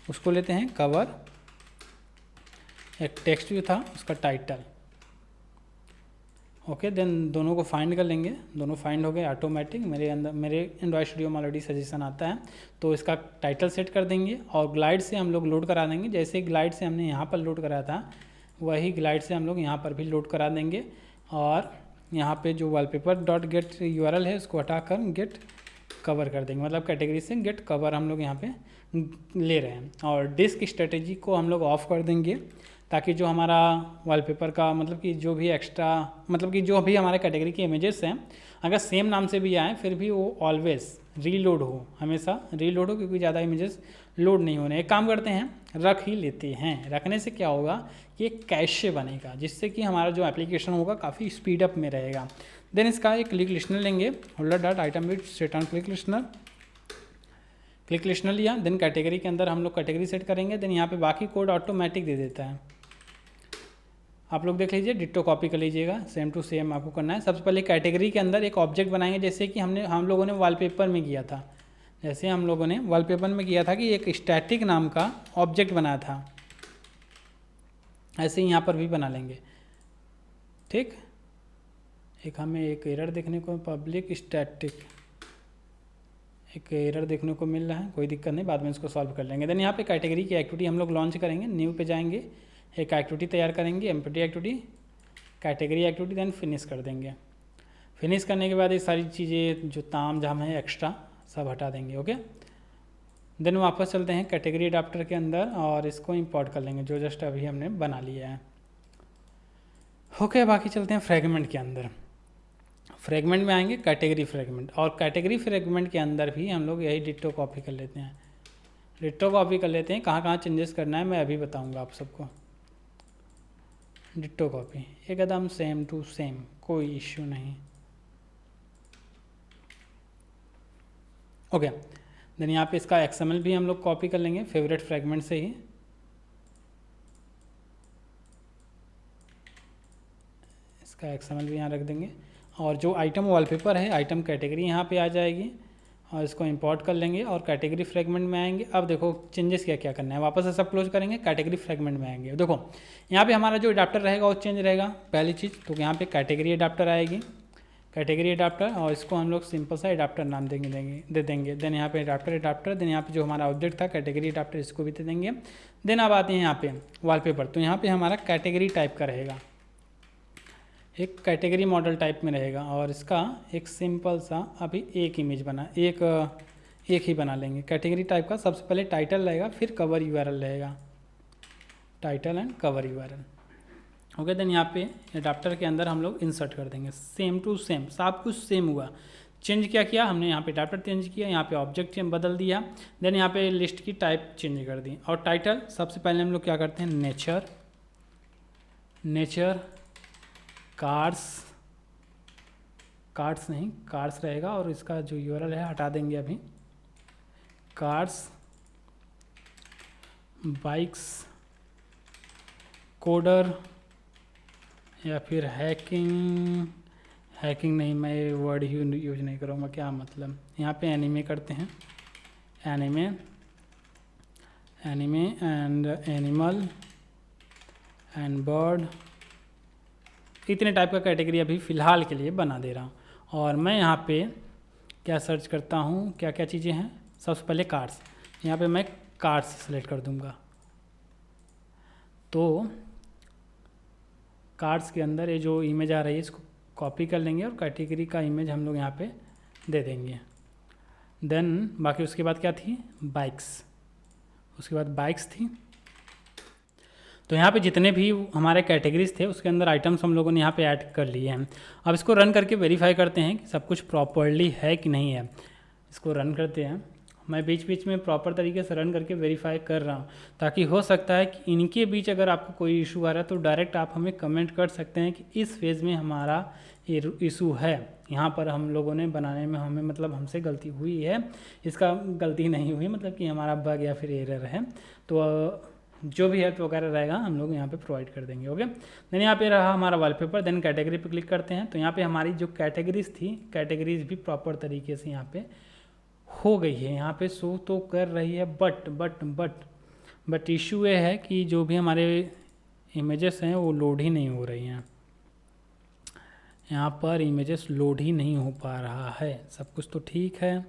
उसको लेते हैं कवर, एक टेक्स्ट व्यू था, उसका टाइटल। ओके, देन दोनों को फाइंड कर लेंगे, दोनों फाइंड हो गए ऑटोमेटिक। मेरे एंड्रॉयड स्टूडियो में ऑलरेडी सजेशन आता है, तो इसका टाइटल सेट कर देंगे और ग्लाइड से हम लोग लोड करा देंगे। जैसे ग्लाइड से हमने यहाँ पर लोड कराया था, वही ग्लाइड से हम लोग यहाँ पर भी लोड करा देंगे। और यहाँ पे जो वॉलपेपर डॉट गेट यूआरएल है उसको हटाकर गेट कवर कर देंगे, मतलब कैटेगरी से गेट कवर हम लोग यहाँ पे ले रहे हैं। और डिस्क स्ट्रेटेजी को हम लोग ऑफ कर देंगे, ताकि जो हमारा वॉलपेपर का मतलब कि जो भी एक्स्ट्रा मतलब कि जो भी हमारे कैटेगरी के इमेजेस हैं, अगर सेम नाम से भी आए फिर भी वो ऑलवेज रीलोड हो, हमेशा रीलोड हो, क्योंकि ज़्यादा इमेजेस लोड नहीं होने। एक काम करते हैं, रख ही लेते हैं। रखने से क्या होगा कि एक कैशे बनेगा, जिससे कि हमारा जो एप्लीकेशन होगा काफ़ी स्पीड अप में रहेगा। देन इसका एक क्लिक लिस्टनर लेंगे, holder dot item with set on click listener. Click listener लिया, देन कैटेगरी के अंदर हम लोग कैटेगरी सेट करेंगे। देन यहाँ पे बाकी कोड ऑटोमेटिक दे देता है, आप लोग देख लीजिए, डिट्टो कॉपी कर लीजिएगा, सेम टू सेम आपको करना है। सबसे पहले कैटेगरी के अंदर एक ऑब्जेक्ट बनाएंगे, जैसे कि हम लोगों ने वॉलपेपर में किया था। जैसे हम लोगों ने वॉलपेपर में किया था कि एक स्टैटिक नाम का ऑब्जेक्ट बनाया था, ऐसे ही यहाँ पर भी बना लेंगे। ठीक, एक हमें एक एरर देखने को, पब्लिक स्टैटिक एक एरर देखने को मिल रहा है, कोई दिक्कत नहीं, बाद में इसको सॉल्व कर लेंगे। देन यहाँ पे कैटेगरी की एक्टिविटी हम लोग लॉन्च करेंगे, न्यू पे जाएंगे, एक एक्टिविटी तैयार करेंगे, empty activity, category activity, then finish कर देंगे। फिनिश करने के बाद ये सारी चीज़ें जो ताम झाम है एक्स्ट्रा सब हटा देंगे। ओके, देन वापस चलते हैं कैटेगरी अडाप्टर के अंदर और इसको इंपोर्ट कर लेंगे, जो जस्ट अभी हमने बना लिया है। ओके, बाकी चलते हैं फ्रेगमेंट के अंदर। फ्रेगमेंट में आएंगे कैटेगरी फ्रेगमेंट, और कैटेगरी फ्रेगमेंट के अंदर भी हम लोग यही डिट्टो कॉपी कर लेते हैं। डिट्टो कॉपी कर लेते हैं, कहाँ कहाँ चेंजेस करना है मैं अभी बताऊँगा आप सबको। डिट्टो कॉपी एकदम सेम टू सेम, कोई इश्यू नहीं। ओके, देन यहाँ पे इसका XML भी हम लोग कॉपी कर लेंगे फेवरेट फ्रेगमेंट से ही। इसका XML भी यहाँ रख देंगे, और जो आइटम वॉलपेपर है, आइटम कैटेगरी यहाँ पे आ जाएगी, और इसको इंपोर्ट कर लेंगे और कैटेगरी फ्रेगमेंट में आएंगे। अब देखो चेंजेस क्या क्या करना है, वापस से सब क्लोज करेंगे, कैटेगरी फ्रेगमेंट में आएंगे। देखो यहाँ पे हमारा जो अडाप्टर रहेगा वो चेंज रहेगा, पहली चीज़ तो यहाँ पे कैटेगरी अडाप्टर आएगी, कैटेगरी अडाप्टर, और इसको हम लोग सिंपल सा अडाप्टर नाम दे देंगे। देन यहाँ पे अडाप्टर, देन यहाँ पे जो हमारा ऑब्जेक्ट था कैटेगरी अडाप्टर, इसको भी दे देंगे। देन अब आते हैं यहाँ पे वॉलपेपर, तो यहाँ पे हमारा कैटेगरी टाइप का रहेगा, एक कैटेगरी मॉडल टाइप में रहेगा, और इसका एक सिंपल सा अभी एक इमेज बना एक ही बना लेंगे कैटेगरी टाइप का। सबसे पहले टाइटल रहेगा, फिर कवर यूआरएल रहेगा, title and cover URL. Okay, then यहाँ पे एडाप्टर के अंदर हम लोग इंसर्ट कर देंगे, सेम टू सेम, सब कुछ सेम हुआ। चेंज क्या किया हमने, यहाँ पे एडाप्टर चेंज किया, यहाँ पे ऑब्जेक्ट बदल दिया, देन यहाँ पे लिस्ट की टाइप चेंज कर दी। और टाइटल सबसे पहले हम लोग क्या करते हैं, नेचर कार्ड्स नहीं, कार्ड्स रहेगा, और इसका जो यूआरएल है हटा देंगे अभी, कार्ड्स बाइक्स कोडर, या फिर हैकिंग नहीं, मैं ये वर्ड ही यूज नहीं करूँगा, क्या मतलब। यहाँ पे एनिमे करते हैं, anime and animal and bird, इतने टाइप का कैटेगरी अभी फ़िलहाल के लिए बना दे रहा हूँ। और मैं यहाँ पे क्या सर्च करता हूँ, क्या क्या चीज़ें हैं। सबसे पहले कार्ड्स, यहाँ पे मैं कार्ड्स सेलेक्ट कर दूँगा, तो कार्ड्स के अंदर ये जो इमेज आ रही है इसको कॉपी कर लेंगे, और कैटेगरी का इमेज हम लोग यहाँ पे दे देंगे। देन बाकी उसके बाद क्या थी, बाइक्स, उसके बाद बाइक्स थी। तो यहाँ पे जितने भी हमारे कैटेगरीज थे उसके अंदर आइटम्स हम लोगों ने यहाँ पे ऐड कर लिए हैं। अब इसको रन करके वेरीफाई करते हैं कि सब कुछ प्रॉपरली है कि नहीं है। इसको रन करते हैं, मैं बीच बीच में प्रॉपर तरीके से रन करके वेरीफाई कर रहा हूँ, ताकि हो सकता है कि इनके बीच अगर आपको कोई इशू आ रहा है तो डायरेक्ट आप हमें कमेंट कर सकते हैं कि इस फेज़ में हमारा ये इशू है, यहाँ पर हम लोगों ने बनाने में हमें मतलब हमसे गलती हुई है, इसका गलती नहीं हुई, मतलब कि हमारा बग या फिर एरर है। तो जो भी हेल्प वगैरह रहेगा हम लोग यहाँ पे प्रोवाइड कर देंगे। ओके, देन यहाँ पे रहा हमारा वॉलपेपर। देन कैटेगरी पे क्लिक करते हैं, तो यहाँ पे हमारी जो कैटेगरीज थी, कैटेगरीज भी प्रॉपर तरीके से यहाँ पे हो गई है, यहाँ पे शो तो कर रही है, बट इशू ये है कि जो भी हमारे इमेजेस हैं वो लोड ही नहीं हो रही हैं, यहाँ पर इमेजेस लोड ही नहीं हो पा रहा है। सब कुछ तो ठीक है।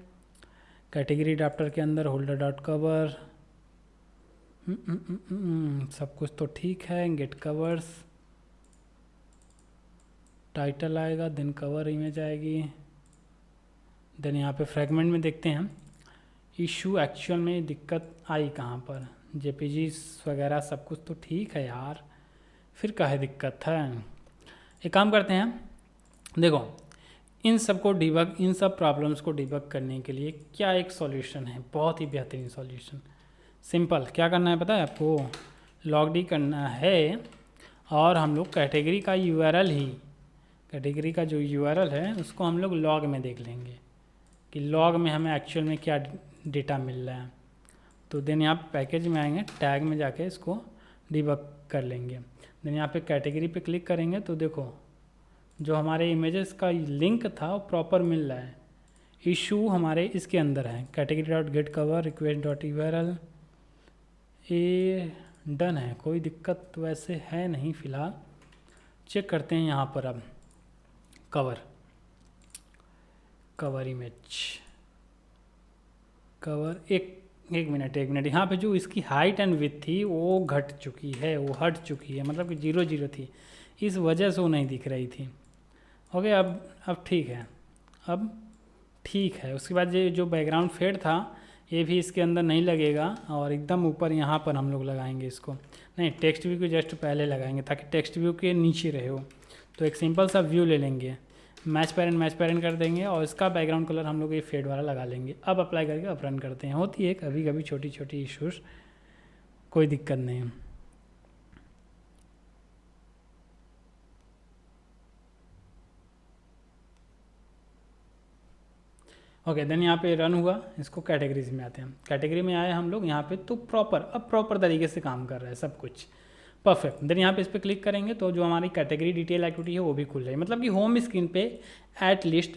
कैटेगरी अडाप्टर के अंदर होल्डर डॉट कवर, सब कुछ तो ठीक है। गेट कवर्स, टाइटल आएगा, देन कवर इमेज आएगी, देन यहाँ पे फ्रैगमेंट में देखते हैं इशू एक्चुअल में दिक्कत आई कहाँ पर। जेपीजीज वगैरह सब कुछ तो ठीक है यार, फिर काहे दिक्कत है। एक काम करते हैं, देखो इन सब प्रॉब्लम्स को डिबग करने के लिए क्या एक सॉल्यूशन है, बहुत ही बेहतरीन सॉल्यूशन। सिंपल, क्या करना है पता है आपको, लॉग डी करना है और हम लोग कैटेगरी का यूआरएल ही, कैटेगरी का जो यूआरएल है उसको हम लोग लॉग में देख लेंगे कि लॉग में हमें एक्चुअल में क्या डेटा मिल रहा है। तो देन यहाँ पे पैकेज में आएंगे, टैग में जाके इसको डिबग कर लेंगे। देन यहाँ पे कैटेगरी पे क्लिक करेंगे तो देखो जो हमारे इमेजेस का लिंक था वो प्रॉपर मिल रहा है। इशू हमारे इसके अंदर है, category dot gate cover request dot URL, ये डन है, कोई दिक्कत वैसे है नहीं फ़िलहाल। चेक करते हैं यहाँ पर अब कवर इमेज, कवर एक मिनट यहाँ पे जो इसकी हाइट एंड विड्थ थी वो घट चुकी है, वो हट चुकी है, मतलब कि 0 थी, इस वजह से वो नहीं दिख रही थी। ओके, अब ठीक है, अब ठीक है। उसके बाद ये जो बैकग्राउंड फेड था ये भी इसके अंदर नहीं लगेगा, और एकदम ऊपर यहाँ पर हम लोग लगाएंगे इसको, नहीं टेक्स्ट व्यू के जस्ट पहले लगाएंगे ताकि टेक्स्ट व्यू के नीचे रहे हो। तो एक सिंपल सा व्यू ले लेंगे, मैच पैरेंट कर देंगे और इसका बैकग्राउंड कलर हम लोग ये फेड वाला लगा लेंगे। अब अप्लाई करके अब रन करते हैं। होती है कभी कभी छोटी छोटी इश्यूज, कोई दिक्कत नहीं है। ओके, देन यहाँ पे रन हुआ, इसको कैटेगरीज में आते हैं। कैटेगरी में आए हम लोग यहाँ पे, तो प्रॉपर तरीके से काम कर रहा है सब कुछ परफेक्ट। देन यहाँ पे इस पर क्लिक करेंगे तो जो हमारी कैटेगरी डिटेल एक्टिविटी है वो भी खुल जाएगी, मतलब कि होम स्क्रीन पे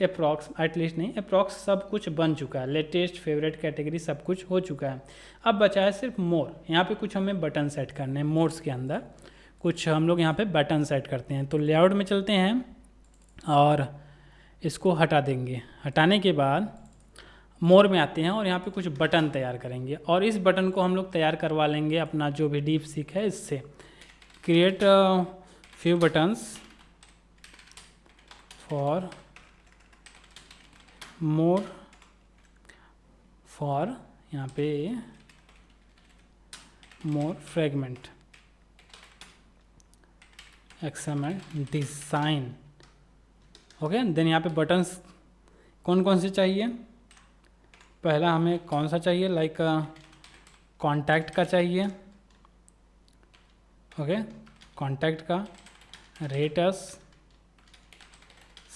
अप्रॉक्स सब कुछ बन चुका है, लेटेस्ट फेवरेट कैटेगरी सब कुछ हो चुका है। अब बचा है सिर्फ मोर। यहाँ पे कुछ हमें बटन सेट करने हैं, मोड्स के अंदर कुछ हम लोग यहाँ पे बटन सेट करते हैं। तो लेआउट में चलते हैं और इसको हटा देंगे। हटाने के बाद मोर में आते हैं और यहाँ पे कुछ बटन तैयार करेंगे, और इस बटन को हम लोग तैयार करवा लेंगे अपना जो भी डीप सीक है इससे। Create few buttons for more for यहाँ पे more fragment XML design. Okay, then यहाँ पे बटन्स कौन कौन से चाहिए, पहला हमें कौन सा चाहिए, लाइक कॉन्टैक्ट का चाहिए। ओके, कॉन्टैक्ट का, rate us,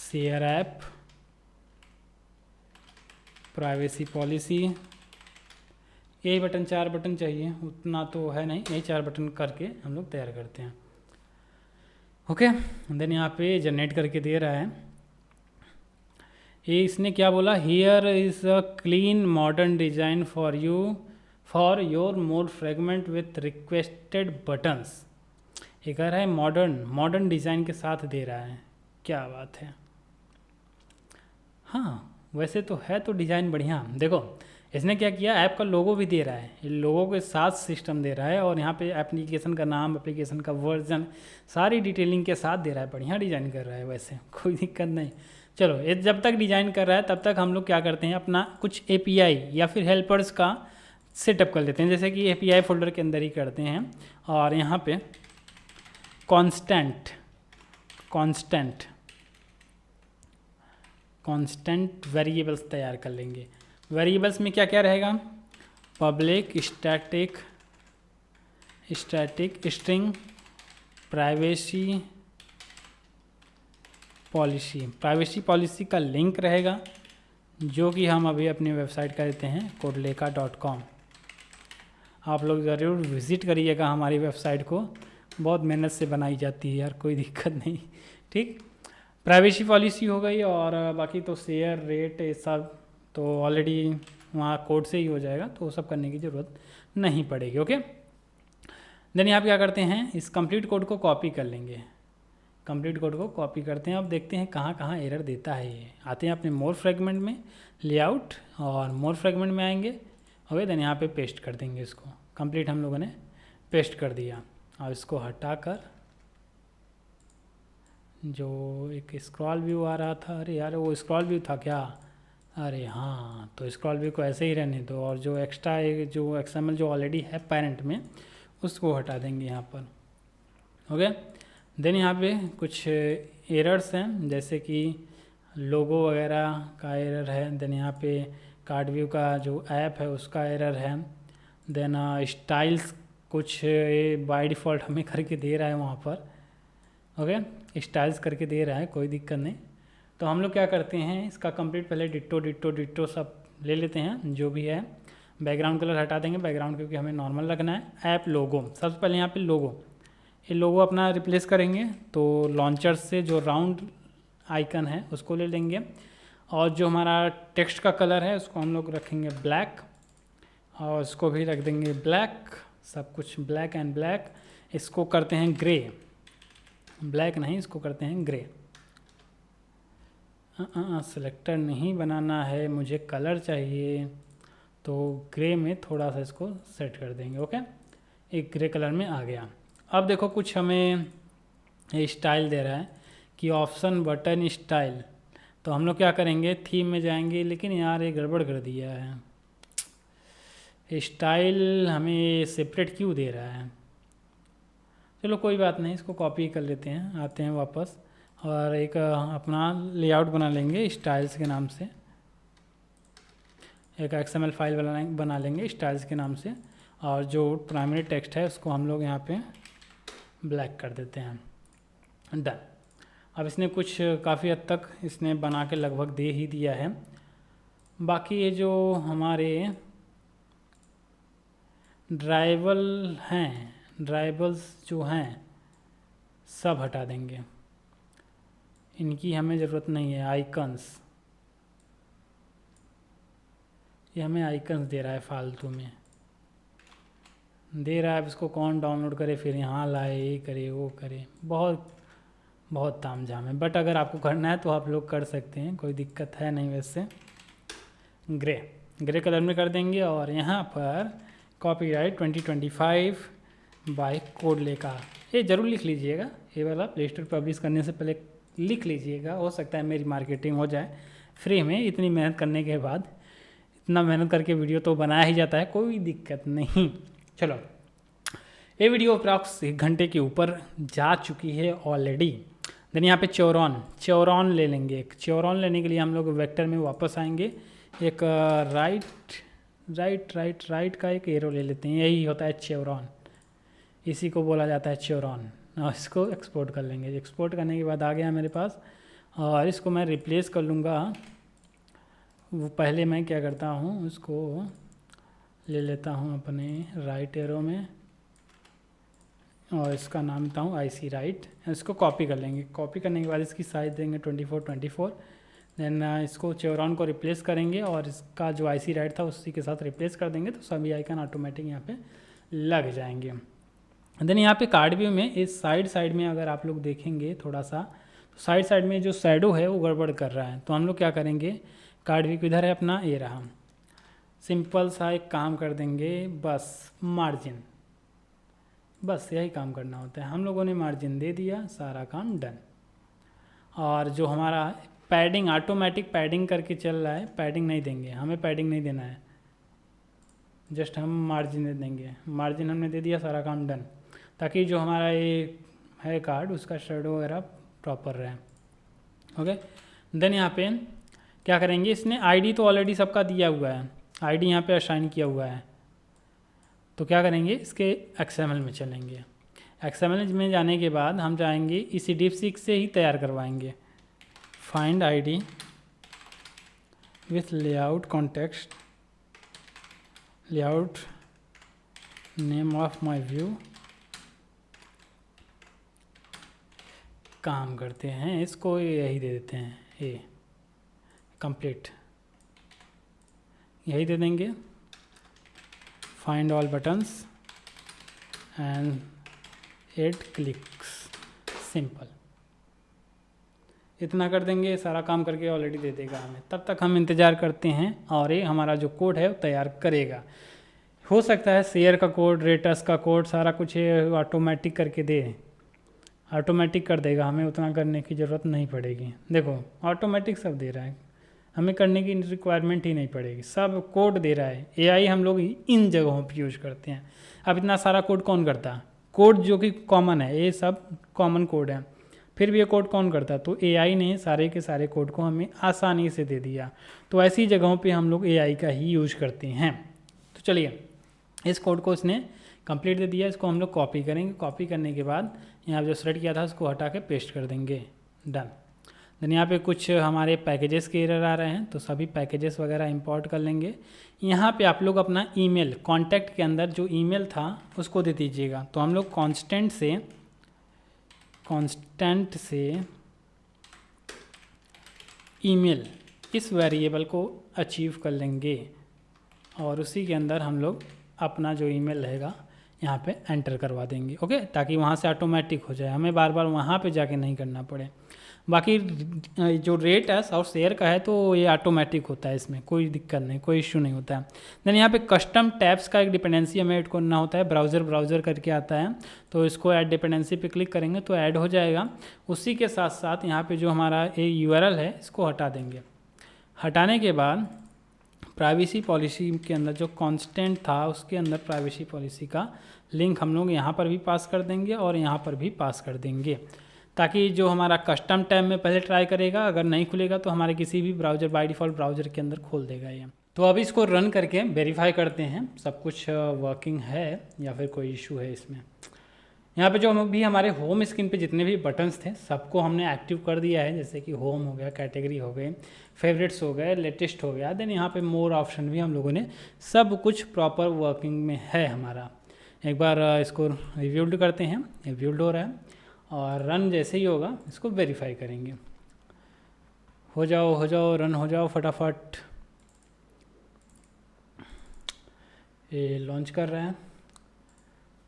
share app, privacy policy, यही बटन 4 बटन चाहिए, उतना तो है नहीं, यही 4 बटन करके हम लोग तैयार करते हैं। ओके, देन यहाँ पे जनरेट करके दे रहा है। ये इसने क्या बोला, here is a clean modern design for your more fragment with requested buttons. ये कह रहा है मॉडर्न डिज़ाइन के साथ दे रहा है, क्या बात है। हाँ वैसे तो है तो डिज़ाइन बढ़िया। देखो इसने क्या किया, ऐप का लोगो भी दे रहा है, लोगो के साथ सिस्टम दे रहा है, और यहाँ पे एप्लीकेशन का नाम, एप्लीकेशन का वर्जन, सारी डिटेलिंग के साथ दे रहा है। बढ़िया डिज़ाइन कर रहा है, वैसे कोई दिक्कत नहीं। चलो ये जब तक डिज़ाइन कर रहा है तब तक हम लोग क्या करते हैं, अपना कुछ API या फिर हेल्पर्स का सेटअप कर लेते हैं, जैसे कि API फोल्डर के अंदर ही करते हैं। और यहाँ पे कांस्टेंट वेरिएबल्स तैयार कर लेंगे। वेरिएबल्स में क्या क्या रहेगा, public static string, privacy policy का लिंक रहेगा, जो कि हम अभी अपनी वेबसाइट का देते हैं kodleka.com। आप लोग ज़रूर विज़िट करिएगा हमारी वेबसाइट को, बहुत मेहनत से बनाई जाती है यार, कोई दिक्कत नहीं। ठीक, प्राइवेसी पॉलिसी हो गई, और बाकी तो शेयर रेट ये सब तो ऑलरेडी वहाँ कोड से ही हो जाएगा, तो वो सब करने की ज़रूरत नहीं पड़ेगी। ओके, देन यहाँ पे क्या करते हैं, इस कंप्लीट कोड को कॉपी कर लेंगे। कंप्लीट कोड को कॉपी करते हैं। अब देखते हैं कहाँ कहाँ एरर देता है ये। आते हैं अपने मोर फ्रेगमेंट में, लेआउट और मोर फ्रेगमेंट में आएंगे। ओके, देन यहाँ पे पेस्ट कर देंगे इसको। कंप्लीट हम लोगों ने पेस्ट कर दिया। अब इसको हटाकर जो एक स्क्रॉल व्यू आ रहा था, अरे यार वो स्क्रॉल व्यू था क्या, अरे हाँ, तो स्क्रॉल व्यू को ऐसे ही रहने दो। और जो एक्स्ट्रा जो XML जो ऑलरेडी है पेरेंट में, उसको हटा देंगे यहाँ पर। ओके, देन यहाँ पे कुछ एरर्स हैं, जैसे कि लोगो वगैरह का एरर है। देन यहाँ पे कार्ड व्यू का जो ऐप है उसका एरर है। देन स्टाइल्स कुछ बाय डिफ़ॉल्ट हमें करके दे रहा है वहाँ पर। ओके, स्टाइल्स करके दे रहा है, कोई दिक्कत नहीं। तो हम लोग क्या करते हैं, इसका कंप्लीट पहले डिट्टो डिट्टो डिट्टो सब ले लेते हैं जो भी है। बैकग्राउंड कलर हटा देंगे, बैकग्राउंड क्योंकि हमें नॉर्मल रखना है। ऐप लोगो, सबसे पहले यहाँ पे लोगो, ये लोगो अपना रिप्लेस करेंगे। तो लॉन्चर से जो राउंड आइकन है उसको ले लेंगे, और जो हमारा टेक्स्ट का कलर है उसको हम लोग रखेंगे ब्लैक, और इसको भी रख देंगे ब्लैक, सब कुछ ब्लैक एंड ब्लैक। इसको करते हैं ग्रे, ब्लैक नहीं, इसको करते हैं ग्रे। सिलेक्टर नहीं बनाना है मुझे, कलर चाहिए, तो ग्रे में थोड़ा सा इसको सेट कर देंगे। ओके, एक ग्रे कलर में आ गया। अब देखो कुछ हमें स्टाइल दे रहा है कि ऑप्शन बटन स्टाइल। तो हम लोग क्या करेंगे, थीम में जाएंगे, लेकिन यार ये गड़बड़ कर दिया है, स्टाइल हमें सेपरेट क्यों दे रहा है। चलो कोई बात नहीं, इसको कॉपी कर लेते हैं। आते हैं वापस और एक अपना लेआउट बना लेंगे स्टाइल्स के नाम से। एक XML फाइल बना लेंगे स्टाइल्स के नाम से, और जो प्राइमरी टेक्स्ट है उसको हम लोग यहाँ पे ब्लैक कर देते हैं। डन। अब इसने कुछ काफ़ी हद तक इसने बना के लगभग दे ही दिया है। बाकी ये जो हमारे ड्राइवल हैं, ड्राइवल्स जो हैं सब हटा देंगे, इनकी हमें ज़रूरत नहीं है। आइकन्स, ये हमें आइकन्स दे रहा है फालतू में दे रहा है। अब इसको कौन डाउनलोड करे, फिर यहाँ लाए, ये करे वो करे, बहुत बहुत ताम झाम है। बट अगर आपको करना है तो आप लोग कर सकते हैं, कोई दिक्कत है नहीं। वैसे ग्रे कलर में कर देंगे, और यहाँ पर कॉपीराइट 2025 बाय कोडलेका, ये ज़रूर लिख लीजिएगा। ये वाला प्ले स्टोर पब्लिश करने से पहले लिख लीजिएगा, हो सकता है मेरी मार्केटिंग हो जाए फ्री में। इतनी मेहनत करने के बाद, इतना मेहनत करके वीडियो तो बनाया ही जाता है, कोई दिक्कत नहीं। चलो, ये वीडियो अप्रॉक्स 1 घंटे के ऊपर जा चुकी है ऑलरेडी। देन यहाँ पे चौरॉन ले लेंगे। एक चौरॉन लेने के लिए हम लोग वेक्टर में वापस आएंगे। एक राइट का एक एरो ले लेते हैं, यही होता है चौरॉन, इसी को बोला जाता है चौरॉन। और इसको एक्सपोर्ट कर लेंगे। एक्सपोर्ट करने के बाद आ गया मेरे पास, और इसको मैं रिप्लेस कर लूँगा। वो पहले मैं क्या करता हूँ, उसको ले लेता हूँ अपने राइट एरो में, और इसका नाम देता हूँ IC राइट। इसको कॉपी कर लेंगे। कॉपी करने के बाद इसकी साइज देंगे 24 देन इसको चौरॉन को रिप्लेस करेंगे, और इसका जो IC राइट था उसी के साथ रिप्लेस कर देंगे, तो सभी आइकन ऑटोमेटिक यहाँ पे लग जाएंगे। देन यहाँ पे कार्ड व्यू में इस साइड में अगर आप लोग देखेंगे थोड़ा सा, तो साइड में जो शैडो है वो गड़बड़ कर रहा है। तो हम लोग क्या करेंगे, कार्ड व्यू किधर है अपना, ये रहा। सिंपल सा एक काम कर देंगे, बस मार्जिन, बस यही काम करना होता है। हम लोगों ने मार्जिन दे दिया, सारा काम डन। और जो हमारा पैडिंग, ऑटोमेटिक पैडिंग करके चल रहा है, पैडिंग नहीं देंगे, हमें पैडिंग नहीं देना है, जस्ट हम मार्जिन दे देंगे। मार्जिन हमने दे दिया, सारा काम डन, ताकि जो हमारा ये है कार्ड उसका शेडो वगैरह प्रॉपर रहे। ओके, देन यहाँ पे क्या करेंगे, इसने ID तो ऑलरेडी सबका दिया हुआ है, ID यहाँ पे असाइन किया हुआ है। तो क्या करेंगे, इसके XML में चलेंगे। XML में जाने के बाद हम जाएंगे, इसी DeepSeek से ही तैयार करवाएंगे। Find ID with layout context, layout name of my view. काम करते हैं, इसको यही दे देते हैं, ये कंप्लीट यही दे देंगे। Find all buttons and 8 clicks, simple. इतना कर देंगे, सारा काम करके ऑलरेडी दे देगा हमें। तब तक हम इंतज़ार करते हैं और ये हमारा जो कोड है वो तैयार करेगा। हो सकता है शेयर का कोड, रेटस का कोड, सारा कुछ ये ऑटोमेटिक करके दे, ऑटोमेटिक कर देगा, हमें उतना करने की ज़रूरत नहीं पड़ेगी। देखो ऑटोमेटिक सब दे रहा है, हमें करने की रिक्वायरमेंट ही नहीं पड़ेगी, सब कोड दे रहा है। एआई हम लोग इन जगहों पर यूज करते हैं। अब इतना सारा कोड कौन करता है? कोड जो कि कॉमन है, ये सब कॉमन कोड है, फिर भी ये कोड कौन करता है? तो एआई ने सारे के सारे कोड को हमें आसानी से दे दिया। तो ऐसी जगहों पे हम लोग एआई का ही यूज करते हैं। तो चलिए, इस कोड को इसने कंप्लीट दे दिया, इसको हम लोग कॉपी करेंगे। कॉपी करने के बाद यहाँ जो सेलेक्ट किया था उसको हटा के पेस्ट कर देंगे, डन। देन यहाँ पे कुछ हमारे पैकेजेस के एरर आ रहे हैं, तो सभी पैकेजेस वगैरह इंपोर्ट कर लेंगे। यहाँ पे आप लोग अपना ईमेल, कॉन्टैक्ट के अंदर जो ईमेल था उसको दे दीजिएगा। तो हम लोग कांस्टेंट से ईमेल इस वेरिएबल को अचीव कर लेंगे और उसी के अंदर हम लोग अपना जो ईमेल रहेगा यहाँ पे एंटर करवा देंगे, ओके, ताकि वहाँ से ऑटोमेटिक हो जाए, हमें बार बार वहाँ पे जाके नहीं करना पड़े। बाकी जो रेट है और शेयर का है तो ये ऑटोमेटिक होता है, इसमें कोई दिक्कत नहीं, कोई इशू नहीं होता है। देन यहाँ पे कस्टम टैब्स का एक डिपेंडेंसी हमें ऐड करना होता है, ब्राउज़र करके आता है, तो इसको ऐड डिपेंडेंसी पे क्लिक करेंगे तो ऐड हो जाएगा। उसी के साथ साथ यहाँ पे जो हमारा ये URL है इसको हटा देंगे। हटाने के बाद प्राइवेसी पॉलिसी के अंदर जो कांस्टेंट था उसके अंदर प्राइवेसी पॉलिसी का लिंक हम लोग यहाँ पर भी पास कर देंगे और यहाँ पर भी पास कर देंगे, ताकि जो हमारा कस्टम टैब में पहले ट्राई करेगा, अगर नहीं खुलेगा तो हमारे किसी भी ब्राउज़र, बाय डिफ़ॉल्ट ब्राउज़र के अंदर खोल देगा ये। तो अब इसको रन करके वेरीफाई करते हैं सब कुछ वर्किंग है या फिर कोई इशू है इसमें। यहाँ पे जो हम भी हमारे होम स्क्रीन पे जितने भी बटन्स थे सबको हमने एक्टिव कर दिया है, जैसे कि होम हो गया, कैटेगरी हो गए, फेवरेट्स हो गए, लेटेस्ट हो गया। देन यहाँ पे मोर ऑप्शन भी हम लोगों ने, सब कुछ प्रॉपर वर्किंग में है हमारा। एक बार इसको रिव्यूल्ड करते हैं, रिव्यूल्ड हो रहा है और रन जैसे ही होगा इसको वेरीफाई करेंगे। हो जाओ रन हो जाओ फटाफट। ये लॉन्च कर रहा है,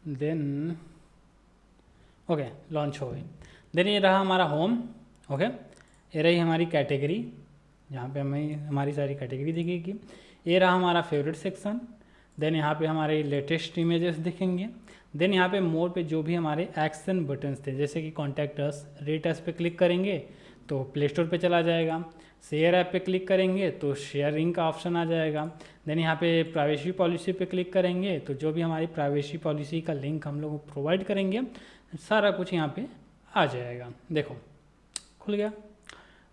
देन ओके लॉन्च हो गई। देन ये रहा हमारा होम, ओके, ये रही हमारी कैटेगरी, जहाँ पे हमें हमारी सारी कैटेगरी दिखेगी। ये रहा हमारा फेवरेट सेक्शन। देन यहाँ पे हमारे लेटेस्ट इमेजेस दिखेंगे। देन यहाँ पे मोर पे जो भी हमारे एक्शन बटन्स थे, जैसे कि कॉन्टैक्ट अस, रेट अस पे क्लिक करेंगे तो प्ले स्टोर पे चला जाएगा। शेयर ऐप पे क्लिक करेंगे तो शेयरिंग का ऑप्शन आ जाएगा। देन यहाँ पे प्राइवेसी पॉलिसी पे क्लिक करेंगे तो जो भी हमारी प्राइवेसी पॉलिसी का लिंक हम लोग प्रोवाइड करेंगे सारा कुछ यहाँ पे आ जाएगा। देखो खुल गया,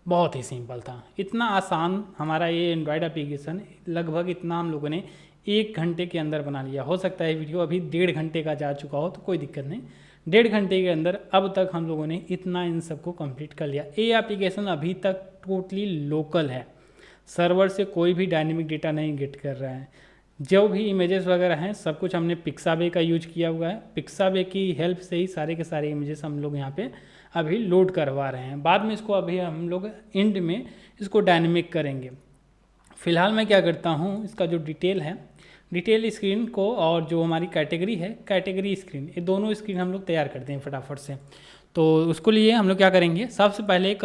बहुत ही सिंपल था, इतना आसान हमारा ये एंड्रॉयड एप्लीकेशन। लगभग इतना हम लोगों ने 1 घंटे के अंदर बना लिया। हो सकता है वीडियो अभी 1.5 घंटे का जा चुका हो तो कोई दिक्कत नहीं, 1.5 घंटे के अंदर अब तक हम लोगों ने इतना इन सबको कंप्लीट कर लिया। ये एप्लीकेशन अभी तक टोटली लोकल है, सर्वर से कोई भी डायनेमिक डेटा नहीं गेट कर रहा है। जो भी इमेजेस वगैरह हैं सब कुछ हमने पिक्साबे का यूज किया हुआ है। पिक्साबे की हेल्प से ही सारे के सारे इमेजेस हम लोग यहाँ पे अभी लोड करवा रहे हैं। बाद में इसको अभी हम लोग एंड में इसको डायनेमिक करेंगे। फिलहाल मैं क्या करता हूँ, इसका जो डिटेल है, डिटेल स्क्रीन को और जो हमारी कैटेगरी है, कैटेगरी स्क्रीन, ये दोनों स्क्रीन हम लोग तैयार करते हैं फटाफट से। तो उसको लिए हम लोग क्या करेंगे, सबसे पहले एक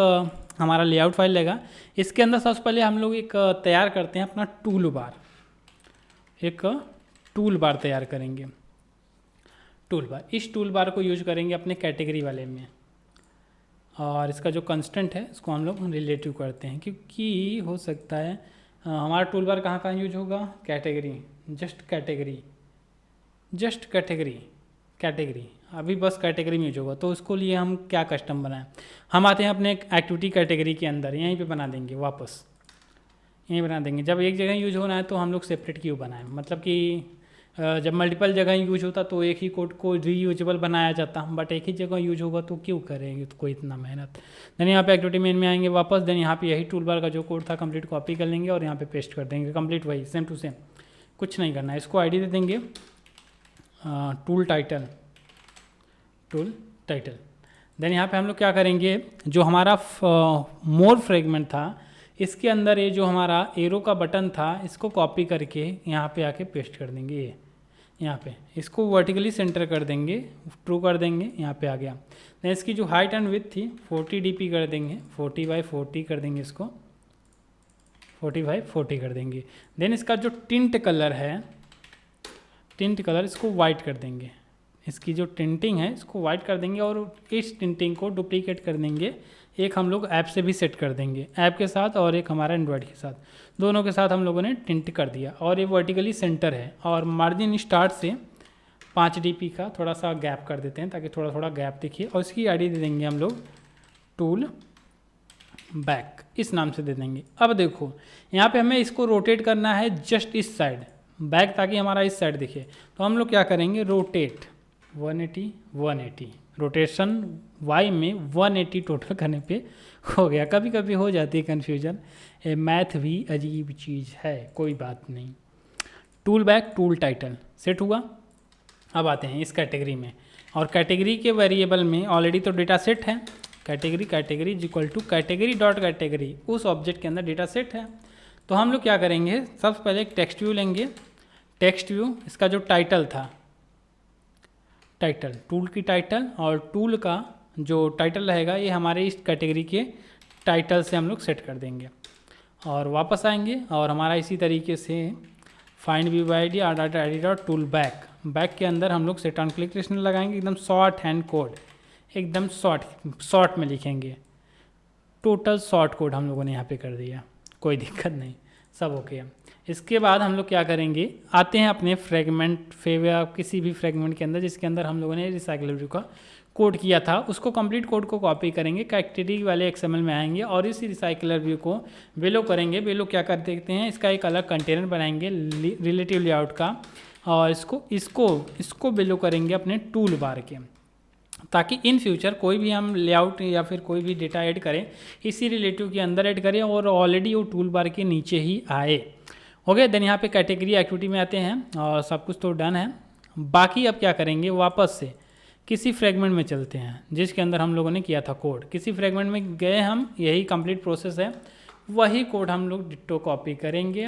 हमारा लेआउट फाइल लेगा। इसके अंदर सबसे पहले हम लोग एक तैयार करते हैं अपना टूल बार, एक टूल बार तैयार करेंगे। टूल बार, इस टूल बार को यूज करेंगे अपने कैटेगरी वाले में, और इसका जो कंस्टेंट है इसको हम लोग रिलेटिव करते हैं, क्योंकि हो सकता है हमारा टूल बार कहाँ कहाँ यूज होगा, कैटेगरी, जस्ट कैटेगरी अभी बस कैटेगरी में यूज होगा। तो उसको लिए हम क्या कस्टम बनाएं, हम आते हैं अपने एक्टिविटी कैटेगरी के अंदर, यहीं पे बना देंगे, वापस यहीं बना देंगे। जब एक जगह यूज होना है तो हम लोग सेपरेट क्यों बनाएं, मतलब कि जब मल्टीपल जगह यूज होता तो एक ही कोड को रीयूजेबल बनाया जाता, बट एक ही जगह यूज होगा तो क्यों करेंगे तो कोई इतना मेहनत। देन यहाँ पे एक्टिविटी मेन में आएंगे वापस। देन यहाँ पे यही टूल बार का जो कोड था कंप्लीट कॉपी कर लेंगे और यहाँ पे पेस्ट कर देंगे, कंप्लीट वही सेम टू सेम, कुछ नहीं करना है। इसको आईडी दे देंगे टूल टाइटल। देन यहाँ पे हम लोग क्या करेंगे, जो हमारा मोर फ्रेगमेंट था इसके अंदर ये जो हमारा एरो का बटन था इसको कॉपी करके यहाँ पे आके पेस्ट कर देंगे। यहाँ पे इसको वर्टिकली सेंटर कर देंगे, ट्रू कर देंगे, यहाँ पे आ गया। देन इसकी जो हाइट एंड विड्थ थी 40 dp कर देंगे, 40 बाई 40 कर देंगे इसको, 40 बाई 40 कर देंगे। देन इसका जो टिंट कलर है, टिंट कलर इसको वाइट कर देंगे, इसकी जो टिंटिंग है इसको वाइट कर देंगे और इस टिंटिंग को डुप्लीकेट कर देंगे। एक हम लोग ऐप से भी सेट कर देंगे, ऐप के साथ और एक हमारा एंड्रॉयड के साथ, दोनों के साथ हम लोगों ने टिंट कर दिया। और ये वर्टिकली सेंटर है और मार्जिन स्टार्ट से 5 dp का थोड़ा सा गैप कर देते हैं ताकि थोड़ा थोड़ा गैप दिखिए। और इसकी आईडी दे देंगे हम लोग टूल बैक, इस नाम से दे देंगे। अब देखो यहाँ पे हमें इसको रोटेट करना है जस्ट इस साइड बैक, ताकि हमारा इस साइड दिखे। तो हम लोग क्या करेंगे, रोटेट 180 रोटेशन वाई में 180 टोटल करने पे हो गया। कभी कभी हो जाती है कन्फ्यूजन, मैथ भी अजीब चीज़ है, कोई बात नहीं। Tool back tool title set हुआ। अब आते हैं इस कैटेगरी में, और कैटेगरी के वेरिएबल में ऑलरेडी तो डेटा सेट है, category is equal to category dot category, उस ऑब्जेक्ट के अंदर डेटा सेट है। तो हम लोग क्या करेंगे, सबसे पहले एक टेक्स्ट व्यू लेंगे, टेक्स्ट व्यू इसका जो टाइटल था, टाइटल टूल की टाइटल, और टूल का जो टाइटल रहेगा ये हमारे इस कैटेगरी के टाइटल से हम लोग सेट कर देंगे। और वापस आएंगे और हमारा इसी तरीके से find view I D data I D dot tool back, back के अंदर हम लोग सेट ऑन क्लिक लिस्ट लगाएंगे, एकदम शॉर्ट हैंड कोड, एकदम शॉर्ट में लिखेंगे, टोटल शॉर्ट कोड हम लोगों ने यहाँ पे कर दिया, कोई दिक्कत नहीं, सब ओके है। इसके बाद हम लोग क्या करेंगे, आते हैं अपने फ्रेगमेंट या किसी भी फ्रेगमेंट के अंदर जिसके अंदर हम लोगों ने रिसाइकल व्यू का कोड किया था, उसको कंप्लीट कोड को कॉपी करेंगे, कैटेगरी वाले एक्सएमएल में आएंगे और इस रिसाइकलर व्यू को बेलो करेंगे। बेलो क्या कर देते हैं, इसका एक अलग कंटेनर बनाएंगे रिलेटिव लेआउट का, और इसको बेलो करेंगे अपने टूल बार के, ताकि इन फ्यूचर कोई भी हम लेआउट या फिर कोई भी डेटा ऐड करें इसी रिलेटिव के अंदर ऐड करें और ऑलरेडी वो टूल बार के नीचे ही आए। ओके, देन यहाँ पे कैटेगरी एक्टिविटी में आते हैं और सब कुछ तो डन है। बाकी अब क्या करेंगे, वापस से किसी फ्रेगमेंट में चलते हैं जिसके अंदर हम लोगों ने किया था कोड, किसी फ्रेगमेंट में गए हम, यही कंप्लीट प्रोसेस है, वही कोड हम लोग डिट्टो कॉपी करेंगे,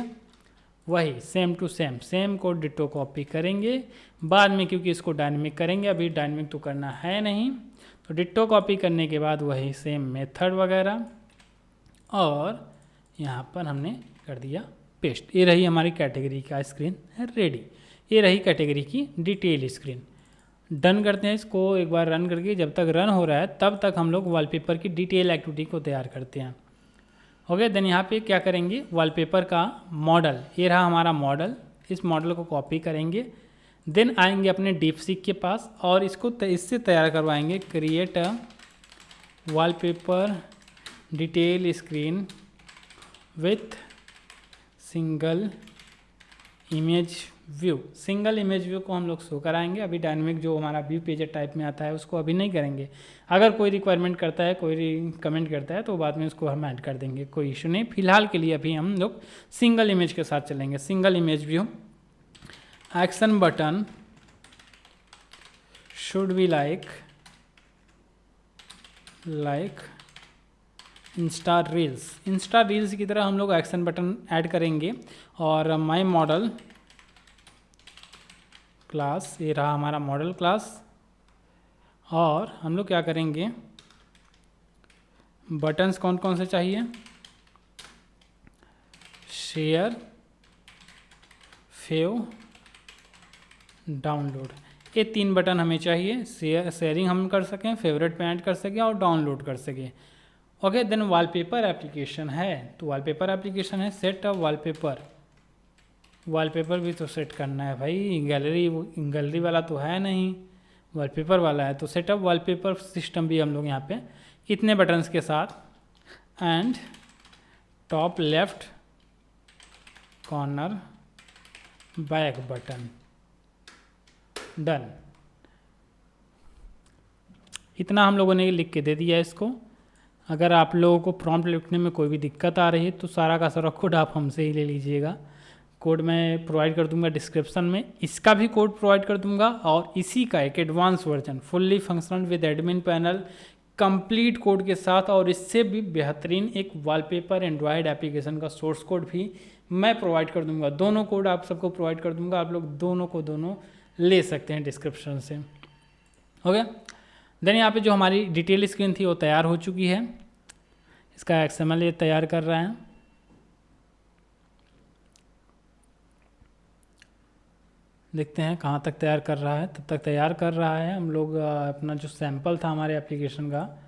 वही same to same code ditto copy करेंगे बाद में, क्योंकि इसको डायनेमिक करेंगे, अभी डायनेमिक तो करना है नहीं। तो डिट्टो कॉपी करने के बाद वही सेम मेथड वगैरह, और यहाँ पर हमने कर दिया पेस्ट। ये रही हमारी कैटेगरी का स्क्रीन रेडी, ये रही कैटेगरी की डिटेल स्क्रीन। डन करते हैं इसको एक बार रन करके, जब तक रन हो रहा है तब तक हम लोग वॉलपेपर की डिटेल एक्टिविटी को तैयार करते हैं। ओके, देन यहाँ पे क्या करेंगे, वॉलपेपर का मॉडल, ये रहा हमारा मॉडल, इस मॉडल को कॉपी करेंगे, देन आएंगे अपने डीपसीक के पास और इसको इससे तैयार करवाएंगे, create a wallpaper detail screen with single image view. Single image view को हम लोग शो कराएंगे, अभी डायनेमिक जो हमारा व्यू पेजर टाइप में आता है उसको अभी नहीं करेंगे। अगर कोई रिक्वायरमेंट करता है, कोई कमेंट करता है तो बाद में उसको हम ऐड कर देंगे, कोई इशू नहीं। फिलहाल के लिए अभी हम लोग सिंगल इमेज के साथ चलेंगे। Single image view, action button should be like Insta reels की तरह हम लोग एक्शन बटन ऐड करेंगे। और माई मॉडल क्लास, ये रहा हमारा मॉडल क्लास, और हम लोग क्या करेंगे, बटन्स कौन कौन से चाहिए, शेयर, फेव, डाउनलोड, ये 3 बटन हमें चाहिए। शेयरिंग हम कर सकें, फेवरेट पे ऐड कर सकें और डाउनलोड कर सकें। ओके, देन वॉलपेपर एप्लीकेशन है, तो वॉलपेपर एप्लीकेशन है, सेट अप वॉलपेपर भी तो सेट करना है भाई, गैलरी वाला तो है नहीं, वॉलपेपर वाला है, तो सेटअप वॉलपेपर सिस्टम भी हम लोग यहाँ पे इतने बटन्स के साथ, and top left corner back button, done. इतना हम लोगों ने लिख के दे दिया इसको। अगर आप लोगों को प्रॉम्प्ट लिखने में कोई भी दिक्कत आ रही है तो सारा का सारा कोड आप हमसे ही ले लीजिएगा, कोड मैं प्रोवाइड कर दूंगा डिस्क्रिप्शन में, इसका भी कोड प्रोवाइड कर दूंगा, और इसी का एक advance version fully functional with admin panel complete code के साथ, और इससे भी बेहतरीन एक वॉलपेपर एंड्रॉयड एप्लीकेशन का सोर्स कोड भी मैं प्रोवाइड कर दूंगा। दोनों कोड आप सबको प्रोवाइड कर दूंगा, आप लोग दोनों को दोनों ले सकते हैं डिस्क्रिप्शन से। ओके, देन यहाँ पे जो हमारी डिटेल स्क्रीन थी वो तैयार हो चुकी है। इसका XML ये तैयार कर रहा है। देखते हैं कहाँ तक तैयार कर रहा है। तब तक तैयार कर रहा है, हम लोग अपना जो सैंपल था हमारे एप्लीकेशन का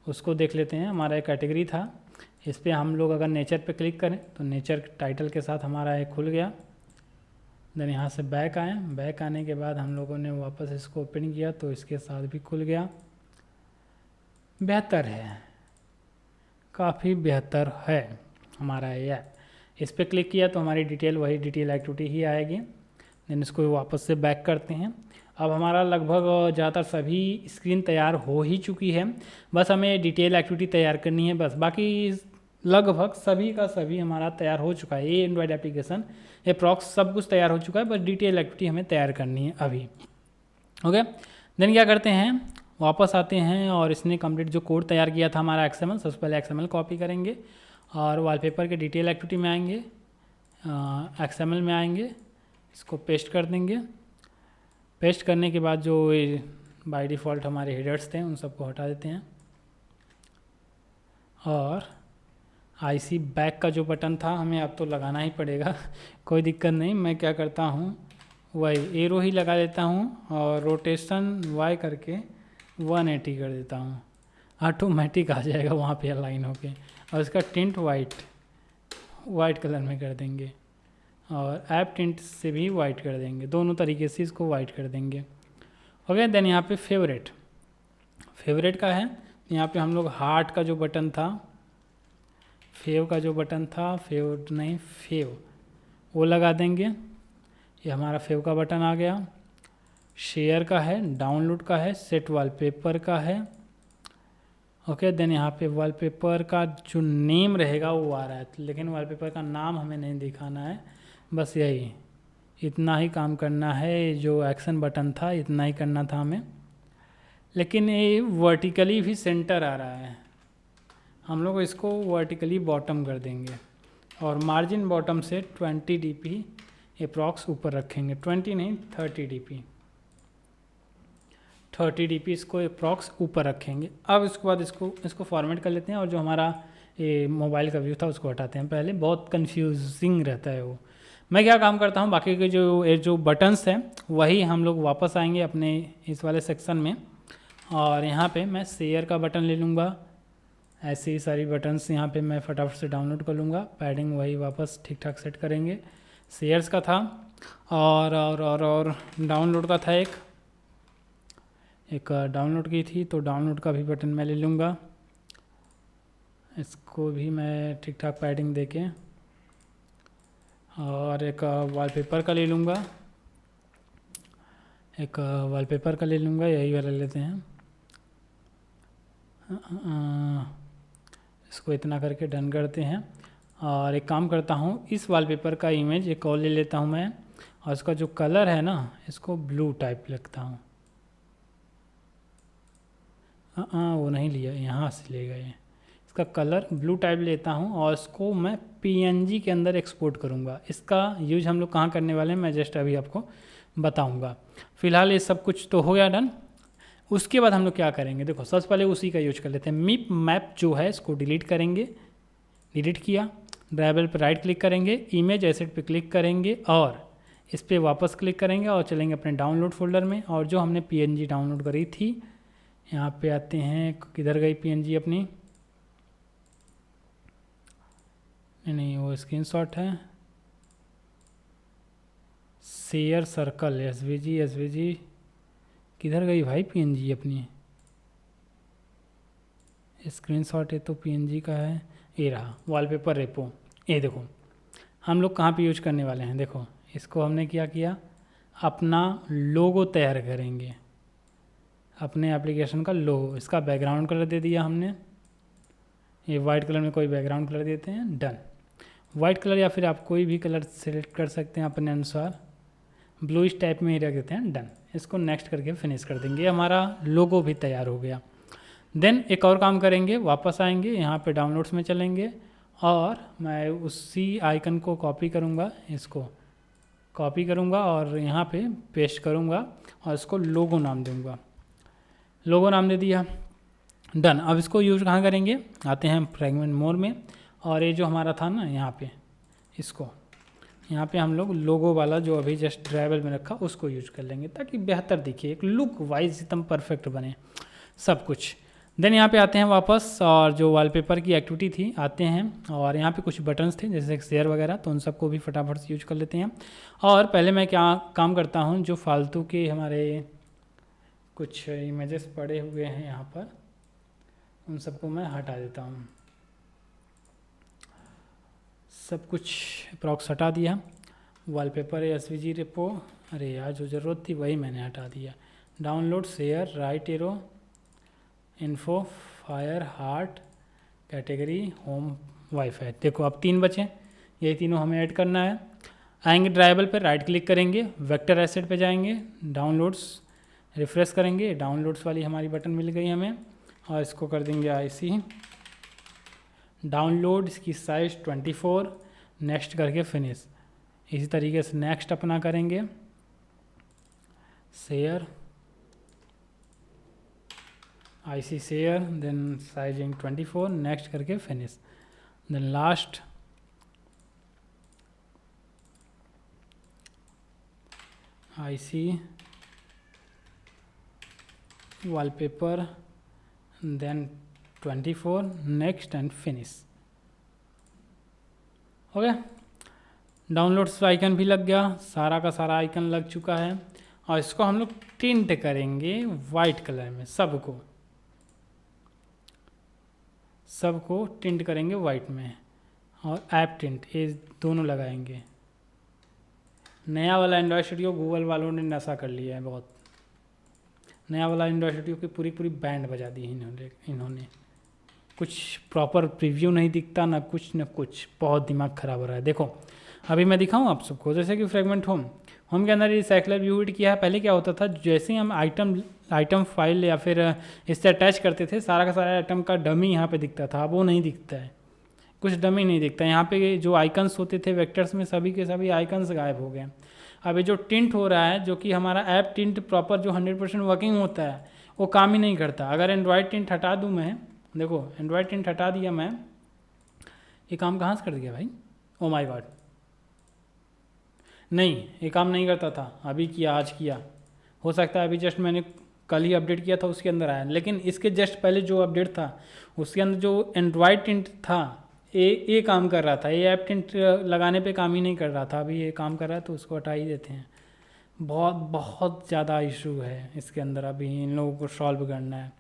उसको देख लेते हैं। हमारा एक कैटेगरी था, इस पर हम लोग अगर नेचर पे क्लिक करें तो नेचर टाइटल के साथ हमारा एक खुल गया। देन यहाँ से बैक आए, बैक आने के बाद हम लोगों ने वापस इसको ओपन किया तो इसके साथ भी खुल गया। बेहतर है, काफ़ी बेहतर है हमारा ये ऐप। इस पर क्लिक किया तो हमारी डिटेल वही डिटेल एक्टिविटी ही आएगी। देन इसको वापस से बैक करते हैं। अब हमारा लगभग ज़्यादातर सभी स्क्रीन तैयार हो ही चुकी है, बस हमें डिटेल एक्टिविटी तैयार करनी है बस। बाकी लगभग सभी का सभी हमारा तैयार हो चुका है। ये एंड्रॉयड एप्लीकेशन अप्रॉक्स सब कुछ तैयार हो चुका है, बस डिटेल एक्टिविटी हमें तैयार करनी है अभी। ओके, देन क्या करते हैं, वापस आते हैं और इसने कंप्लीट जो कोड तैयार किया था हमारा XML, सबसे पहले XML कॉपी करेंगे और वॉलपेपर के डिटेल एक्टिविटी में आएंगे, XML में आएंगे, इसको पेस्ट कर देंगे। पेस्ट करने के बाद जो बाय डिफ़ॉल्ट हमारे हेडर्स थे उन सबको हटा देते हैं। और IC बैक का जो बटन था हमें अब तो लगाना ही पड़ेगा कोई दिक्कत नहीं। मैं क्या करता हूँ, वही एरो ही लगा देता हूँ और रोटेशन Y करके 180 कर देता हूँ, ऑटोमेटिक आ जाएगा वहाँ पे अलाइन होके। और इसका टिंट वाइट कलर में कर देंगे और ऐप टिंट से भी वाइट कर देंगे, दोनों तरीके से इसको वाइट कर देंगे। ओके, देन यहाँ पे फेवरेट का है, यहाँ पे हम लोग हार्ट का जो बटन था, फेव का जो बटन था, फेव वो लगा देंगे। ये हमारा फेव का बटन आ गया। शेयर का है, डाउनलोड का है, सेट वॉलपेपर का है। ओके, देन यहाँ पे वॉलपेपर का जो नेम रहेगा वो आ रहा है, लेकिन वॉलपेपर का नाम हमें नहीं दिखाना है, बस यही इतना ही काम करना है। जो एक्शन बटन था इतना ही करना था हमें, लेकिन ये वर्टिकली भी सेंटर आ रहा है, हम लोग इसको वर्टिकली बॉटम कर देंगे और मार्जिन बॉटम से 20 dp अप्रॉक्स ऊपर रखेंगे, 20 नहीं 30 dp इसको अप्रॉक्स ऊपर रखेंगे। अब इसके बाद इसको फॉर्मेट कर लेते हैं और जो हमारा ये मोबाइल का व्यू था उसको हटाते हैं। पहले बहुत कंफ्यूजिंग रहता है वो। मैं क्या काम करता हूँ, बाकी के जो बटन्स हैं वही हम लोग वापस आएंगे अपने इस वाले सेक्शन में और यहाँ पे मैं शेयर का बटन ले लूँगा। ऐसे ही सारी बटन्स यहाँ पे मैं फटाफट से डाउनलोड कर लूँगा। पैडिंग वही वापस ठीक ठाक सेट करेंगे। शेयर्स का था और डाउनलोड का था, एक डाउनलोड की थी तो डाउनलोड का भी बटन मैं ले लूँगा। इसको भी मैं ठीक ठाक पैडिंग देके और एक वॉलपेपर का ले लूँगा, यही वाला लेते हैं। इसको इतना करके डन करते हैं और एक काम करता हूँ, इस वॉलपेपर का इमेज एक और ले लेता हूँ मैं और इसका जो कलर है ना इसको ब्लू टाइप लगता हूँ। वो नहीं लिया, यहाँ से ले गए। इसका कलर ब्लू टाइप लेता हूँ और इसको मैं PNG के अंदर एक्सपोर्ट करूँगा। इसका यूज हम लोग कहाँ करने वाले हैं मैं जस्ट अभी आपको बताऊँगा। फ़िलहाल ये सब कुछ तो हो गया डन। उसके बाद हम लोग क्या करेंगे, देखो सबसे पहले उसी का यूज कर लेते हैं। मिप मैप जो है इसको डिलीट करेंगे। डिलीट किया, ड्राइवर पर राइट क्लिक करेंगे, इमेज एसेट पे क्लिक करेंगे और इस पर वापस क्लिक करेंगे और चलेंगे अपने डाउनलोड फोल्डर में। और जो हमने PNG डाउनलोड करी थी, यहाँ पे आते हैं, किधर गई PNG अपनी, नहीं वो स्क्रीनशॉट है, शेयर सर्कल SVG किधर गई भाई PNG अपनी, स्क्रीनशॉट है तो PNG का है, ये रहा वॉलपेपर रेपो। ये देखो हम लोग कहाँ पे यूज करने वाले हैं, देखो इसको हमने क्या किया, अपना लोगो तैयार करेंगे, अपने एप्लीकेशन का लोगो। इसका बैकग्राउंड कलर दे दिया हमने, ये वाइट कलर में कोई बैकग्राउंड कलर देते हैं, डन। वाइट कलर या फिर आप कोई भी कलर सेलेक्ट कर सकते हैं अपने अनुसार, ब्लूइश टाइप में ही रख देते हैं, डन। इसको नेक्स्ट करके फिनिश कर देंगे। हमारा लोगो भी तैयार हो गया। देन एक और काम करेंगे, वापस आएंगे, यहाँ पे डाउनलोड्स में चलेंगे और मैं उसी आइकन को कॉपी करूँगा, इसको कॉपी करूँगा और यहाँ पे पेस्ट करूँगा और इसको लोगो नाम दूँगा। लोगो नाम दे दिया, डन। अब इसको यूज कहाँ करेंगे, आते हैं फ्रेगमेंट मोर में, और ये जो हमारा था ना यहाँ पे, इसको यहाँ पे हम लोग लोगो वाला जो अभी जस्ट ड्राइवल में रखा उसको यूज कर लेंगे ताकि बेहतर दिखे, एक लुक वाइज एकदम परफेक्ट बने सब कुछ। देन यहाँ पे आते हैं वापस, और जो वॉलपेपर की एक्टिविटी थी आते हैं, और यहाँ पे कुछ बटन्स थे जैसे शेयर वगैरह, तो उन सबको भी फटाफट से यूज कर लेते हैं। और पहले मैं क्या काम करता हूँ, जो फालतू के हमारे कुछ इमेजेस पड़े हुए हैं यहाँ पर, उन सबको मैं हटा देता हूँ। सब कुछ अप्रॉक्स हटा दिया। वॉलपेपर एसवीजी रेपो, अरे यार जो ज़रूरत थी वही मैंने हटा दिया। Download, share, right arrow, info, fire, heart, category, home, wifi. देखो अब 3 बचे, ये तीनों हमें ऐड करना है। आएंगे ड्राइवल पर, राइट क्लिक करेंगे, वेक्टर एसेट पे जाएंगे, डाउनलोड्स, रिफ्रेश करेंगे, डाउनलोड्स वाली हमारी बटन मिल गई हमें, और इसको कर देंगे IC डाउनलोड, इसकी साइज 24, नेक्स्ट करके फिनिश। इसी तरीके से नेक्स्ट अपना करेंगे, share, IC share, then sizing 24, next करके finish, then last IC wallpaper, then 24, next and finish. Okay, downloads icon भी लग गया, सारा का सारा आइकन लग चुका है। और इसको हम लोग टिंट करेंगे वाइट कलर में, सबको टिंट करेंगे वाइट में, और ऐप टिंट ये दोनों लगाएंगे। नया वाला एंड्रॉयड स्टूडियो गूगल वालों ने नशा कर लिया है बहुत। नया वाला एंड्रॉयड स्टूडियो की पूरी बैंड बजा दी इन्होंने। कुछ प्रॉपर प्रीव्यू नहीं दिखता, ना कुछ, बहुत दिमाग ख़राब हो रहा है। देखो अभी मैं दिखाऊं आप सबको, जैसे कि फ्रेगमेंट होम के अंदर ये साइक्लर व्यू इट किया है। पहले क्या होता था, जैसे ही हम आइटम फाइल या फिर इससे अटैच करते थे, सारा का सारा आइटम का डमी यहाँ पे दिखता था। अब वो नहीं दिखता है, कुछ डमी नहीं दिखता। यहाँ पे जो आइकन्स होते थे वेक्टर्स में, सभी के सभी आइकन्स गायब हो गए। अब ये जो टिंट हो रहा है, जो कि हमारा ऐप टिंट प्रॉपर जो 100% वर्किंग होता है, वो काम ही नहीं करता। अगर एंड्रॉयड टिंट हटा दूँ मैं, देखो एंड्रॉयड टिंट हटा दिया मैं, ये काम कहाँ से कर दिया भाई, ओ माय गॉड, नहीं ये काम नहीं करता था। अभी किया, आज किया, हो सकता है अभी जस्ट मैंने कल ही अपडेट किया था उसके अंदर आया, लेकिन इसके जस्ट पहले जो अपडेट था उसके अंदर जो एंड्रॉयड टिंट था ये काम कर रहा था। ये ऐप टिंट लगाने पे काम ही नहीं कर रहा था, अभी ये काम कर रहा है तो उसको हटा ही देते हैं। बहुत ज़्यादा इशू है इसके अंदर, अभी इन लोगों को सॉल्व करना है।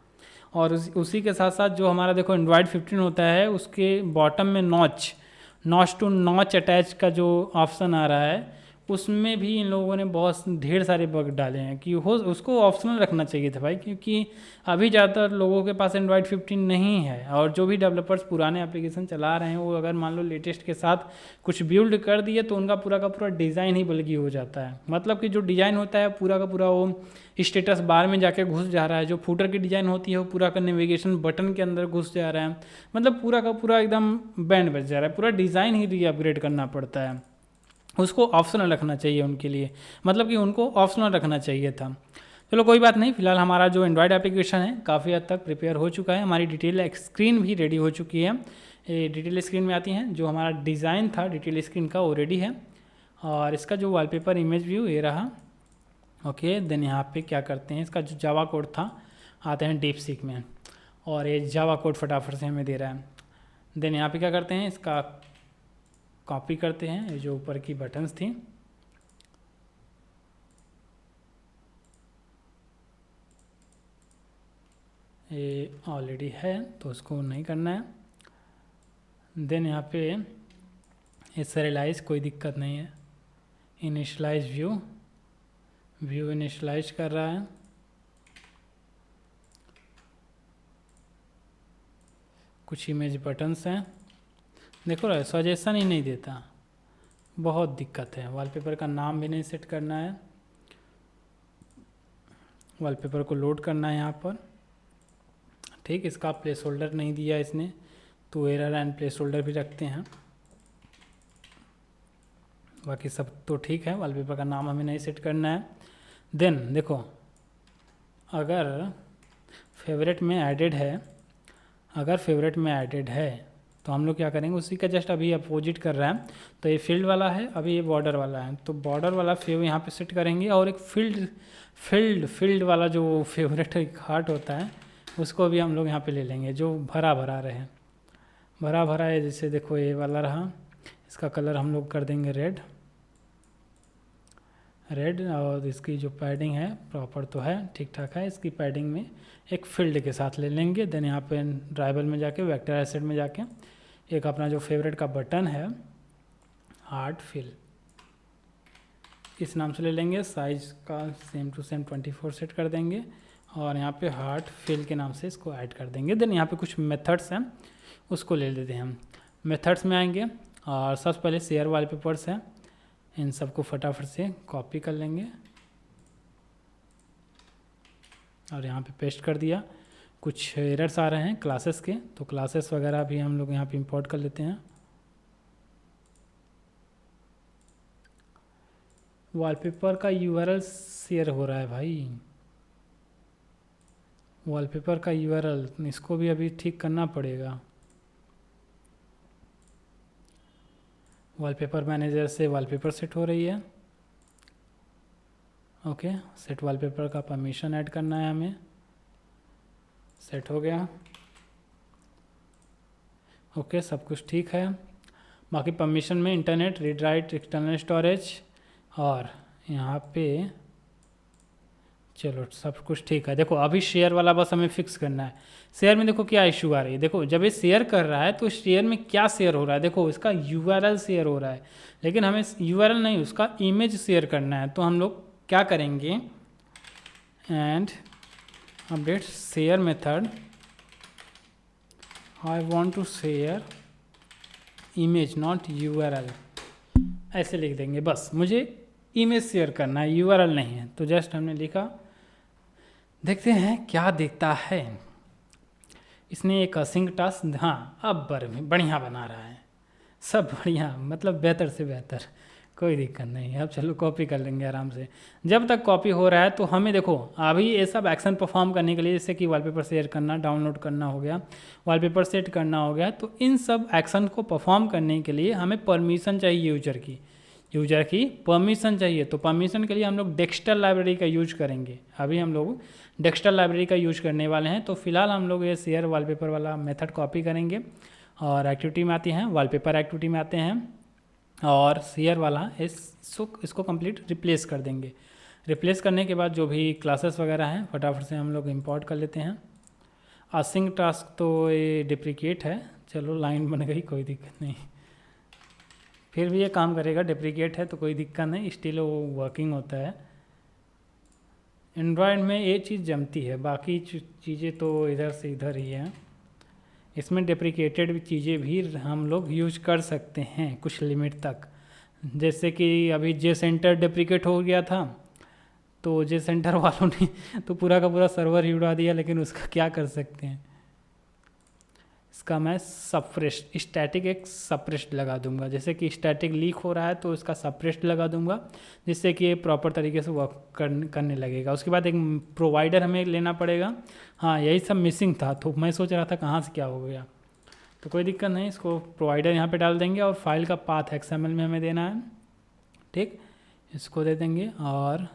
और उसी के साथ साथ जो हमारा देखो एंड्रॉयड 15 होता है, उसके बॉटम में नॉच टू नॉच अटैच का जो ऑप्शन आ रहा है, उसमें भी इन लोगों ने बहुत ढेर सारे बग डाले हैं कि उसको ऑप्शनल रखना चाहिए था भाई, क्योंकि अभी ज़्यादातर लोगों के पास एंड्रॉयड 15 नहीं है। और जो भी डेवलपर्स पुराने एप्लीकेशन चला रहे हैं, वो अगर मान लो लेटेस्ट के साथ कुछ बिल्ड कर दिए तो उनका पूरा का पूरा डिज़ाइन ही बल्कि हो जाता है। मतलब कि जो डिज़ाइन होता है पूरा का पूरा वो स्टेटस बार में जाके घुस जा रहा है, जो फूटर की डिज़ाइन होती है वो पूरा का नेविगेशन बटन के अंदर घुस जा रहा है। मतलब पूरा का पूरा एकदम बैंड बज जा रहा है, पूरा डिज़ाइन ही रीअपग्रेड करना पड़ता है। उसको ऑप्शनल रखना चाहिए उनके लिए, मतलब कि उनको ऑप्शनल रखना चाहिए था। चलो कोई बात नहीं, फिलहाल हमारा जो एंड्रॉयड एप्लीकेशन है काफ़ी हद तक प्रिपेयर हो चुका है। हमारी डिटेल स्क्रीन भी रेडी हो चुकी है। ये डिटेल स्क्रीन में आती हैं, जो हमारा डिज़ाइन था डिटेल स्क्रीन का वो रेडी है। और इसका जो वॉलपेपर इमेज व्यू ये रहा। ओके, देन यहाँ पे क्या करते हैं, इसका जो जावा कोड था आते हैं डीपसीक में, और ये जावा कोड फटाफट से हमें दे रहा है। देन यहाँ पे क्या करते हैं, इसका कॉपी करते हैं, ये जो ऊपर की बटन्स थी, ये ऑलरेडी है तो उसको नहीं करना है। देन यहाँ पे ये serialize, कोई दिक्कत नहीं है। इनिशलाइज व्यू इनिशलाइज कर रहा है। कुछ इमेज बटन्स हैं, देखो रहा सजेशन ही नहीं देता, बहुत दिक्कत है। वॉलपेपर का नाम भी नहीं सेट करना है, वॉलपेपर को लोड करना है यहाँ पर। ठीक, इसका प्लेस होल्डर नहीं दिया इसने, तो एरर एंड प्लेस होल्डर भी रखते हैं। बाकी सब तो ठीक है। वॉलपेपर का नाम हमें नहीं सेट करना है। देन देखो, अगर फेवरेट में ऐडेड है, तो हम लोग क्या करेंगे, उसी का जस्ट अभी अपोजिट कर रहा है। तो ये फील्ड वाला है, अभी ये बॉर्डर वाला है, तो बॉर्डर वाला फेव यहाँ पे सेट करेंगे। और एक फील्ड वाला जो फेवरेट एक हार्ट होता है, उसको भी हम लोग यहाँ पे ले लेंगे, जो भरा भरा रहे, भरा भरा है। जैसे देखो ये वाला रहा, इसका कलर हम लोग कर देंगे रेड। और इसकी जो पैडिंग है प्रॉपर तो है, ठीक ठाक है। इसकी पैडिंग में एक फील्ड के साथ ले लेंगे। देन यहाँ पे ड्राइवर में जाके, वेक्टर एसेट में जाके, एक अपना जो फेवरेट का बटन है हार्ट फिल, इस नाम से ले लेंगे। साइज का सेम टू सेम 24 सेट कर देंगे और यहाँ पे हार्ट फिल के नाम से इसको ऐड कर देंगे। देन यहाँ पे कुछ मेथड्स हैं, उसको ले लेते हैं हम। मेथड्स में आएंगे और सबसे पहले शेयर वॉलपेपर्स हैं, इन सबको फटाफट से कॉपी कर लेंगे और यहाँ पे पेस्ट कर दिया। कुछ एरर्स आ रहे हैं क्लासेस के, तो क्लासेस वगैरह भी हम लोग यहाँ पे इंपोर्ट कर लेते हैं। वॉलपेपर का यूआरएल शेयर हो रहा है भाई, वॉलपेपर का यूआरएल, इसको भी अभी ठीक करना पड़ेगा। वॉलपेपर मैनेजर से वॉलपेपर सेट हो रही है। ओके, सेट वॉलपेपर का परमिशन ऐड करना है हमें। सेट हो गया। ओके, सब कुछ ठीक है। बाकी परमिशन में internet, read write, external storage, और यहाँ पे चलो सब कुछ ठीक है। देखो अभी शेयर वाला बस हमें फिक्स करना है। शेयर में देखो क्या इशू आ रही है, देखो जब ये शेयर कर रहा है तो शेयर में क्या शेयर हो रहा है, देखो इसका यूआरएल शेयर हो रहा है, लेकिन हमें यूआरएल नहीं, उसका इमेज शेयर करना है। तो हम लोग क्या करेंगे, and update share method, I want to share image not URL, ऐसे लिख देंगे। बस मुझे इमेज शेयर करना है, यूआरएल नहीं है। तो जस्ट हमने लिखा, देखते हैं क्या देखता है। इसने एक असिंक टास्क, हाँ अब बढ़िया बना रहा है, सब बढ़िया, मतलब बेहतर से बेहतर, कोई दिक्कत नहीं है। अब चलो कॉपी कर लेंगे आराम से। जब तक कॉपी हो रहा है तो हमें देखो अभी ये सब एक्शन परफॉर्म करने के लिए, जैसे कि वॉलपेपर शेयर करना, डाउनलोड करना हो गया, वॉलपेपर सेट करना हो गया, तो इन सब एक्शन को परफॉर्म करने के लिए हमें परमिशन चाहिए, यूजर की परमिशन चाहिए। तो परमिशन के लिए हम लोग डेक्स्टर लाइब्रेरी का यूज करेंगे। अभी हम लोग डेक्स्टर लाइब्रेरी का यूज करने वाले हैं। तो फिलहाल हम लोग ये शेयर वॉलपेपर वाला मेथड कॉपी करेंगे और एक्टिविटी में आते हैं, वॉलपेपर एक्टिविटी में आते हैं और शेयर वाला इसको कंप्लीट रिप्लेस कर देंगे। रिप्लेस करने के बाद जो भी क्लासेस वगैरह हैं फटाफट से हम लोग इंपोर्ट कर लेते हैं। असिंक टास्क तो ये डिप्रिकेट है, चलो लाइन बन गई, कोई दिक्कत नहीं, फिर भी ये काम करेगा। डिप्रिकेट है तो कोई दिक्कत नहीं, स्टिल वो वर्किंग होता है। एंड्रॉयड में ये चीज़ जमती है, बाकी चीज़ें तो इधर से इधर ही हैं। इसमें डिप्रिकेटेड चीज़ें भी हम लोग यूज कर सकते हैं कुछ लिमिट तक। जैसे कि अभी जे सेंटर डिप्रिकेट हो गया था, तो जे सेंटर वालों ने तो पूरा का पूरा सर्वर ही उड़ा दिया, लेकिन उसका क्या कर सकते हैं। इसका मैं सप्रेस्ड, स्टैटिक एक सप्रेस्ड लगा दूंगा। जैसे कि स्टैटिक लीक हो रहा है तो इसका सप्रेस्ड लगा दूंगा, जिससे कि ये प्रॉपर तरीके से वर्क करने लगेगा। उसके बाद एक प्रोवाइडर हमें लेना पड़ेगा। हाँ, यही सब मिसिंग था, तो मैं सोच रहा था कहाँ से क्या हो गया, तो कोई दिक्कत नहीं, इसको प्रोवाइडर यहाँ पे डाल देंगे। और फाइल का पाथ XML में हमें देना है, ठीक, इसको दे देंगे। और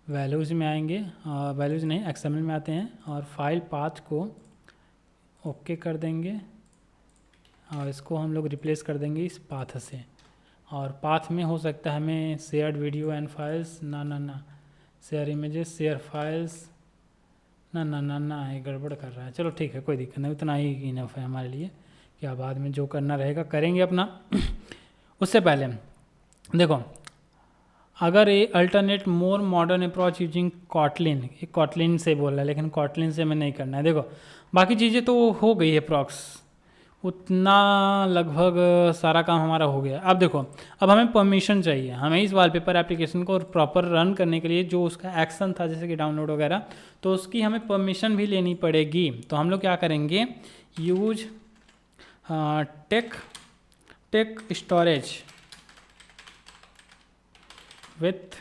वैल्यूज़ में आएंगे, वैल्यूज़ नहीं XML में आते हैं, और फाइल पाथ को ओके कर देंगे और इसको हम लोग रिप्लेस कर देंगे इस पाथ से। और पाथ में हो सकता है हमें शेयर्ड वीडियो एंड फाइल्स, ना शेयर इमेजेस, शेयर फाइल्स, ना ये गड़बड़ कर रहा है। चलो ठीक है, कोई दिक्कत नहीं, उतना ही इनफ है हमारे लिए, क्या बाद में जो करना रहेगा करेंगे अपना। उससे पहले देखो, अगर ये अल्टरनेट मोर मॉडर्न अप्रोच यूजिंग कॉटलिन, ये कॉटलिन से बोल रहा है, लेकिन कॉटलिन से हमें नहीं करना है। देखो बाकी चीज़ें तो हो गई है प्रॉक्स, उतना लगभग सारा काम हमारा हो गया। अब देखो, अब हमें परमिशन चाहिए, हमें इस वॉलपेपर एप्लीकेशन को प्रॉपर रन करने के लिए जो उसका एक्शन था, जैसे कि डाउनलोड वगैरह, तो उसकी हमें परमिशन भी लेनी पड़ेगी। तो हम लोग क्या करेंगे, use take storage, with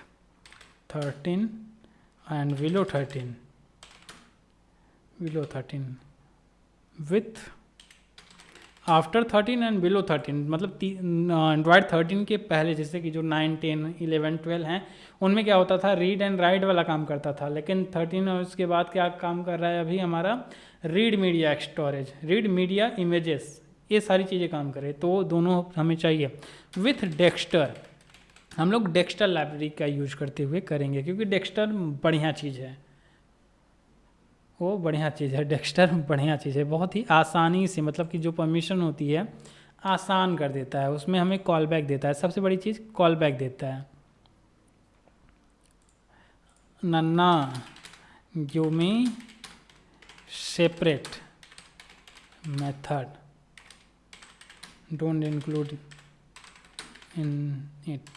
13 and below 13 with after 13 and below 13, मतलब एंड्रॉयड 13 के पहले, जैसे कि जो 9, 10, 11, 12 हैं उनमें क्या होता था, रीड एंड राइट वाला काम करता था, लेकिन 13 और उसके बाद क्या काम कर रहा है अभी हमारा, read media storage, read media images, ये सारी चीज़ें काम करें, तो दोनों हमें चाहिए। विथ डेक्स्टर, हम लोग डेक्स्टर लाइब्रेरी का यूज करते हुए करेंगे, क्योंकि डेक्स्टर बढ़िया चीज़ है, वो बढ़िया चीज़ है, डेक्स्टर बढ़िया चीज़ है, बहुत ही आसानी से, मतलब कि जो परमिशन होती है आसान कर देता है, उसमें हमें कॉल बैक देता है, सबसे बड़ी चीज़ कॉल बैक देता है। नन्ना Yumi separate method don't include in it,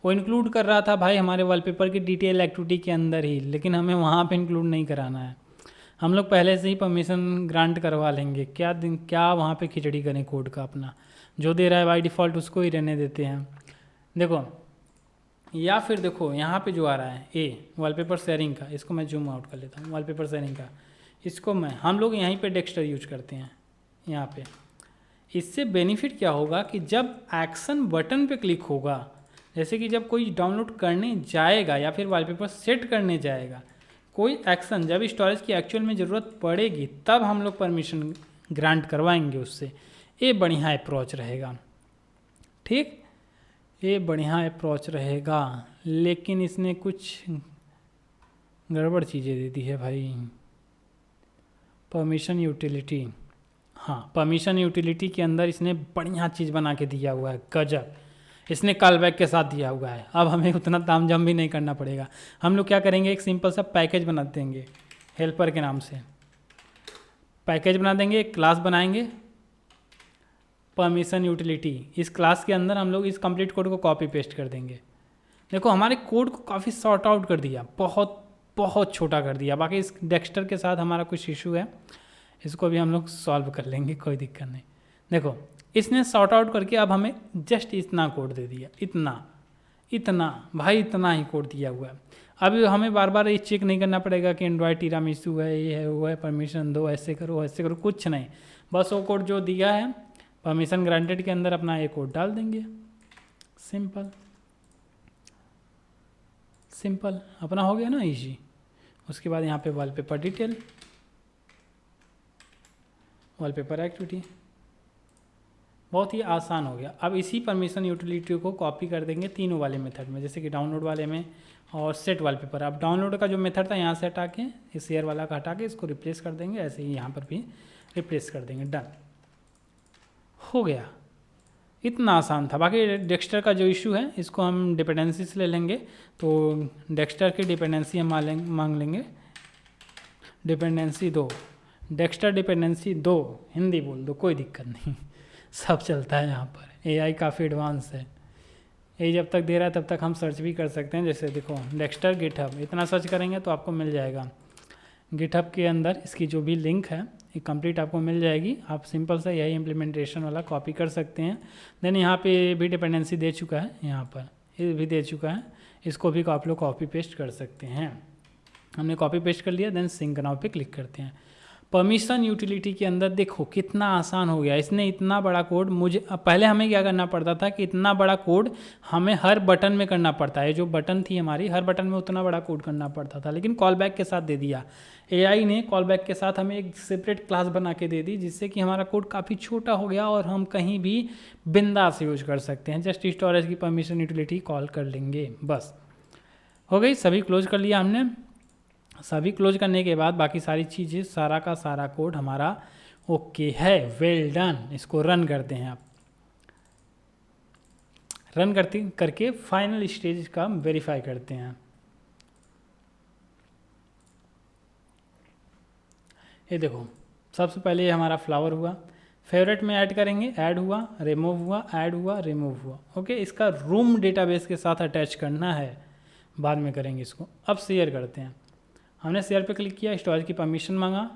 वो इंक्लूड कर रहा था भाई हमारे वॉलपेपर की डिटेल एक्टिविटी के अंदर ही, लेकिन हमें वहाँ पे इंक्लूड नहीं कराना है, हम लोग पहले से ही परमिशन ग्रांट करवा लेंगे, क्या वहाँ पे खिचड़ी करें कोड का, अपना जो दे रहा है बाय डिफ़ॉल्ट उसको ही रहने देते हैं। देखो, या फिर देखो यहाँ पे जो आ रहा है ए वॉलपेपर शेयरिंग का, इसको मैं जूम आउट कर लेता हूँ, वॉलपेपर शेयरिंग का, इसको हम लोग यहीं पे डेक्स्टर यूज करते हैं यहाँ पे। इससे बेनिफिट क्या होगा कि जब एक्शन बटन पे क्लिक होगा, जैसे कि जब कोई डाउनलोड करने जाएगा या फिर वॉलपेपर सेट करने जाएगा, कोई एक्शन जब स्टोरेज की एक्चुअल में ज़रूरत पड़ेगी तब हम लोग परमिशन ग्रांट करवाएंगे उससे। ये बढ़िया अप्रोच रहेगा, ठीक, ये बढ़िया अप्रोच रहेगा, लेकिन इसने कुछ गड़बड़ चीज़ें दे दी है भाई। परमिशन यूटिलिटी, हाँ परमिशन यूटिलिटी के अंदर इसने बढ़िया चीज़ बना के दिया हुआ है, गजब, इसने कॉल बैक के साथ दिया हुआ है। अब हमें उतना तामझाम भी नहीं करना पड़ेगा, हम लोग क्या करेंगे, एक सिंपल सा पैकेज बना देंगे हेल्पर के नाम से, पैकेज बना देंगे, एक क्लास बनाएंगे परमिशन यूटिलिटी, इस क्लास के अंदर हम लोग इस कंप्लीट कोड को कॉपी पेस्ट कर देंगे। देखो हमारे कोड को काफ़ी सॉर्ट आउट कर दिया, बहुत बहुत छोटा कर दिया। बाकी इस डेक्स्टर के साथ हमारा कुछ इशू है, इसको भी हम लोग सॉल्व कर लेंगे, कोई दिक्कत नहीं। देखो इसने सॉर्ट आउट करके अब हमें जस्ट इतना कोड दे दिया, इतना भाई, इतना ही कोड दिया हुआ है। अब हमें बार बार ये चेक नहीं करना पड़ेगा कि एंड्रॉयड टीरामिसू है, ये है, वो है, परमिशन दो, ऐसे करो कुछ नहीं, बस वो कोड जो दिया है परमिशन ग्रांटेड के अंदर अपना ये कोड डाल देंगे, सिंपल अपना हो गया ना इजी। उसके बाद यहाँ पे वॉलपेपर डिटेल, वॉलपेपर एक्टिविटी, बहुत ही आसान हो गया। अब इसी परमिशन यूटिलिटी को कॉपी कर देंगे तीनों वाले मेथड में, जैसे कि डाउनलोड वाले में और सेट वॉलपेपर। अब डाउनलोड का जो मेथड था यहाँ से हटा के, इस शेयर वाला का हटा के इसको रिप्लेस कर देंगे, ऐसे ही यहाँ पर भी रिप्लेस कर देंगे, डन हो गया। इतना आसान था। बाकी डेक्स्टर का जो इशू है इसको हम डिपेंडेंसी से ले लेंगे, तो डेक्स्टर की डिपेंडेंसी हम मांग लेंगे, डिपेंडेंसी दो, डेक्स्टर डिपेंडेंसी दो, हिंदी बोल दो, कोई दिक्कत नहीं, सब चलता है यहाँ पर। एआई काफ़ी एडवांस है, ये जब तक दे रहा है तब तक हम सर्च भी कर सकते हैं। जैसे देखो डेक्स्टर गिटहब, इतना सर्च करेंगे तो आपको मिल जाएगा, गिटहब के अंदर इसकी जो भी लिंक है ये कंप्लीट आपको मिल जाएगी। आप सिंपल सा यही इम्प्लीमेंटेशन वाला कॉपी कर सकते हैं। देन यहाँ पे भी डिपेंडेंसी दे चुका है, यहाँ पर ये भी दे चुका है, इसको भी आप लोग कॉपी पेस्ट कर सकते हैं। हमने कॉपी पेस्ट कर लिया, देन सिंक नाउ पे क्लिक करते हैं। परमिशन यूटिलिटी के अंदर देखो कितना आसान हो गया, इसने इतना बड़ा कोड, मुझे पहले हमें क्या करना पड़ता था कि इतना बड़ा कोड हमें हर बटन में करना पड़ता है, जो बटन थी हमारी हर बटन में उतना बड़ा कोड करना पड़ता था, लेकिन कॉल बैक के साथ दे दिया एआई ने। कॉल बैक के साथ हमें एक सेपरेट क्लास बना के दे दी, जिससे कि हमारा कोड काफ़ी छोटा हो गया और हम कहीं भी बिंदास यूज कर सकते हैं। जस्ट स्टोरेज की परमिशन यूटिलिटी कॉल कर लेंगे, बस हो गई। सभी क्लोज कर लिया हमने। सभी क्लोज करने के बाद बाकी सारी चीज़ें, सारा का सारा कोड हमारा ओके है, वेल डन। इसको रन करते हैं। आप रन करके फाइनल स्टेज का वेरीफाई करते हैं। ये देखो सबसे पहले ये हमारा फ्लावर हुआ, फेवरेट में ऐड करेंगे, ऐड हुआ, रिमूव हुआ, ऐड हुआ, रिमूव हुआ। ओके, इसका रूम डेटाबेस के साथ अटैच करना है, बाद में करेंगे इसको। अब शेयर करते हैं। हमने शेयर पे क्लिक किया, स्टोरेज की परमिशन मांगा,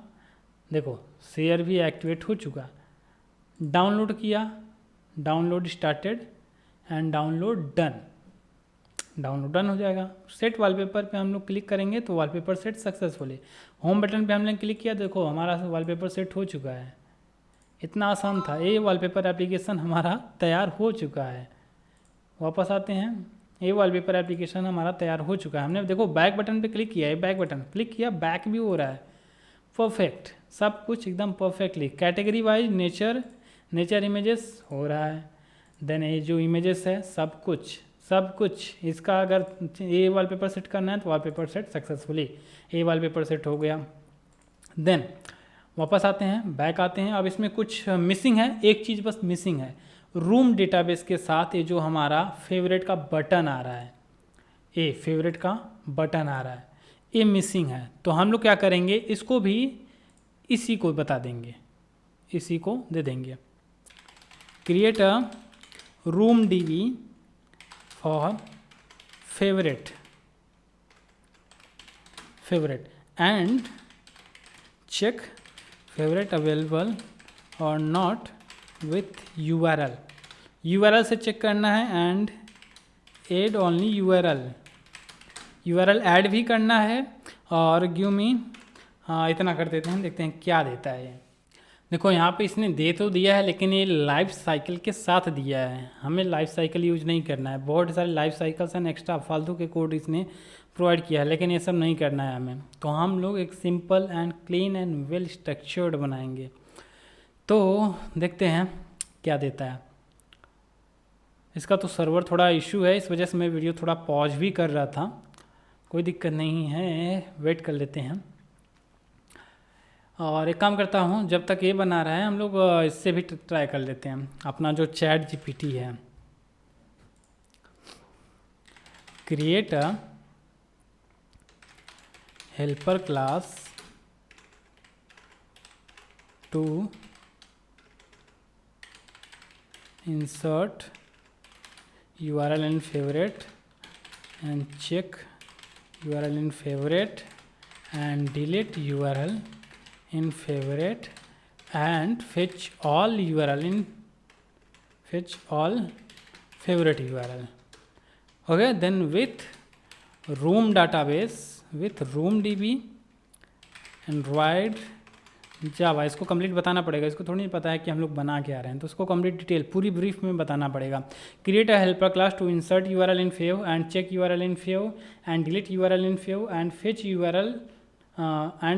देखो शेयर भी एक्टिवेट हो चुका। डाउनलोड किया, download started and download done. Download done हो जाएगा। सेट वॉलपेपर पे हम लोग क्लिक करेंगे तो wallpaper set successfully. Home button पे हमने क्लिक किया, देखो हमारा वॉलपेपर सेट हो चुका है। इतना आसान था, ये वॉलपेपर एप्लीकेशन हमारा तैयार हो चुका है। वापस आते हैं, ये वॉलपेपर एप्लीकेशन हमारा तैयार हो चुका है। हमने देखो बैक बटन पे क्लिक किया है, बैक बटन क्लिक किया, बैक भी हो रहा है, परफेक्ट, सब कुछ एकदम perfectly. Category wise nature images हो रहा है। देन ये जो इमेजेस है सब कुछ इसका अगर ये वॉलपेपर सेट करना है तो वॉलपेपर सेट सक्सेसफुली, ये वॉलपेपर सेट हो गया। देन वापस आते हैं, बैक आते हैं। अब इसमें कुछ मिसिंग है, एक चीज़ बस मिसिंग है, रूम डेटाबेस के साथ ये जो हमारा फेवरेट का बटन आ रहा है, ये फेवरेट का बटन आ रहा है, ये मिसिंग है। तो हम लोग क्या करेंगे, इसको भी इसी को बता देंगे, इसी को दे देंगे, create a room DB for favourite and check favourite available और नॉट विथ URL से चेक करना है। And add only URL add भी करना है। और गिव मी, इतना कर देते हैं, देखते हैं क्या देता है ये। देखो यहाँ पे इसने दे तो दिया है, लेकिन ये लाइफ साइकिल के साथ दिया है। हमें लाइफ साइकिल यूज नहीं करना है, बहुत सारे लाइफ साइकिल्स एंड एक्स्ट्रा फालतू के कोड इसने प्रोवाइड किया है, लेकिन ये सब नहीं करना है हमें। तो हम लोग एक simple and clean and well structured बनाएंगे। तो देखते हैं क्या देता है। इसका तो सर्वर थोड़ा इशू है, इस वजह से मैं वीडियो थोड़ा पॉज भी कर रहा था, कोई दिक्कत नहीं है, वेट कर लेते हैं। और एक काम करता हूँ, जब तक ये बना रहा है हम लोग इससे भी ट्राई कर लेते हैं, अपना जो चैट GPT है। Create a helper class to insert URL in favorite and check URL in favorite and delete URL in favorite and fetch all favorite URL. Okay, then with room database with roomdb Android जावा, इसको complete बताना पड़ेगा, इसको थोड़ी नहीं पता है कि हम लोग बना के आ रहे हैं, तो उसको कंप्लीट डिटेल पूरी ब्रीफ में बताना पड़ेगा। Create a helper class to insert URL in fav and check URL in fav and delete URL in fav and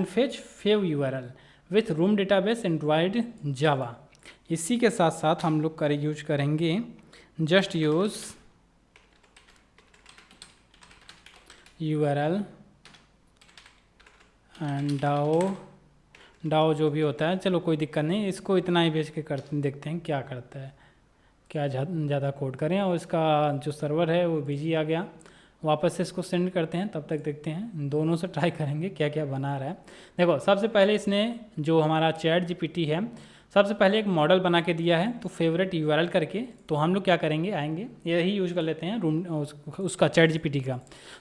fetch fav URL with room database Android Java. इसी के साथ साथ हम लोग यूज करेंगे just use URL and DAO जो भी होता है, चलो कोई दिक्कत नहीं, इसको इतना ही भेज के करते देखते हैं क्या करता है, क्या ज़्यादा कोड करें। और इसका जो सर्वर है वो बिजी आ गया, वापस से इसको सेंड करते हैं, तब तक देखते हैं, दोनों से ट्राई करेंगे क्या क्या बना रहा है। देखो सबसे पहले इसने जो हमारा चैट GPT है, सबसे पहले एक मॉडल बना के दिया है, तो फेवरेट URL करके। तो हम लोग क्या करेंगे, आएंगे, यही यूज कर लेते हैं रूम उसका चैट GPT का।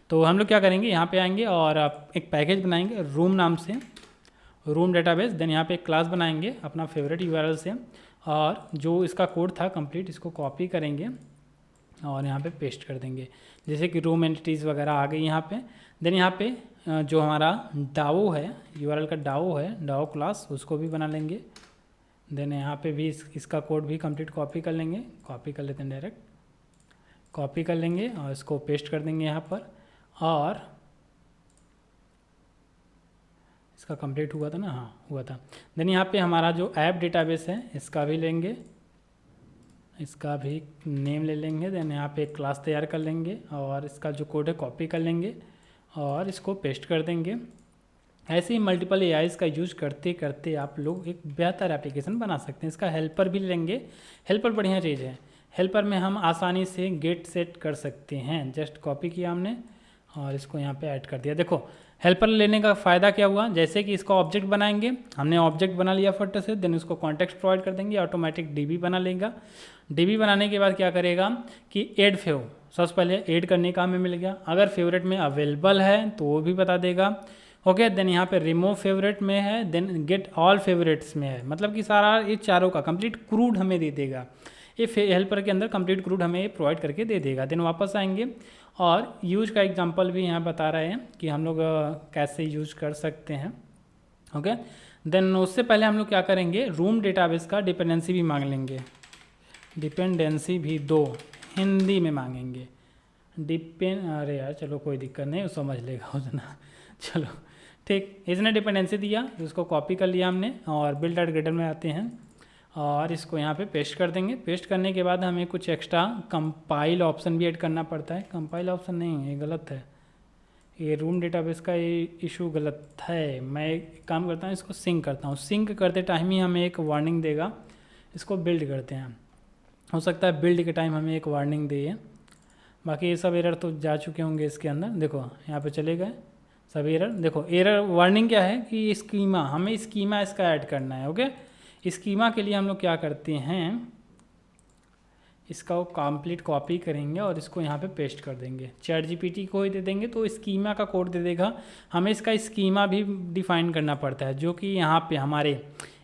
तो हम लोग क्या करेंगे, यहाँ पे आएंगे और एक पैकेज बनाएंगे रूम नाम से, रूम डेटाबेस। देन यहाँ पे एक क्लास बनाएंगे अपना फेवरेट URL से, और जो इसका कोड था कंप्लीट, इसको कॉपी करेंगे और यहाँ पे पेस्ट कर देंगे, जैसे कि रूम एंटिटीज़ वगैरह आ गई यहाँ पे। देन यहाँ पे जो हमारा डाओ है, URL का डाओ है, डाओ क्लास, उसको भी बना लेंगे। देन यहाँ पे भी इसका कोड भी कंप्लीट कॉपी कर लेंगे, कॉपी कर लेते हैं, डायरेक्ट कॉपी कर लेंगे और इसको पेस्ट कर देंगे यहाँ पर। और इसका कंप्लीट हुआ था ना, हाँ हुआ था। देन यहाँ पे हमारा जो ऐप डेटाबेस है, इसका भी लेंगे, इसका भी नेम ले लेंगे। देन यहाँ पे एक क्लास तैयार कर लेंगे और इसका जो कोड है कॉपी कर लेंगे और इसको पेस्ट कर देंगे। ऐसे ही मल्टीपल AIs का यूज करते करते आप लोग एक बेहतर एप्लीकेशन बना सकते हैं। इसका हेल्पर भी लेंगे, हेल्पर बढ़िया चीज़ है, हेल्पर में हम आसानी से गेट सेट कर सकते हैं। जस्ट कॉपी किया हमने और इसको यहाँ पे ऐड कर दिया। देखो हेल्पर लेने का फ़ायदा क्या हुआ, जैसे कि इसका ऑब्जेक्ट बनाएंगे, हमने ऑब्जेक्ट बना लिया फट से, देन उसको कॉन्टेक्स्ट प्रोवाइड कर देंगे, ऑटोमेटिक DB बना लेगा। DB बनाने के बाद क्या करेगा कि ऐड फेव, सबसे पहले ऐड करने का हमें मिल गया, अगर फेवरेट में अवेलेबल है तो वो भी बता देगा। ओके, देन यहाँ पे रिमूव फेवरेट में है, देन गेट ऑल फेवरेट्स में है, मतलब कि सारा ये चारों का कंप्लीट क्रूड हमें दे देगा। ये हेल्पर के अंदर कंप्लीट क्रूड हमें प्रोवाइड करके दे देगा। देन वापस आएंगे और यूज का एग्जांपल भी यहाँ बता रहे हैं कि हम लोग कैसे यूज कर सकते हैं। ओके, देन उससे पहले हम लोग क्या करेंगे, रूम डेटाबेस का डिपेंडेंसी भी मांग लेंगे। डिपेंडेंसी भी 2 हिंदी में मांगेंगे। अरे यार चलो कोई दिक्कत नहीं, समझ लेगा उतना। चलो ठीक, इसने डिपेंडेंसी दिया, उसको कॉपी कर लिया हमने और बिल्ड डॉट ग्रेडर में आते हैं और इसको यहाँ पे पेस्ट कर देंगे। पेस्ट करने के बाद हमें कुछ एक्स्ट्रा कंपाइल ऑप्शन भी ऐड करना पड़ता है। कंपाइल ऑप्शन नहीं, ये गलत है, ये रूम डेटाबेस का ये इशू गलत है। मैं एक काम करता हूँ, इसको सिंक करता हूँ। सिंक करते टाइम ही हमें एक वार्निंग देगा। इसको बिल्ड करते हैं, हो सकता है बिल्ड के टाइम हमें एक वार्निंग दे। बाकी ये सब एरर तो जा चुके होंगे इसके अंदर। देखो यहाँ पे चले गए सब एरर। देखो एरर वार्निंग क्या है कि स्कीमा, हमें स्कीमा इसका ऐड करना है। ओके, स्कीमा के लिए हम लोग क्या करते हैं, इसका वो कंप्लीट कॉपी करेंगे और इसको यहाँ पे पेस्ट कर देंगे। चैट जीपीटी को ही दे देंगे तो स्कीमा का कोड दे देगा। हमें इसका स्कीमा भी डिफाइन करना पड़ता है, जो कि यहाँ पे हमारे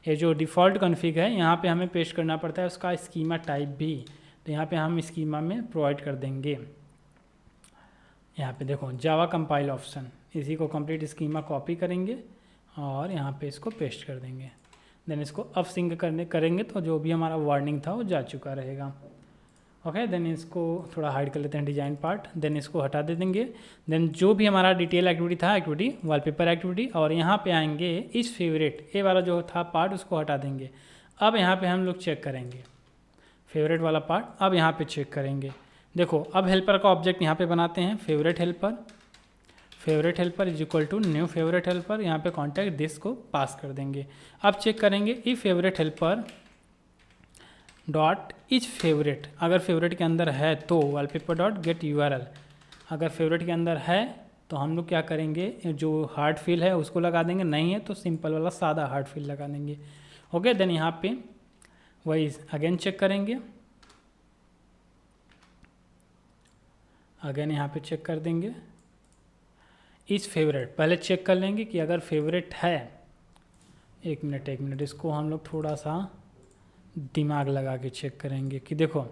ये जो डिफ़ॉल्ट कॉन्फ़िग है यहाँ पे हमें पेस्ट करना पड़ता है उसका स्कीमा टाइप भी। तो यहाँ पे हम स्कीमा में प्रोवाइड कर देंगे। यहाँ पे देखो जावा कंपाइल ऑप्शन, इसी को कंप्लीट स्कीमा कॉपी करेंगे और यहाँ पे इसको पेस्ट कर देंगे। देन इसको अब सिंक करेंगे तो जो भी हमारा वार्निंग था वो जा चुका रहेगा। ओके, देन इसको थोड़ा हाइड कर लेते हैं डिजाइन पार्ट। देन इसको हटा दे देंगे। देन जो भी हमारा डिटेल एक्टिविटी था, एक्टिविटी वॉलपेपर एक्टिविटी, और यहाँ पे आएंगे इस फेवरेट, ये वाला जो था पार्ट उसको हटा देंगे। अब यहाँ पे हम लोग चेक करेंगे फेवरेट वाला पार्ट। अब यहाँ पे चेक करेंगे, देखो अब हेल्पर का ऑब्जेक्ट यहाँ पे बनाते हैं। Favourite helper is equal to new favourite helper, यहाँ पे कॉन्टैक्ट दिस को पास कर देंगे। अब चेक करेंगे if favourite helper dot etch favourite, अगर फेवरेट के अंदर है तो वॉलपेपर डॉट गेट यूआरएल, अगर फेवरेट के अंदर है तो हम लोग क्या करेंगे, जो हार्ड फिल है उसको लगा देंगे, नहीं है तो सिंपल वाला सादा हार्ड फिल लगा देंगे। ओके, देन यहाँ पे वही अगेन चेक करेंगे, अगेन यहाँ पे चेक कर देंगे इस फेवरेट। पहले चेक कर लेंगे कि अगर फेवरेट है, एक मिनट इसको हम लोग थोड़ा सा दिमाग लगा के चेक करेंगे कि देखो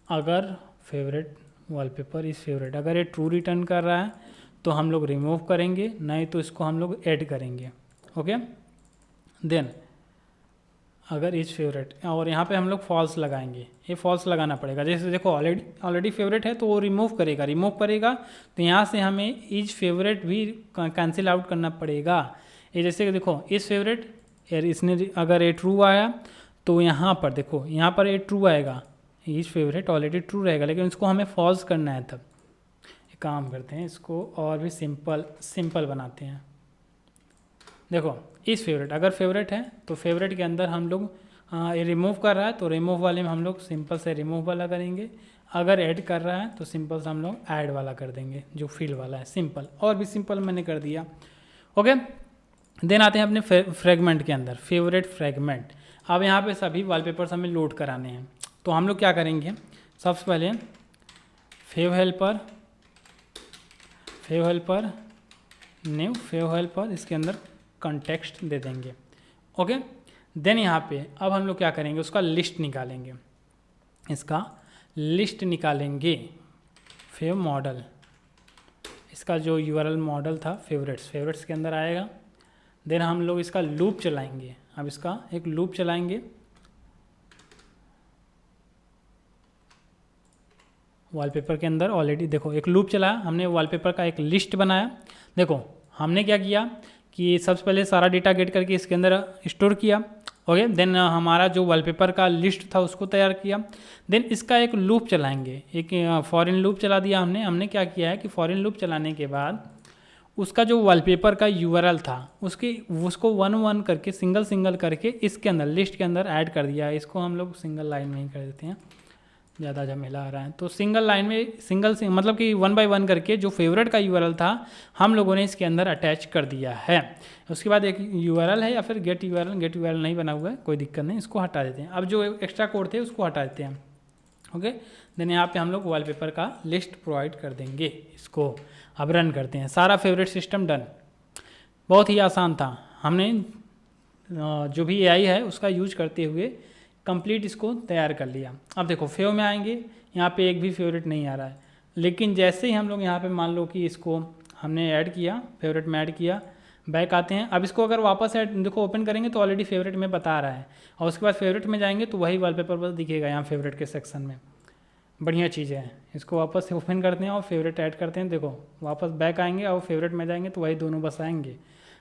अगर फेवरेट वॉलपेपर इस फेवरेट, अगर ये ट्रू रिटर्न कर रहा है तो हम लोग रिमूव करेंगे, नहीं तो इसको हम लोग ऐड करेंगे। ओके, देन अगर इस फेवरेट, और यहाँ पे हम लोग फॉल्स लगाएंगे, ये फॉल्स लगाना पड़ेगा। जैसे देखो ऑलरेडी फेवरेट है तो वो रिमूव करेगा तो यहाँ से हमें इज फेवरेट भी कैंसिल आउट करना पड़ेगा। ये जैसे देखो इस फेवरेट, इसने अगर ये ट्रू आया तो यहाँ पर देखो, यहाँ पर ये ट्रू आएगा, इज फेवरेट ऑलरेडी ट्रू रहेगा, लेकिन इसको हमें फॉल्स करना है। तब एक काम करते हैं, इसको और भी सिंपल बनाते हैं। देखो इस फेवरेट, अगर फेवरेट है तो फेवरेट के अंदर हम लोग ये रिमूव कर रहा है तो रिमूव वाले में हम लोग सिंपल से रिमूव वाला करेंगे। अगर ऐड कर रहा है तो सिंपल से हम लोग ऐड वाला कर देंगे, जो फील वाला है सिंपल, और भी सिंपल मैंने कर दिया। ओके, देन आते हैं अपने फ्रेगमेंट के अंदर, फेवरेट फ्रेगमेंट। अब यहाँ पे सभी वॉलपेपर्स हमें लोड कराने हैं, तो हम लोग क्या करेंगे, सबसे पहले fav helper new fav helper, इसके अंदर कॉन्टेक्स्ट दे देंगे। ओके, देन यहाँ पे अब हम लोग क्या करेंगे, उसका लिस्ट निकालेंगे, इसका लिस्ट निकालेंगे। फेव मॉडल, इसका जो यूआरएल मॉडल था फेवरेट्स के अंदर आएगा। देन हम लोग इसका लूप चलाएंगे। अब इसका एक लूप चलाएंगे, वॉलपेपर के अंदर ऑलरेडी देखो एक लूप चलाया हमने, वॉलपेपर का एक लिस्ट बनाया। देखो हमने क्या किया कि सबसे पहले सारा डेटा गेट करके इसके अंदर स्टोर किया। ओके, देन हमारा जो वॉलपेपर का लिस्ट था उसको तैयार किया। देन इसका एक लूप चलाएंगे, एक फॉरेन लूप चला दिया हमने क्या किया है कि फॉरेन लूप चलाने के बाद उसका जो वॉलपेपर का यूआरएल था उसको 1 करके सिंगल करके इसके अंदर लिस्ट के अंदर ऐड कर दिया। इसको हम लोग सिंगल लाइन में ही कर देते हैं, ज़्यादा झमेला आ रहा है। तो सिंगल लाइन में मतलब कि 1 बाय 1 करके जो फेवरेट का यूआरएल था हम लोगों ने इसके अंदर अटैच कर दिया है। उसके बाद एक यूआरएल है या फिर गेट यूआरएल नहीं बना हुआ है, कोई दिक्कत नहीं, इसको हटा देते हैं। अब जो एक्स्ट्रा कोड थे उसको हटा देते हैं। ओके, देन यहाँ पे हम लोग वॉलपेपर का लिस्ट प्रोवाइड कर देंगे। इसको अब रन करते हैं, सारा फेवरेट सिस्टम डन। बहुत ही आसान था, हमने जो भी एआई है उसका यूज करते हुए कंप्लीट इसको तैयार कर लिया। अब देखो फेव में आएंगे, यहाँ पे एक भी फेवरेट नहीं आ रहा है, लेकिन जैसे ही हम लोग यहाँ पे मान लो कि इसको हमने ऐड किया, फेवरेट में ऐड किया, बैक आते हैं। अब इसको अगर वापस ऐड देखो ओपन करेंगे तो ऑलरेडी फेवरेट में बता रहा है, और उसके बाद फेवरेट में जाएंगे तो वही वॉलपेपर बस दिखेगा यहाँ फेवरेट के सेक्शन में। बढ़िया चीज़ है। इसको वापस से ओपन करते हैं और फेवरेट ऐड करते हैं, देखो वापस बैक आएंगे और फेवरेट में जाएंगे तो वही दोनों बस आएंगे।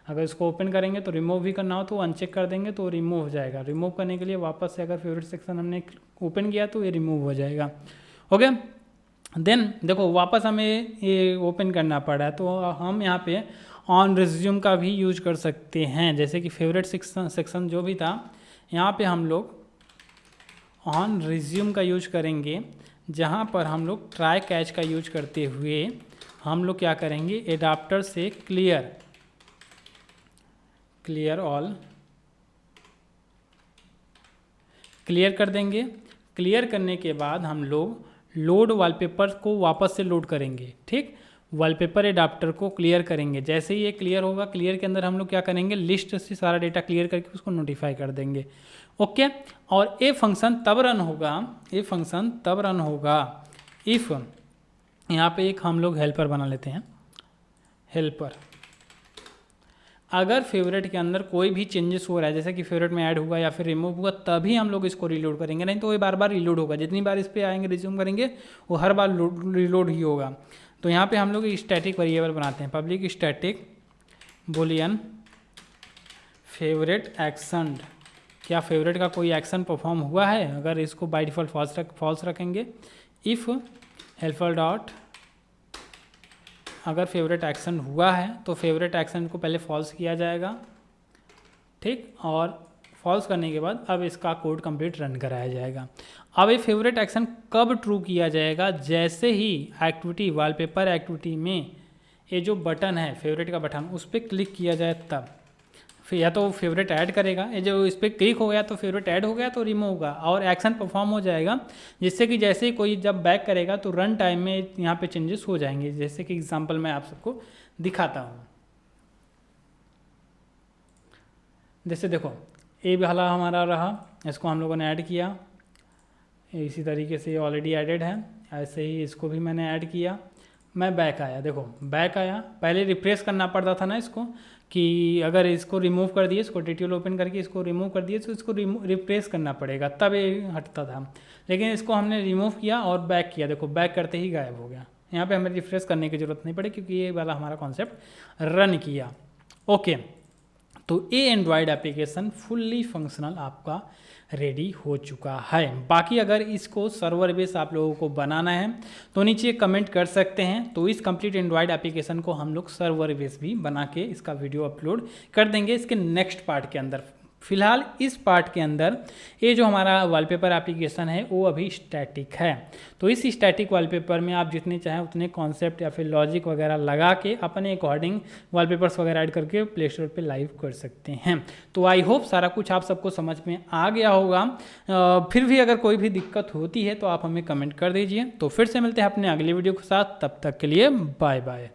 अगर इसको ओपन करेंगे तो रिमूव भी करना हो तो अनचेक कर देंगे तो रिमूव हो जाएगा। रिमूव करने के लिए वापस से अगर फेवरेट सेक्शन हमने ओपन किया तो ये रिमूव हो जाएगा। ओके, देन देखो वापस हमें ये ओपन करना पड़ा है तो हम यहाँ पे ऑन रिज्यूम का भी यूज कर सकते हैं। जैसे कि फेवरेट सेक्शन जो भी था, यहाँ पे हम लोग ऑन रिज्यूम का यूज करेंगे, जहाँ पर हम लोग ट्राई कैच का यूज करते हुए हम लोग क्या करेंगे, एडाप्टर से क्लियर ऑल क्लियर कर देंगे। क्लियर करने के बाद हम लोग लोड वॉलपेपर को वापस से लोड करेंगे। ठीक, वॉलपेपर एडाप्टर को क्लियर करेंगे। जैसे ही ये क्लियर होगा, क्लियर के अंदर हम लोग क्या करेंगे, लिस्ट से सारा डेटा क्लियर करके उसको नोटिफाई कर देंगे। ओके, और ये फंक्शन तब रन होगा इफ़ यहाँ पे एक हम लोग हेल्पर बना लेते हैं, हेल्पर। अगर फेवरेट के अंदर कोई भी चेंजेस हो रहा है, जैसे कि फेवरेट में ऐड हुआ या फिर रिमूव हुआ, तभी हम लोग इसको रीलोड करेंगे, नहीं तो ये बार बार रीलोड होगा। जितनी बार इस पर आएंगे रिज्यूम करेंगे वो हर बार रीलोड ही होगा। तो यहाँ पे हम लोग स्टैटिक वेरिएबल बनाते हैं, public static Boolean favourite action. क्या फेवरेट का कोई एक्शन परफॉर्म हुआ है? अगर इसको बाय डिफ़ॉल्ट फॉल्स रखेंगे। इफ़ हेल्पर डॉट अगर फेवरेट एक्शन हुआ है तो फेवरेट एक्शन को पहले फॉल्स किया जाएगा। ठीक, और फॉल्स करने के बाद अब इसका कोड कंप्लीट रन कराया जाएगा। अब ये फेवरेट एक्शन कब ट्रू किया जाएगा? जैसे ही एक्टिविटी वॉलपेपर एक्टिविटी में ये जो बटन है फेवरेट का बटन, उस पर क्लिक किया जाए तब। फिर या तो फेवरेट ऐड करेगा, ये जो इस पर क्लिक हो गया तो फेवरेट ऐड हो गया तो रिमूव होगा और एक्शन परफॉर्म हो जाएगा, जिससे कि जैसे ही कोई जब बैक करेगा तो रन टाइम में यहाँ पे चेंजेस हो जाएंगे। जैसे कि एग्जांपल मैं आप सबको दिखाता हूँ। जैसे देखो ये वाला हमारा रहा, इसको हम लोगों ने ऐड किया, इसी तरीके से ये ऑलरेडी एडेड है। ऐसे ही इसको भी मैंने ऐड किया। मैं बैक आया, देखो बैक आया, पहले रिफ्रेश करना पड़ता था ना इसको, कि अगर इसको रिमूव कर दिए, इसको डिटेल ओपन करके इसको रिमूव कर दिए तो इसको रिफ्रेश करना पड़ेगा तब ये हटता था। लेकिन इसको हमने रिमूव किया और बैक किया, देखो बैक करते ही गायब हो गया। यहाँ पे हमें रिफ्रेश करने की ज़रूरत नहीं पड़ी क्योंकि ये वाला हमारा कॉन्सेप्ट रन किया। ओके, तो ये एंड्रॉयड एप्लीकेशन फुल्ली फंक्शनल आपका रेडी हो चुका है। बाकी अगर इसको सर्वर बेस आप लोगों को बनाना है तो नीचे कमेंट कर सकते हैं, तो इस कंप्लीट एंड्रॉयड एप्लीकेशन को हम लोग सर्वर बेस भी बना के इसका वीडियो अपलोड कर देंगे इसके नेक्स्ट पार्ट के अंदर। फिलहाल इस पार्ट के अंदर ये जो हमारा वॉलपेपर एप्लीकेशन है वो अभी स्टैटिक है। तो इस स्टैटिक वॉलपेपर में आप जितने चाहें उतने कॉन्सेप्ट या फिर लॉजिक वगैरह लगा के अपने अकॉर्डिंग वॉलपेपर्स वगैरह ऐड करके प्ले स्टोर पर लाइव कर सकते हैं। तो आई होप सारा कुछ आप सबको समझ में आ गया होगा। फिर भी अगर कोई भी दिक्कत होती है तो आप हमें कमेंट कर दीजिए। तो फिर से मिलते हैं अपने अगले वीडियो के साथ, तब तक के लिए बाय बाय।